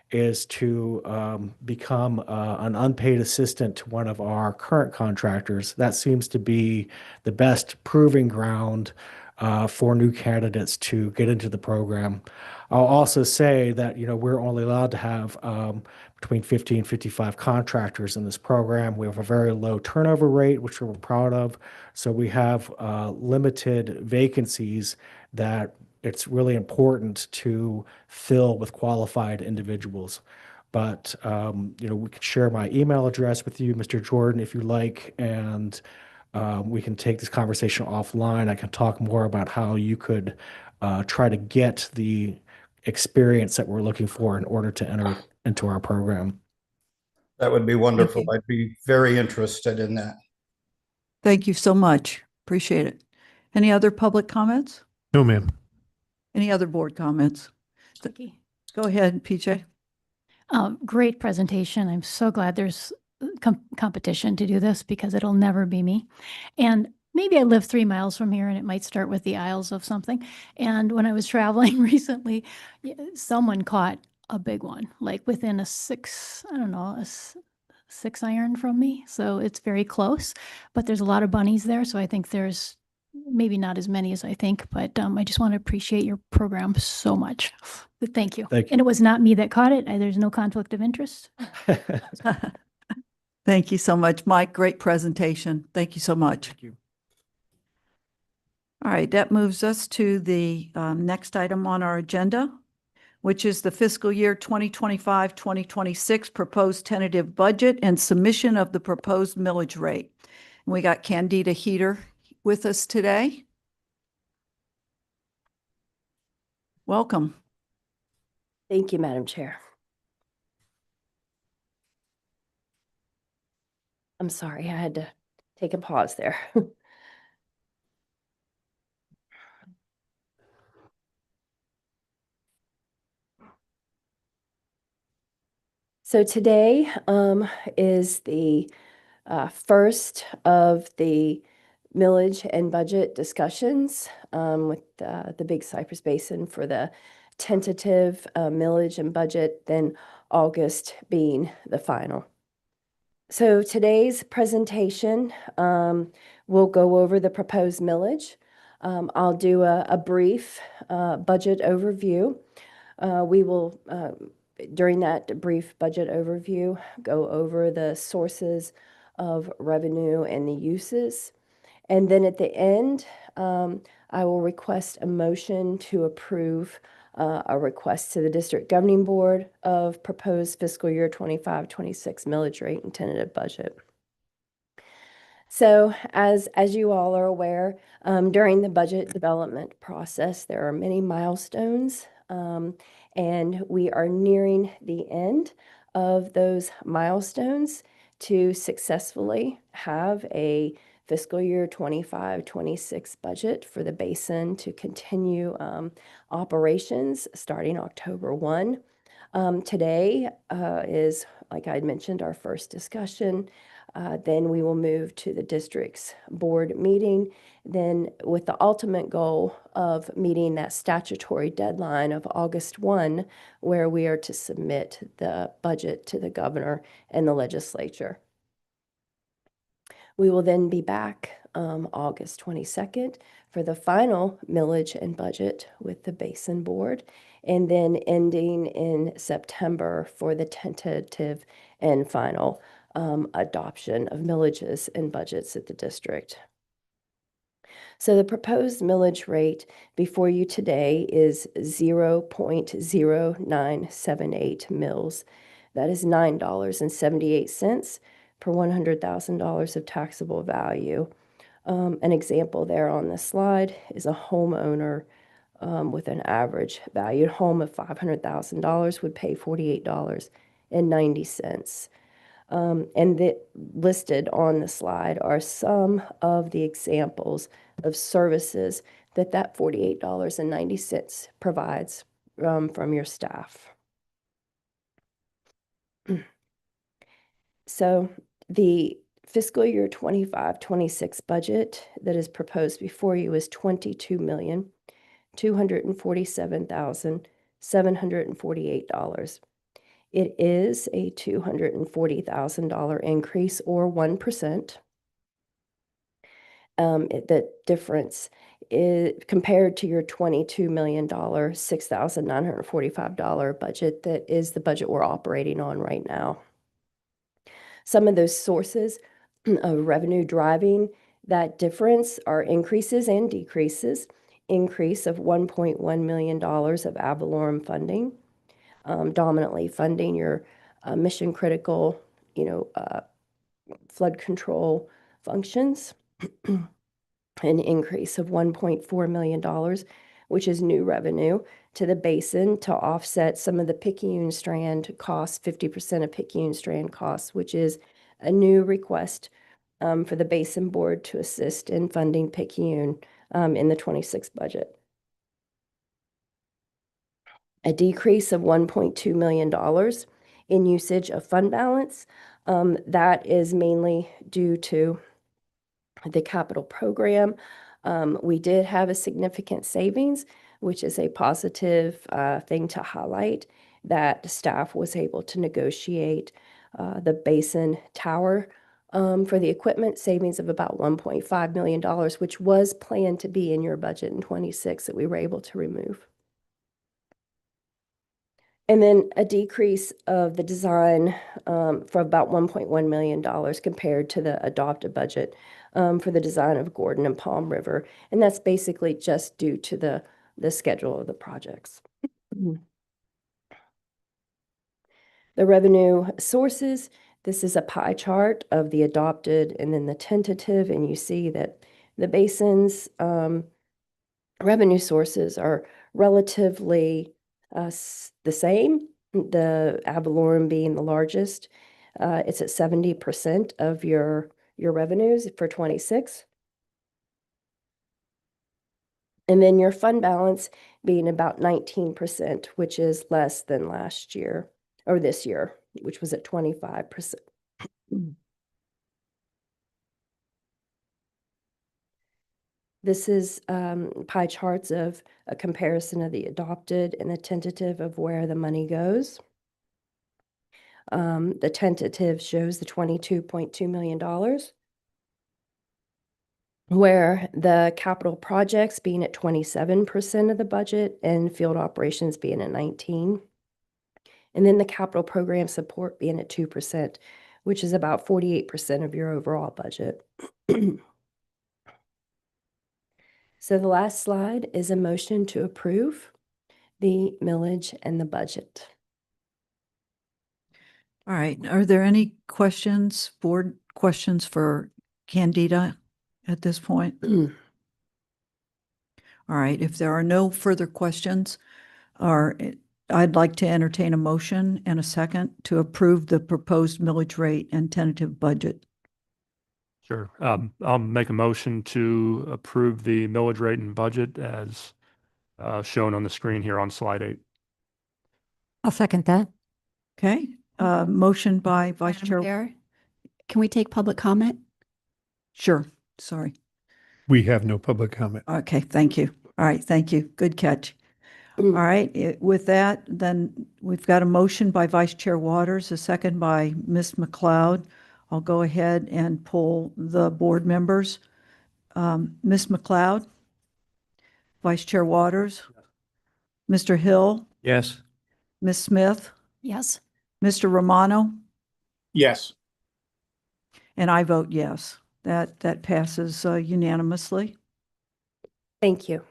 is to become an unpaid assistant to one of our current contractors. That seems to be the best proving ground for new candidates to get into the program. I'll also say that, we're only allowed to have between 50 and 55 contractors in this program. We have a very low turnover rate, which we're proud of. So we have limited vacancies that it's really important to fill with qualified individuals. But, we could share my email address with you, Mr. Jordan, if you like, and we can take this conversation offline. I can talk more about how you could try to get the experience that we're looking for in order to enter into our program. That would be wonderful. I'd be very interested in that. Thank you so much. Appreciate it. Any other public comments? No, ma'am. Any other board comments? Vicky. Go ahead, PJ. Great presentation. I'm so glad there's competition to do this because it'll never be me. And maybe I live 3 miles from here and it might start with the aisles of something. And when I was traveling recently, someone caught a big one, like within a 6 iron from me. So it's very close, but there's a lot of bunnies there. So I think there's maybe not as many as I think, but I just want to appreciate your program so much. But thank you. Thank you. And it was not me that caught it. There's no conflict of interest. Thank you so much, Mike. Great presentation. Thank you so much. Thank you. All right, that moves us to the next item on our agenda, which is the fiscal year 2025-2026 proposed tentative budget and submission of the proposed millage rate. And we got Candida Heater with us today. Welcome. Thank you, Madam Chair. I'm sorry, I had to take a pause there. So today is the first of the millage and budget discussions with the Big Cypress Basin for the tentative millage and budget, then August being the final. So today's presentation will go over the proposed millage. I'll do a brief budget overview. We will, during that brief budget overview, go over the sources of revenue and the uses. And then at the end, I will request a motion to approve a request to the district governing board of proposed fiscal year 25-26 millage rate and tentative budget. So as you all are aware, during the budget development process, there are many milestones, and we are nearing the end of those milestones to successfully have a fiscal year 25-26 budget for the Basin to continue operations starting October 1. Today is, like I had mentioned, our first discussion. Then we will move to the district's board meeting, then with the ultimate goal of meeting that statutory deadline of August 1, where we are to submit the budget to the governor and the legislature. We will then be back August 22nd for the final millage and budget with the Basin Board, and then ending in September for the tentative and final adoption of millages and budgets at the district. So the proposed millage rate before you today is 0.0978 mills. That is $9.78 per $100,000 of taxable value. An example there on the slide is a homeowner with an average valued home of $500,000 would pay $48.90. And listed on the slide are some of the examples of services that $48.90 provides from your staff. So the fiscal year 25-26 budget that is proposed before you is $22,247,748. It is a $240,000 increase or 1%. The difference is compared to your $22 million, $6,945 budget that is the budget we're operating on right now. Some of those sources of revenue driving that difference are increases and decreases. Increase of $1.1 million of ad valorem funding, dominantly funding your mission critical, flood control functions. An increase of $1.4 million, which is new revenue to the Basin to offset some of the Picayune Strand costs, 50% of Picayune Strand costs, which is a new request for the Basin Board to assist in funding Picayune in the 26 budget. A decrease of $1.2 million in usage of fund balance. That is mainly due to the capital program. We did have a significant savings, which is a positive thing to highlight, that staff was able to negotiate the Basin Tower for the equipment savings of about $1.5 million, which was planned to be in your budget in 26 that we were able to remove. And then a decrease of the design for about $1.1 million compared to the adopted budget for the design of Gordon and Palm River. And that's basically just due to the schedule of the projects. The revenue sources, this is a pie chart of the adopted and then the tentative, and you see that the Basin's revenue sources are relatively the same, the ad valorem being the largest. It's at 70% of your revenues for 26. And then your fund balance being about 19%, which is less than last year, or this year, which was at 25%. This is pie charts of a comparison of the adopted and the tentative of where the money goes. The tentative shows the $22.2 million, where the capital projects being at 27% of the budget and field operations being at 19%. And then the capital program support being at 2%, which is about 48% of your overall budget. So the last slide is a motion to approve the millage and the budget. All right. Are there any questions, board questions for Candida at this point? All right. If there are no further questions, I'd like to entertain a motion and a second to approve the proposed millage rate and tentative budget. Sure. I'll make a motion to approve the millage rate and budget as shown on the screen here on slide 8. I'll second that. Okay. Motion by Vice Madam Chair. Chair, can we take public comment? Sure. Sorry. We have no public comment. Okay. Thank you. All right. Thank you. Good catch. All right. With that, then we've got a motion by Vice Chair Waters, a second by Ms. McLeod. I'll go ahead and poll the board members. Ms. McLeod, Vice Chair Waters, Mr. Hill, Yes. Ms. Smith, Yes. Mr. Romano, Yes. and I vote yes. That passes unanimously. Thank you.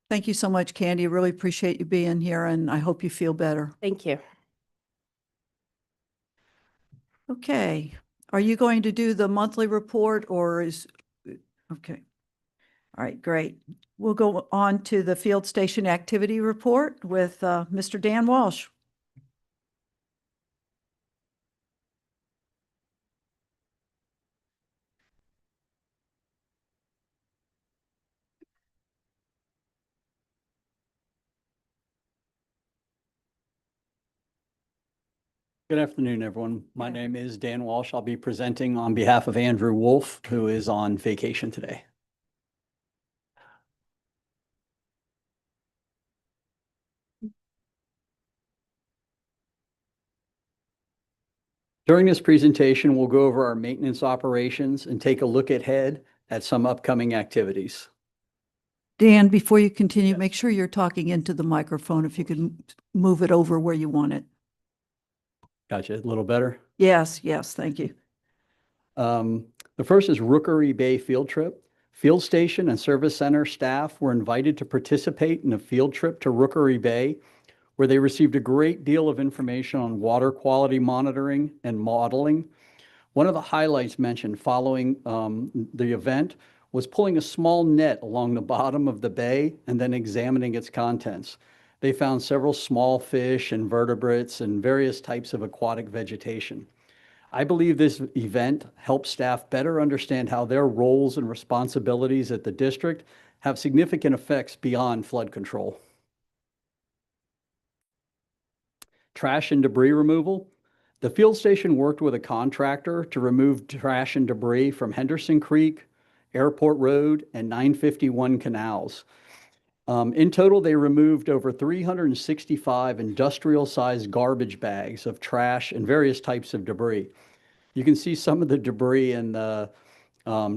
Thank you so much, Candy. I really appreciate you being here, and I hope you feel better. Thank you. Okay. Are you going to do the monthly report or okay. All right, great. We'll go on to the field station activity report with Mr. Dan Walsh. Good afternoon, everyone. My name is Dan Walsh. I'll be presenting on behalf of Andrew Wolf, who is on vacation today. During this presentation, we'll go over our maintenance operations and take a look ahead at some upcoming activities. Dan, before you continue, make sure you're talking into the microphone. If you could move it over where you want it. Gotcha. A little better. Yes, yes, thank you. The first is Rookery Bay field trip. Field station and service center staff were invited to participate in a field trip to Rookery Bay, where they received a great deal of information on water quality monitoring and modeling. One of the highlights mentioned following the event was pulling a small net along the bottom of the bay and then examining its contents. They found several small fish, invertebrates, and various types of aquatic vegetation. I believe this event helped staff better understand how their roles and responsibilities at the district have significant effects beyond flood control. Trash and debris removal. The field station worked with a contractor to remove trash and debris from Henderson Creek, Airport Road, and 951 canals. In total, they removed over 365 industrial-sized garbage bags of trash and various types of debris. You can see some of the debris in the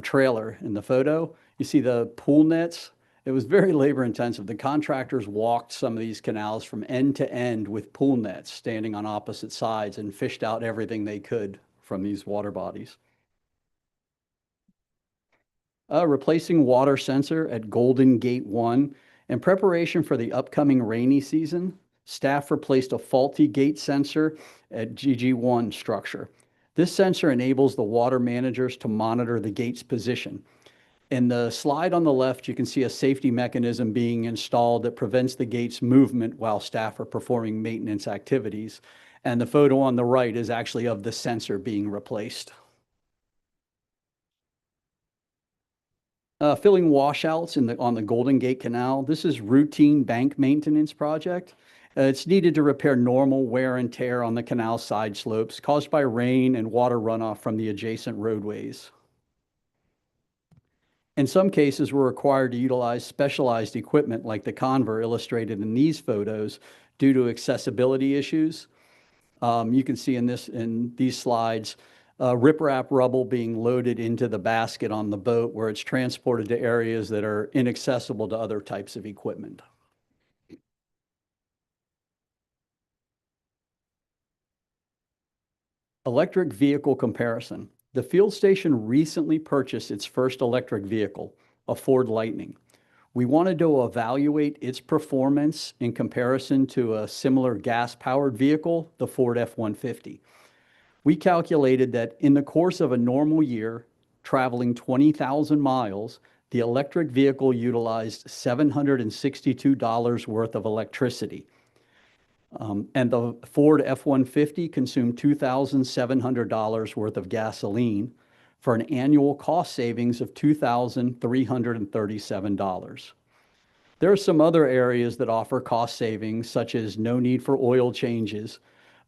trailer in the photo. You see the pool nets. It was very labor intensive. The contractors walked some of these canals from end to end with pool nets standing on opposite sides and fished out everything they could from these water bodies. Replacing water sensor at Golden Gate 1. In preparation for the upcoming rainy season, staff replaced a faulty gate sensor at GG1 structure. This sensor enables the water managers to monitor the gate's position. In the slide on the left, you can see a safety mechanism being installed that prevents the gate's movement while staff are performing maintenance activities. And the photo on the right is actually of the sensor being replaced. Filling washouts on the Golden Gate Canal. This is routine bank maintenance project. It's needed to repair normal wear and tear on the canal side slopes caused by rain and water runoff from the adjacent roadways. In some cases, we're required to utilize specialized equipment like the conver illustrated in these photos due to accessibility issues. You can see in these slides, riprap rubble being loaded into the basket on the boat where it's transported to areas that are inaccessible to other types of equipment. Electric vehicle comparison. The field station recently purchased its first electric vehicle, a Ford Lightning. We wanted to evaluate its performance in comparison to a similar gas-powered vehicle, the Ford F-150. We calculated that in the course of a normal year, traveling 20,000 miles, the electric vehicle utilized $762 worth of electricity. And the Ford F-150 consumed $2,700 worth of gasoline for an annual cost savings of $2,337. There are some other areas that offer cost savings, such as no need for oil changes,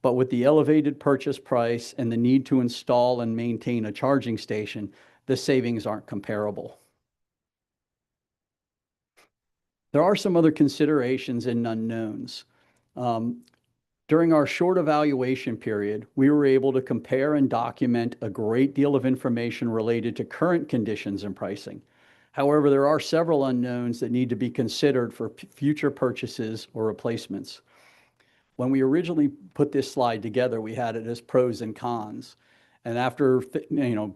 but with the elevated purchase price and the need to install and maintain a charging station, the savings aren't comparable. There are some other considerations and unknowns. During our short evaluation period, we were able to compare and document a great deal of information related to current conditions and pricing. However, there are several unknowns that need to be considered for future purchases or replacements. When we originally put this slide together, we had it as pros and cons. And after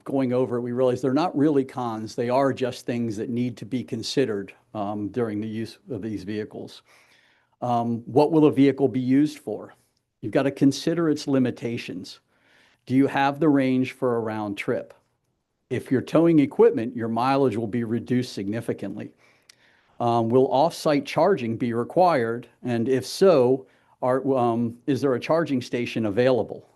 going over it, we realized they're not really cons. They are just things that need to be considered during the use of these vehicles. What will a vehicle be used for? You've got to consider its limitations. Do you have the range for a round trip? If you're towing equipment, your mileage will be reduced significantly. Will off-site charging be required? And if so, is there a charging station available?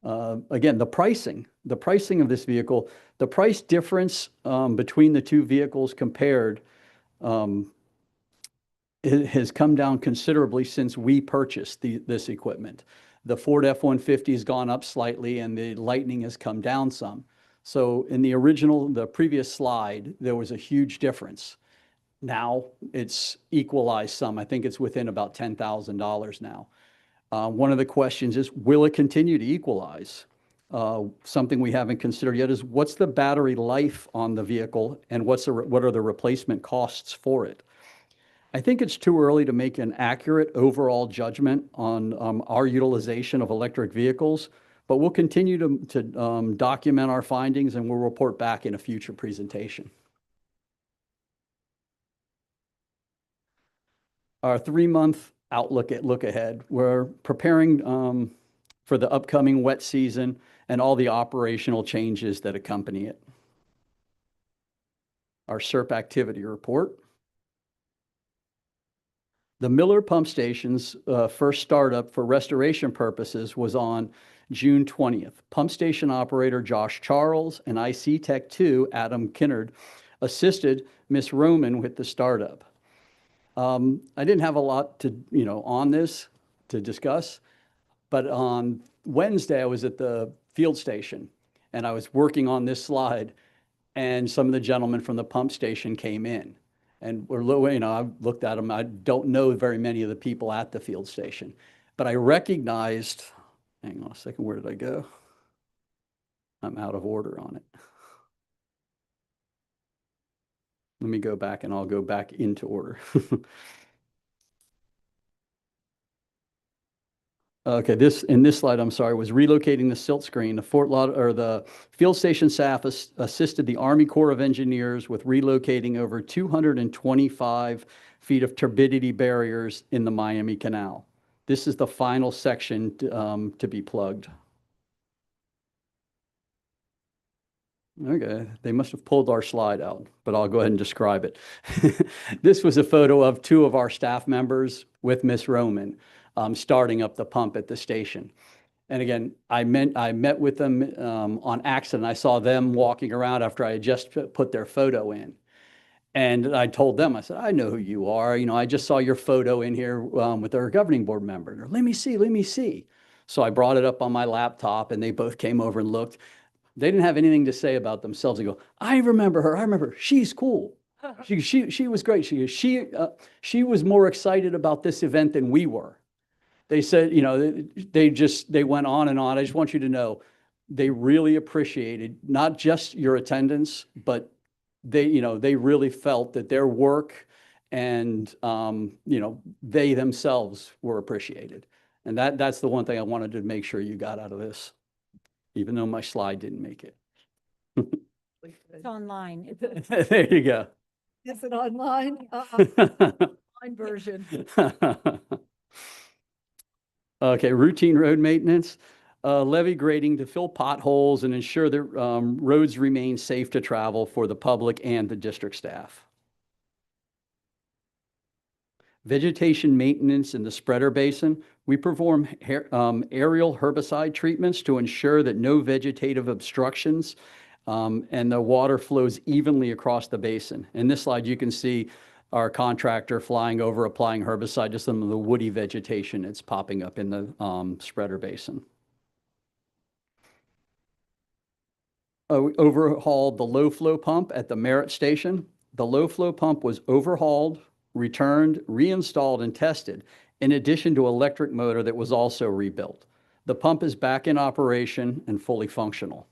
Again, the pricing of this vehicle, the price difference between the two vehicles compared it has come down considerably since we purchased this equipment. The Ford F-150 has gone up slightly and the Lightning has come down some. So in the previous slide, there was a huge difference. Now it's equalized some. I think it's within about $10,000 now. One of the questions is, will it continue to equalize? Something we haven't considered yet is, what's the battery life on the vehicle and what are the replacement costs for it? I think it's too early to make an accurate overall judgment on our utilization of electric vehicles, but we'll continue to document our findings and we'll report back in a future presentation. Our 3-month look ahead. We're preparing for the upcoming wet season and all the operational changes that accompany it. Our SERP activity report. The Miller pump station's first startup for restoration purposes was on June 20th. Pump station operator Josh Charles and IC Tech 2 Adam Kinnard assisted Ms. Roman with the startup. I didn't have a lot to, on this to discuss, but on Wednesday I was at the field station and I was working on this slide and some of the gentlemen from the pump station came in. And I looked at them. I don't know very many of the people at the field station, but I recognized, hang on a second, where did I go? I'm out of order on it. Let me go back and I'll go back into order. Okay, in this slide, I'm sorry, was relocating the silt screen. The field station staff assisted the Army Corps of Engineers with relocating over 225 feet of turbidity barriers in the Miami Canal. This is the final section to be plugged. Okay, they must have pulled our slide out, but I'll go ahead and describe it. This was a photo of 2 of our staff members with Miss Roman starting up the pump at the station. And again, I met with them on accident. I saw them walking around after I had just put their photo in. And I told them, I said, I know who you are. I just saw your photo in here with our governing board member. Let me see. So I brought it up on my laptop and they both came over and looked. They didn't have anything to say about themselves. They go, I remember her. She's cool. She was great. She was more excited about this event than we were. They said, they went on and on. I just want you to know, they really appreciated not just your attendance, but they really felt that their work and, they themselves were appreciated. And that's the one thing I wanted to make sure you got out of this, even though my slide didn't make it. It's online. There you go. Is it online? Online version. Okay, routine road maintenance, levee grading to fill potholes and ensure that roads remain safe to travel for the public and the district staff. Vegetation maintenance in the spreader basin. We perform aerial herbicide treatments to ensure that no vegetative obstructions and the water flows evenly across the basin. In this slide, you can see our contractor flying over, applying herbicide to some of the woody vegetation that's popping up in the spreader basin. We overhauled the low flow pump at the Merritt Station. The low flow pump was overhauled, returned, reinstalled, and tested, in addition to electric motor that was also rebuilt. The pump is back in operation and fully functional.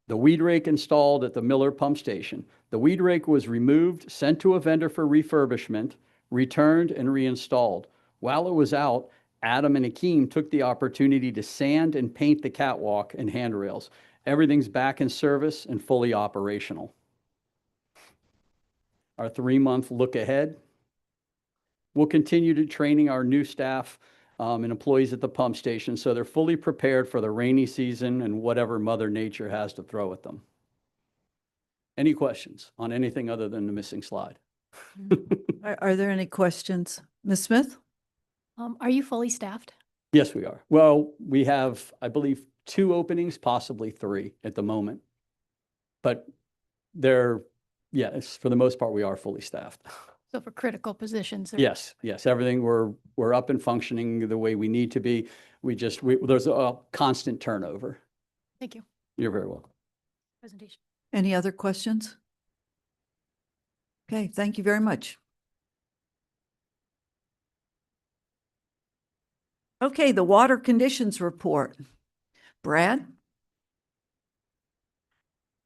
The weed rake installed at the Miller pump station. The weed rake was removed, sent to a vendor for refurbishment, returned, and reinstalled. While it was out, Adam and Akeem took the opportunity to sand and paint the catwalk and handrails. Everything's back in service and fully operational. Our 3-month look ahead. We'll continue to training our new staff and employees at the pump station so they're fully prepared for the rainy season and whatever Mother Nature has to throw at them. Any questions on anything other than the missing slide? Are there any questions? Ms. Smith? Are you fully staffed? Yes, we are. Well, we have, I believe, 2 openings, possibly 3 at the moment. But yes, for the most part, we are fully staffed. So for critical positions? Yes, everything, we're up and functioning the way we need to be. There's a constant turnover. Thank you. You're very welcome. Presentation. Any other questions? Okay, thank you very much. Okay, the water conditions report. Brad?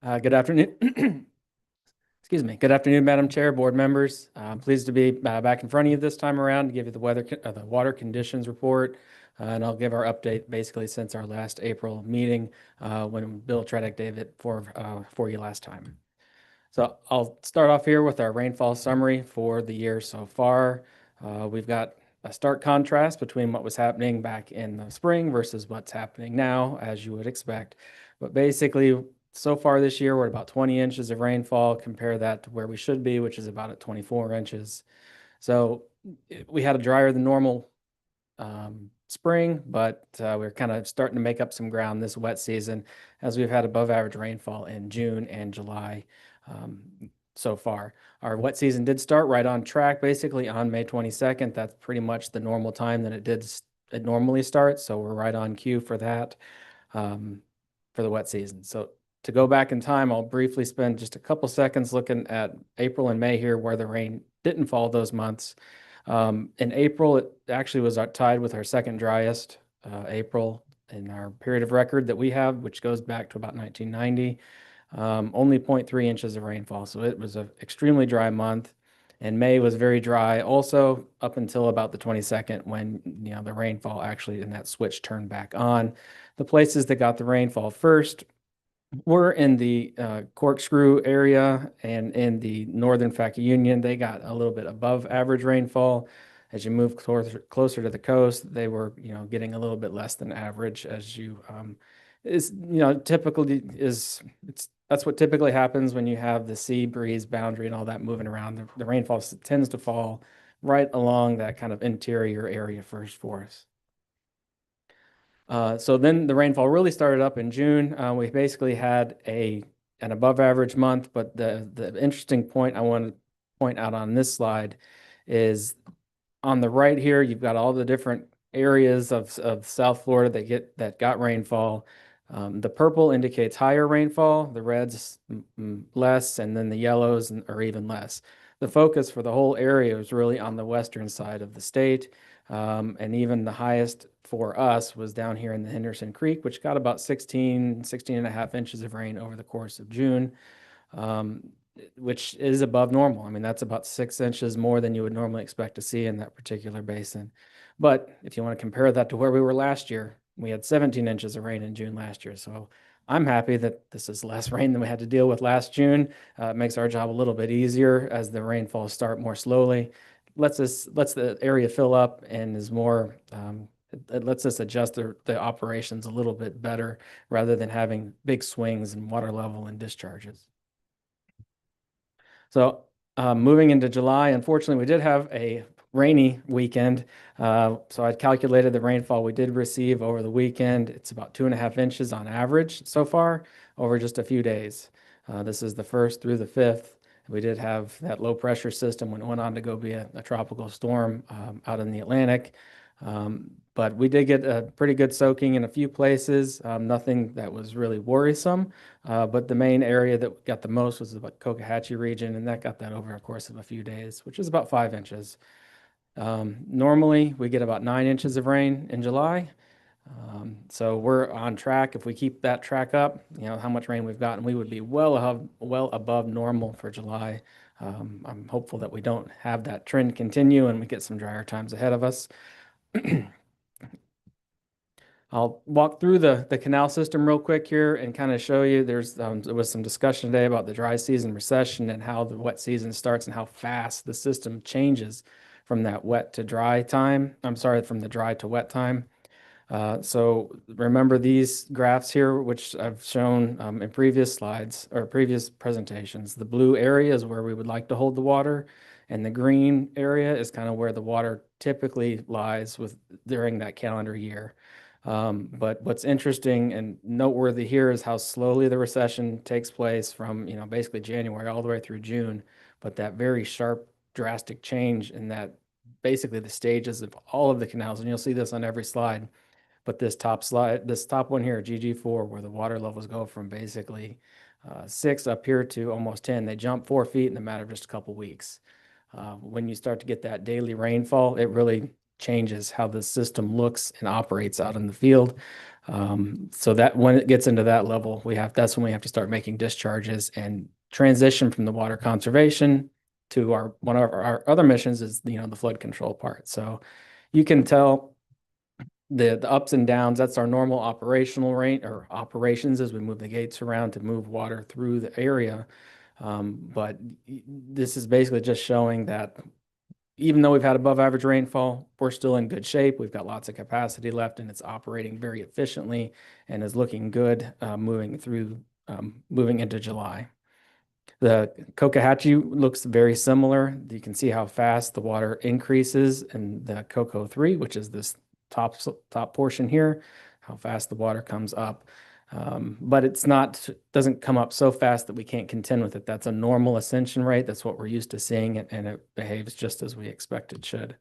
Good afternoon. Excuse me. Good afternoon, Madam Chair, board members. I'm pleased to be back in front of you this time around to give you the water conditions report. And I'll give our update basically since our last April meeting when Bill Tredick gave it for you last time. So I'll start off here with our rainfall summary for the year so far. We've got a stark contrast between what was happening back in the spring versus what's happening now, as you would expect. But basically, so far this year, we're at about 20 inches of rainfall. Compare that to where we should be, which is about at 24 inches. So we had a drier than normal spring, but we're kind of starting to make up some ground this wet season as we've had above average rainfall in June and July so far. Our wet season did start right on track, basically on May 22nd. That's pretty much the normal time that it normally starts. So we're right on cue for that for the wet season. So to go back in time, I'll briefly spend just a couple seconds looking at April and May here where the rain didn't fall those months. In April, it actually was tied with our second driest April in our period of record that we have, which goes back to about 1990. Only 0.3 inches of rainfall. So it was an extremely dry month. And May was very dry also up until about the 22nd when the rainfall actually and that switch turned back on. The places that got the rainfall first were in the Corkscrew area and in the northern Faki Union. They got a little bit above average rainfall. As you move closer to the coast, they were getting a little bit less than average as you that's what typically happens when you have the sea breeze boundary and all that moving around. The rainfall tends to fall right along that kind of interior area first for us. So then the rainfall really started up in June. We basically had an above average month, but the interesting point I want to point out on this slide is on the right here, you've got all the different areas of South Florida that got rainfall. The purple indicates higher rainfall, the reds less, and then the yellows are even less. The focus for the whole area was really on the western side of the state. And even the highest for us was down here in the Henderson Creek, which got about 16 and a half inches of rain over the course of June, which is above normal. I mean, that's about 6 inches more than you would normally expect to see in that particular basin. But if you want to compare that to where we were last year, We had 17 inches of rain in June last year. So I'm happy that this is less rain than we had to deal with last June. It makes our job a little bit easier as the rainfalls start more slowly. Lets the area fill up and is more, it lets us adjust the operations a little bit better rather than having big swings in water level and discharges. So moving into July, unfortunately, we did have a rainy weekend. So I'd calculated the rainfall we did receive over the weekend. It's about 2.5 inches on average so far over just a few days. This is the 1st through the 5th. We did have that low pressure system when it went on to go be a tropical storm out in the Atlantic. But we did get a pretty good soaking in a few places, nothing that was really worrisome. But the main area that got the most was the Cocohatchee region, and that got that over a course of a few days, which is about 5 inches. Normally, we get about 9 inches of rain in July. So we're on track. If we keep that track up, how much rain we've gotten, we would be well above normal for July. I'm hopeful that we don't have that trend continue and we get some drier times ahead of us. I'll walk through the canal system real quick here and kind of show you there was some discussion today about the dry season recession and how the wet season starts and how fast the system changes from that wet to dry time. I'm sorry, from the dry to wet time. So remember these graphs here, which I've shown in previous slides or previous presentations. The blue area is where we would like to hold the water, and the green area is kind of where the water typically lies during that calendar year. But what's interesting and noteworthy here is how slowly the recession takes place from, basically January all the way through June, but that very sharp, drastic change in that basically the stages of all of the canals, and you'll see this on every slide. But this top one here, GG4, where the water levels go from basically 6 up here to almost 10, they jump 4 feet in a matter of just a couple weeks. When you start to get that daily rainfall, it really changes how the system looks and operates out in the field. So that when it gets into that level, that's when we have to start making discharges and transition from the water conservation to one of our other missions is the flood control part. So you can tell the ups and downs. That's our normal operational rate or operations as we move the gates around to move water through the area. But this is basically just showing that even though we've had above average rainfall, we're still in good shape. We've got lots of capacity left and it's operating very efficiently and is looking good moving into July. The Cocohatchee looks very similar. You can see how fast the water increases in the Coco 3, which is this top portion here, how fast the water comes up. But doesn't come up so fast that we can't contend with it. That's a normal ascension rate. That's what we're used to seeing, and it behaves just as we expect it should.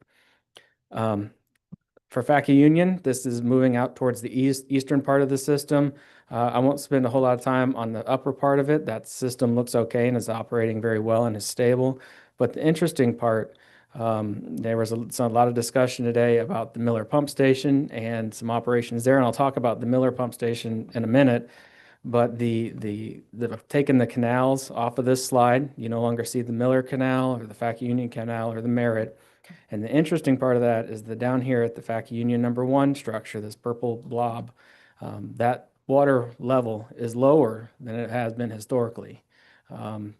For Faki Union, this is moving out towards the eastern part of the system. I won't spend a whole lot of time on the upper part of it. That system looks okay and is operating very well and is stable. But the interesting part, there was a lot of discussion today about the Miller pump station and some operations there, and I'll talk about the Miller pump station in a minute. But they've taken the canals off of this slide. You no longer see the Miller Canal or the Faki Union Canal or the Merritt. And the interesting part of that is down here at the Faki Union number 1 structure, this purple blob, that water level is lower than it has been historically.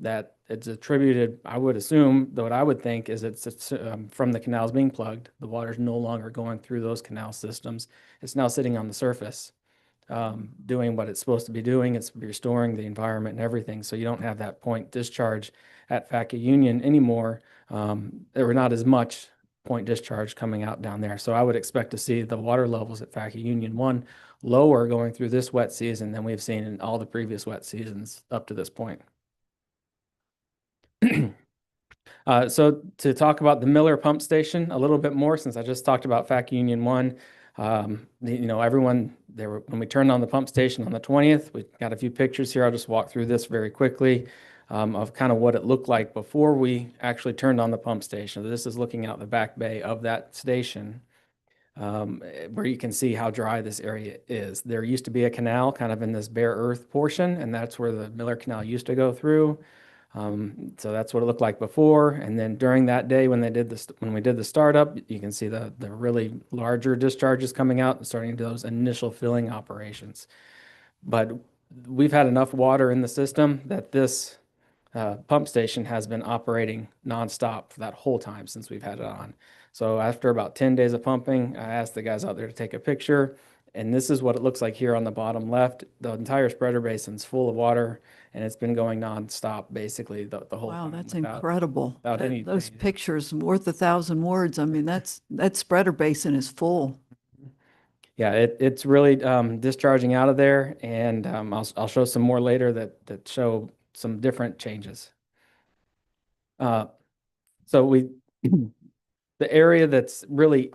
That it's attributed, I would assume, though what I would think is it's from the canals being plugged. The water's no longer going through those canal systems. It's now sitting on the surface, doing what it's supposed to be doing. It's restoring the environment and everything. So you don't have that point discharge at Faki Union anymore. There were not as much point discharge coming out down there. So I would expect to see the water levels at Faki Union 1 lower going through this wet season than we've seen in all the previous wet seasons up to this point. So to talk about the Miller pump station a little bit more, since I just talked about Faki Union 1, everyone there, when we turned on the pump station on the 20th, we got a few pictures here. I'll just walk through this very quickly of kind of what it looked like before we actually turned on the pump station. This is looking out the back bay of that station, where you can see how dry this area is. There used to be a canal kind of in this bare earth portion, and that's where the Miller Canal used to go through. So that's what it looked like before. And then during that day, when we did the startup, you can see the really larger discharges coming out and starting to do those initial filling operations. But we've had enough water in the system that this pump station has been operating nonstop for that whole time since we've had it on. So after about 10 days of pumping, I asked the guys out there to take a picture. And this is what it looks like here on the bottom left. The entire spreader basin's full of water, and it's been going nonstop basically the whole Wow, time. that's without- incredible. without any Those changes. pictures worth 1,000 words. I mean, that spreader basin is full. Yeah, it's really discharging out of there, and I'll show some more later that show some different changes. So the area that's really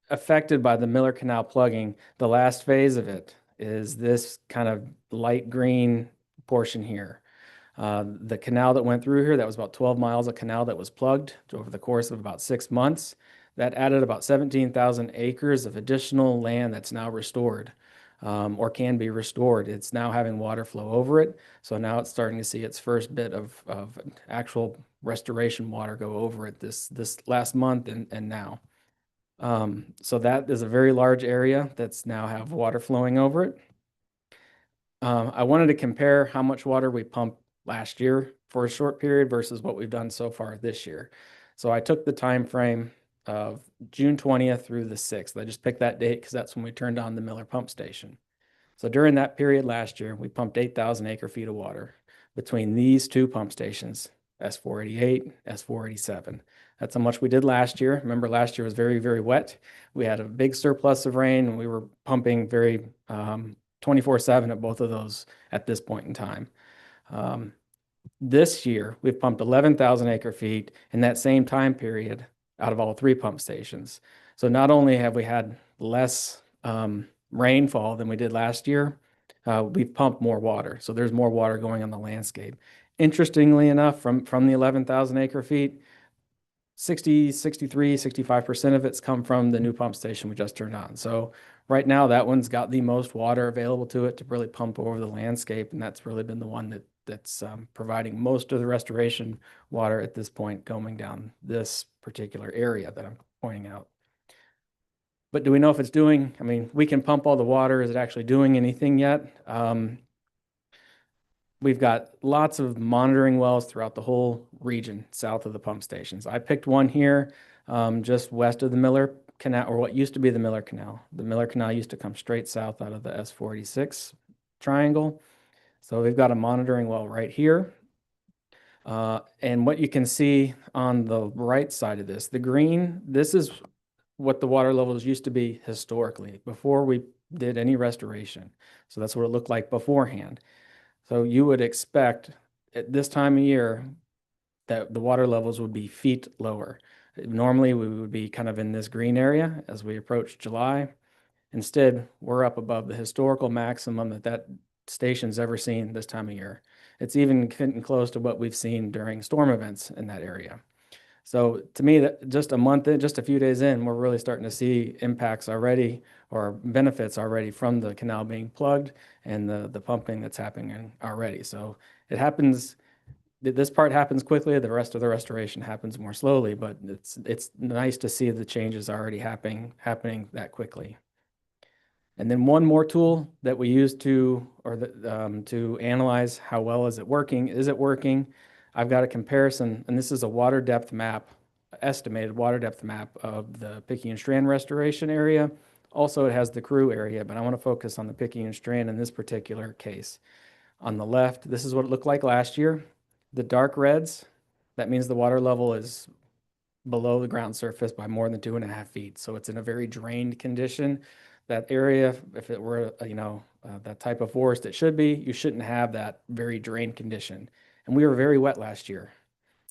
affected by the Miller Canal plugging, the last phase of it is this kind of light green portion here. The canal that went through here, that was about 12 miles of canal that was plugged over the course of about 6 months. That added about 17,000 acres of additional land that's now restored, or can be restored. It's now having water flow over it. So now it's starting to see its first bit of actual restoration water go over it this last month and now. So that is a very large area that's now have water flowing over it. I wanted to compare how much water we pumped last year for a short period versus what we've done so far this year. So I took the time frame of June 20th through the 6th. I just picked that date because that's when we turned on the Miller pump station. So during that period last year, we pumped 8,000 acre feet of water between these two pump stations, S488, S487. That's how much we did last year. Remember, last year was very, very wet. We had a big surplus of rain, and we were pumping very 24/7 at both of those at this point in time. This year, we've pumped 11,000 acre feet in that same time period out of all three pump stations. So not only have we had less rainfall than we did last year, we've pumped more water. So there's more water going on the landscape. Interestingly enough, from the 11,000 acre feet, 60, 63, 65% of it's come from the new pump station we just turned on. So right now, that one's got the most water available to it to really pump over the landscape, and that's really been the one that's providing most of the restoration water at this point going down this particular area that I'm pointing out. But do we know if it's doing, I mean, we can pump all the water. Is it actually doing anything yet? We've got lots of monitoring wells throughout the whole region south of the pump stations. I picked one here just west of the Miller Canal, or what used to be the Miller Canal. The Miller Canal used to come straight south out of the S486 triangle. So we've got a monitoring well right here. And what you can see on the right side of this, the green, this is what the water levels used to be historically before we did any restoration. So that's what it looked like beforehand. So you would expect at this time of year that the water levels would be feet lower. Normally, we would be kind of in this green area as we approach July. Instead, we're up above the historical maximum that station's ever seen this time of year. It's even getting close to what we've seen during storm events in that area. So to me, that just a month in, just a few days in, we're really starting to see impacts already or benefits already from the canal being plugged and the pumping that's happening already. So it happens, this part happens quickly, the rest of the restoration happens more slowly, but it's nice to see the changes already happening that quickly. And then one more tool that we use to analyze how well is it working. Is it working? I've got a comparison, and this is a water depth map, estimated water depth map of the Picayune Strand restoration area. Also, it has the Crew area, but I want to focus on the Picayune Strand in this particular case. On the left, this is what it looked like last year. The dark reds, that means the water level is below the ground surface by more than 2.5 feet. So it's in a very drained condition. That area, if it were, that type of forest it should be, you shouldn't have that very drained condition. And we were very wet last year.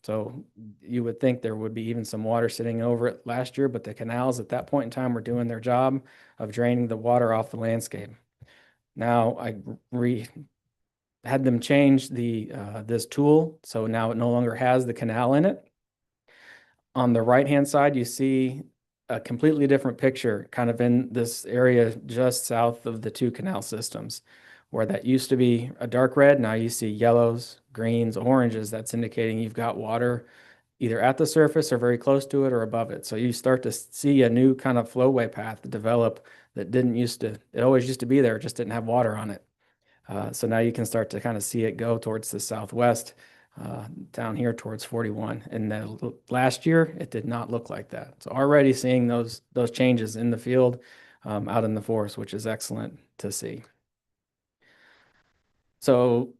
So you would think there would be even some water sitting over it last year, but the canals at that point in time were doing their job of draining the water off the landscape. Now I had them change this tool, so now it no longer has the canal in it. On the right-hand side, you see a completely different picture kind of in this area just south of the two canal systems. where that used to be a dark red, now you see yellows, greens, oranges. That's indicating you've got water either at the surface or very close to it or above it. So you start to see a new kind of flowway path develop that didn't used to, it always used to be there, it just didn't have water on it. So now you can start to kind of see it go towards the southwest, down here towards 41. And then last year, it did not look like that. So already seeing those changes in the field, out in the forest, which is excellent to see. So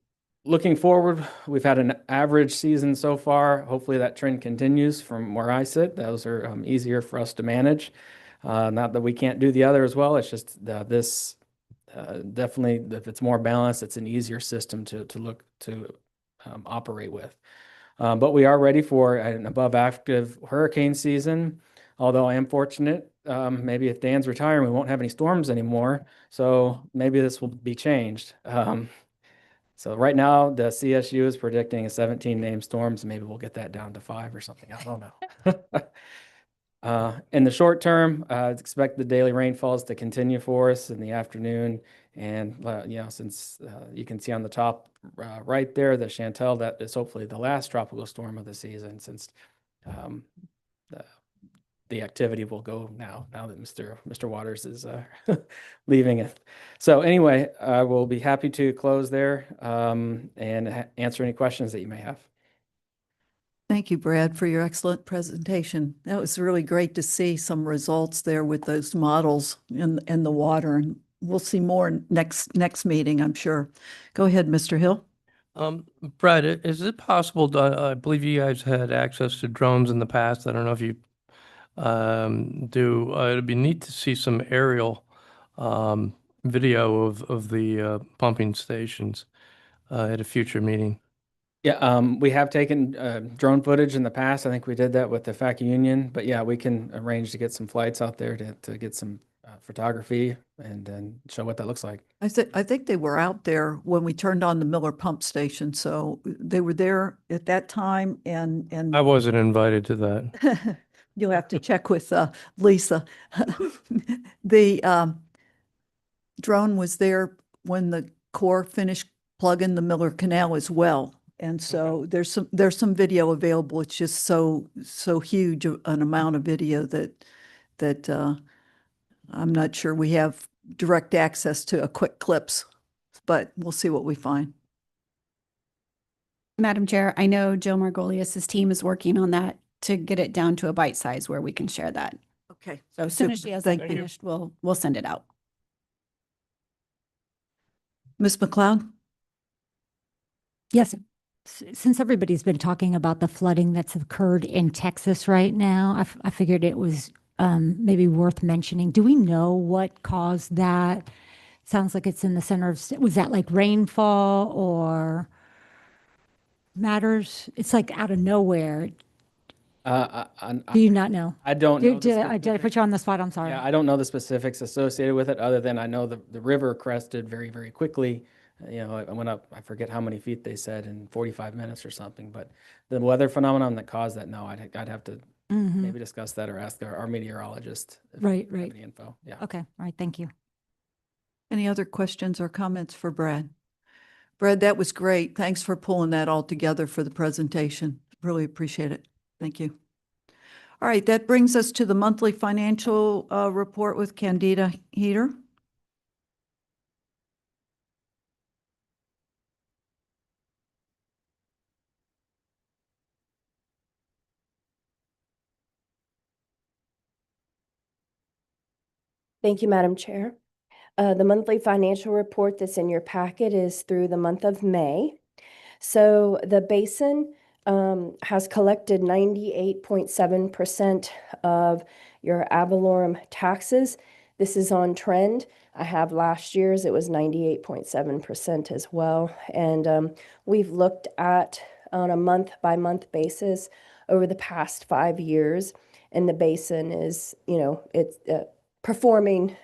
looking forward, we've had an average season so far. Hopefully that trend continues from where I sit. Those are easier for us to manage. Not that we can't do the other as well. It's just this definitely, if it's more balanced, it's an easier system to look to operate with. But we are ready for an above active hurricane season. Although I am fortunate, maybe if Dan's retiring, we won't have any storms anymore. So maybe this will be changed. So right now, the CSU is predicting a 17 named storms. Maybe we'll get that down to 5 or something. I don't know. In the short term, expect the daily rainfalls to continue for us in the afternoon. And, since you can see on the top right there, the Chantel, that is hopefully the last tropical storm of the season, since the activity will go now that Mr. Waters is leaving it. So anyway, I will be happy to close there and answer any questions that you may have. Thank you, Brad, for your excellent presentation. That was really great to see some results there with those models in the water, and we'll see more next meeting, I'm sure. Go ahead, Mr. Hill. Brad, is it possible I believe you guys had access to drones in the past. I don't know if you do. It'd be neat to see some aerial video of the pumping stations at a future meeting. Yeah, we have taken drone footage in the past. I think we did that with the FAC Union, but yeah, we can arrange to get some flights out there to get some photography and show what that looks like. I think they were out there when we turned on the Miller pump station, so they were there at that time, and I wasn't invited to that. you'll have to check with Lisa. The drone was there when the Corps finished plugging the Miller Canal as well. And so there's some video available. It's just so huge an amount of video that I'm not sure we have direct access to a quick clips, but we'll see what we find. Madam Chair, I know Joe Margolius's team is working on that to get it down to a bite size where we can share that. Okay. So as soon as she has that finished, we'll send it out. Ms. McLeod? Yes. Since everybody's been talking about the flooding that's occurred in Texas right now, I figured it was maybe worth mentioning. Do we know what caused that? Sounds like it's in the center of, was that like rainfall or matters? It's like out of nowhere. Do you not know? I don't know. Did I put you on the spot? I'm sorry. Yeah, I don't know the specifics associated with it, other than I know the river crested very, very quickly. It went up, I forget how many feet they said, in 45 minutes or something. But the weather phenomenon that caused that, no, I'd have to maybe discuss that or ask our meteorologist if Right. they have any info. Yeah. Okay. All right. Thank you. Any other questions or comments for Brad? Brad, that was great. Thanks for pulling that all together for the presentation. Really appreciate it. Thank you. All right, that brings us to the monthly financial report with Candida Heater. Thank you, Madam Chair. The monthly financial report that's in your packet is through the month of May. So the Basin has collected 98.7% of your ad valorem taxes. This is on trend. I have last year's, it was 98.7% as well. And we've looked at on a month-by-month basis over the past 5 years, and the Basin is, it's performing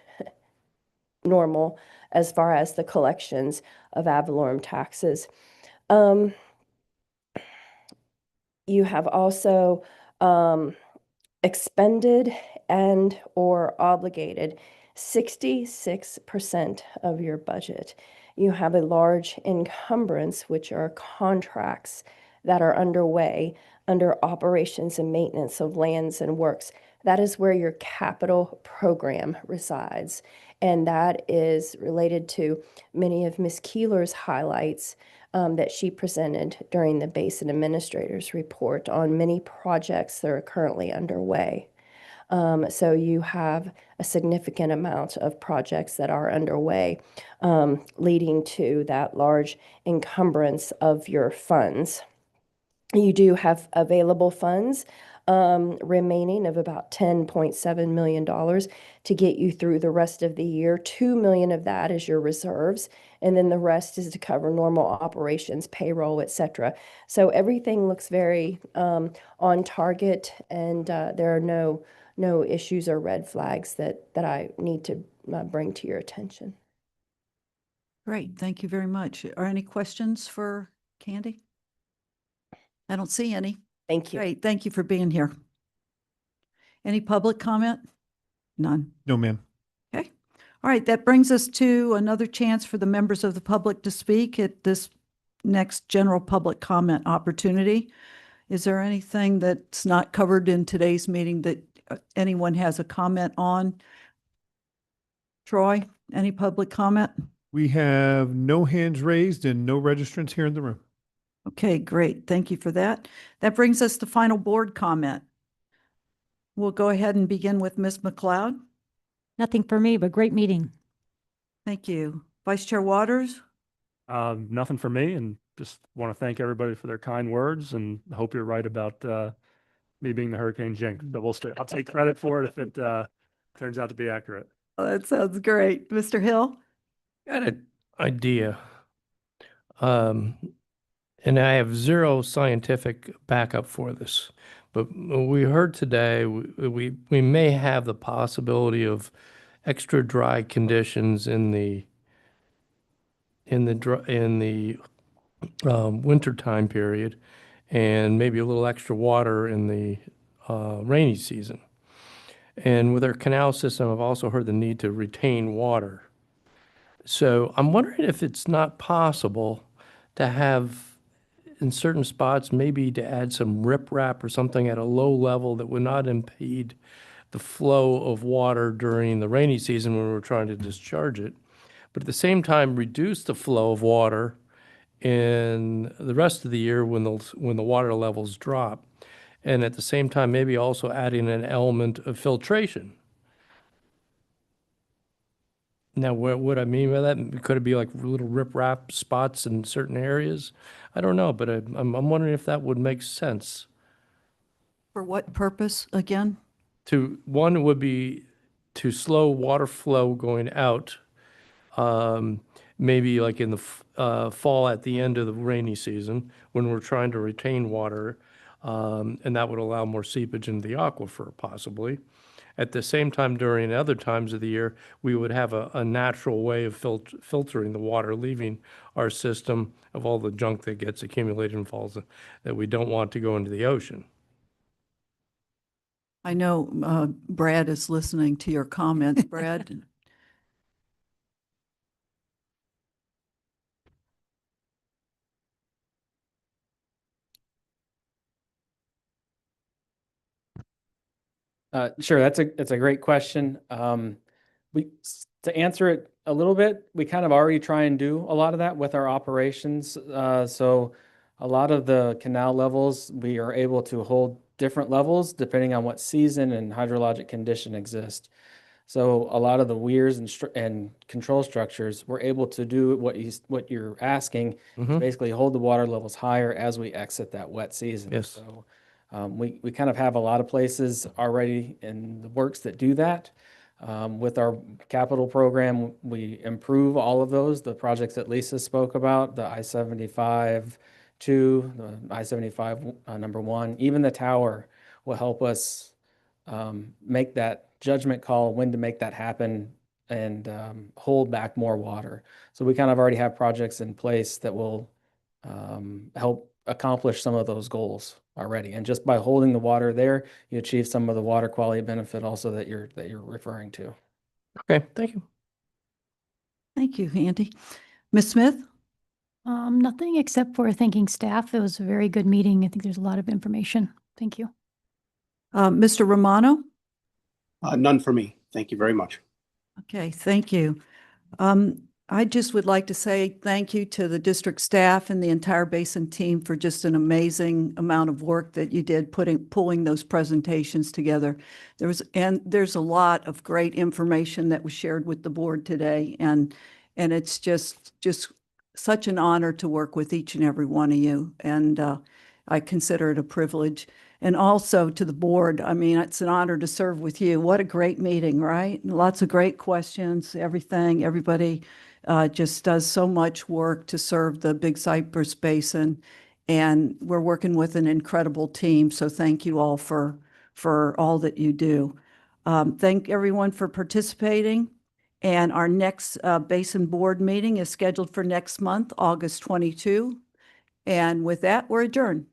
normal as far as the collections of ad valorem taxes. You have also expended and or obligated 66% of your budget. You have a large encumbrance, which are contracts that are underway under operations and maintenance of lands and works. That is where your capital program resides. And that is related to many of Ms. Keeler's highlights that she presented during the Basin Administrator's report on many projects that are currently underway. So you have a significant amount of projects that are underway, leading to that large encumbrance of your funds. You do have available funds remaining of about $10.7 million to get you through the rest of the year. $2 million of that is your reserves, and then the rest is to cover normal operations, payroll, etc. So everything looks very on target, and there are no issues or red flags that I need to bring to your attention. Great, thank you very much. Are any questions for Candy? I don't see any. Thank you. Great, thank you for being here. Any public comment? None. No, ma'am. Okay. All right, that brings us to another chance for the members of the public to speak at this next general public comment opportunity. Is there anything that's not covered in today's meeting that anyone has a comment on? Troy, any public comment? We have no hands raised and no registrants here in the room. Okay, great. Thank you for that. That brings us to final board comment. We'll go ahead and begin with Ms. McLeod. Nothing for me, but great meeting. Thank you. Vice Chair Waters? Nothing for me, and just want to thank everybody for their kind words, and hope you're right about me being the hurricane jinx. But I'll take credit for it if it turns out to be accurate. Oh, that sounds great. Mr. Hill? Got an idea. And I have zero scientific backup for this, but we heard today we may have the possibility of extra dry conditions in the winter time period, and maybe a little extra water in the rainy season. And with our canal system, I've also heard the need to retain water. So I'm wondering if it's not possible to have, in certain spots, maybe to add some riprap or something at a low level that would not impede the flow of water during the rainy season when we're trying to discharge it, but at the same time reduce the flow of water in the rest of the year when the water levels drop, and at the same time maybe also adding an element of filtration. Now, what I mean by that, could it be like little riprap spots in certain areas? I don't know, but I'm wondering if that would make sense. For what purpose again? One would be to slow water flow going out, maybe like in the fall at the end of the rainy season when we're trying to retain water, and that would allow more seepage into the aquifer possibly. At the same time, during other times of the year, we would have a natural way of filtering the water leaving our system of all the junk that gets accumulated and falls that we don't want to go into the ocean. I know Brad is listening to your comments. Brad? Sure, that's a great question. To answer it a little bit, we kind of already try and do a lot of that with our operations. So a lot of the canal levels, we are able to hold different levels depending on what season and hydrologic condition exist. So a lot of the weirs and control structures, we're able to do what you're asking, is basically hold the water levels higher as we exit that wet season. Yes. So we kind of have a lot of places already in the works that do that. With our capital program, we improve all of those, the projects that Lisa spoke about, the I-75 2, the I-75 number 1, even the tower will help us make that judgment call when to make that happen and hold back more water. So we kind of already have projects in place that will help accomplish some of those goals already. And just by holding the water there, you achieve some of the water quality benefit also that you're referring to. Okay, thank you. Thank you, Andy. Ms. Smith? Nothing except for thanking staff. It was a very good meeting. I think there's a lot of information. Thank you. Mr. Romano? None for me. Thank you very much. Okay, thank you. I just would like to say thank you to the district staff and the entire Basin team for just an amazing amount of work that you did pulling those presentations together. There's a lot of great information that was shared with the board today, and it's just such an honor to work with each and every one of you, and I consider it a privilege. And also to the board, I mean, it's an honor to serve with you. What a great meeting, right? Lots of great questions, everybody just does so much work to serve the Big Cypress Basin. And we're working with an incredible team. So thank you all for all that you do. Thank everyone for participating. And our next Basin Board meeting is scheduled for next month, August 22. And with that, we're adjourned.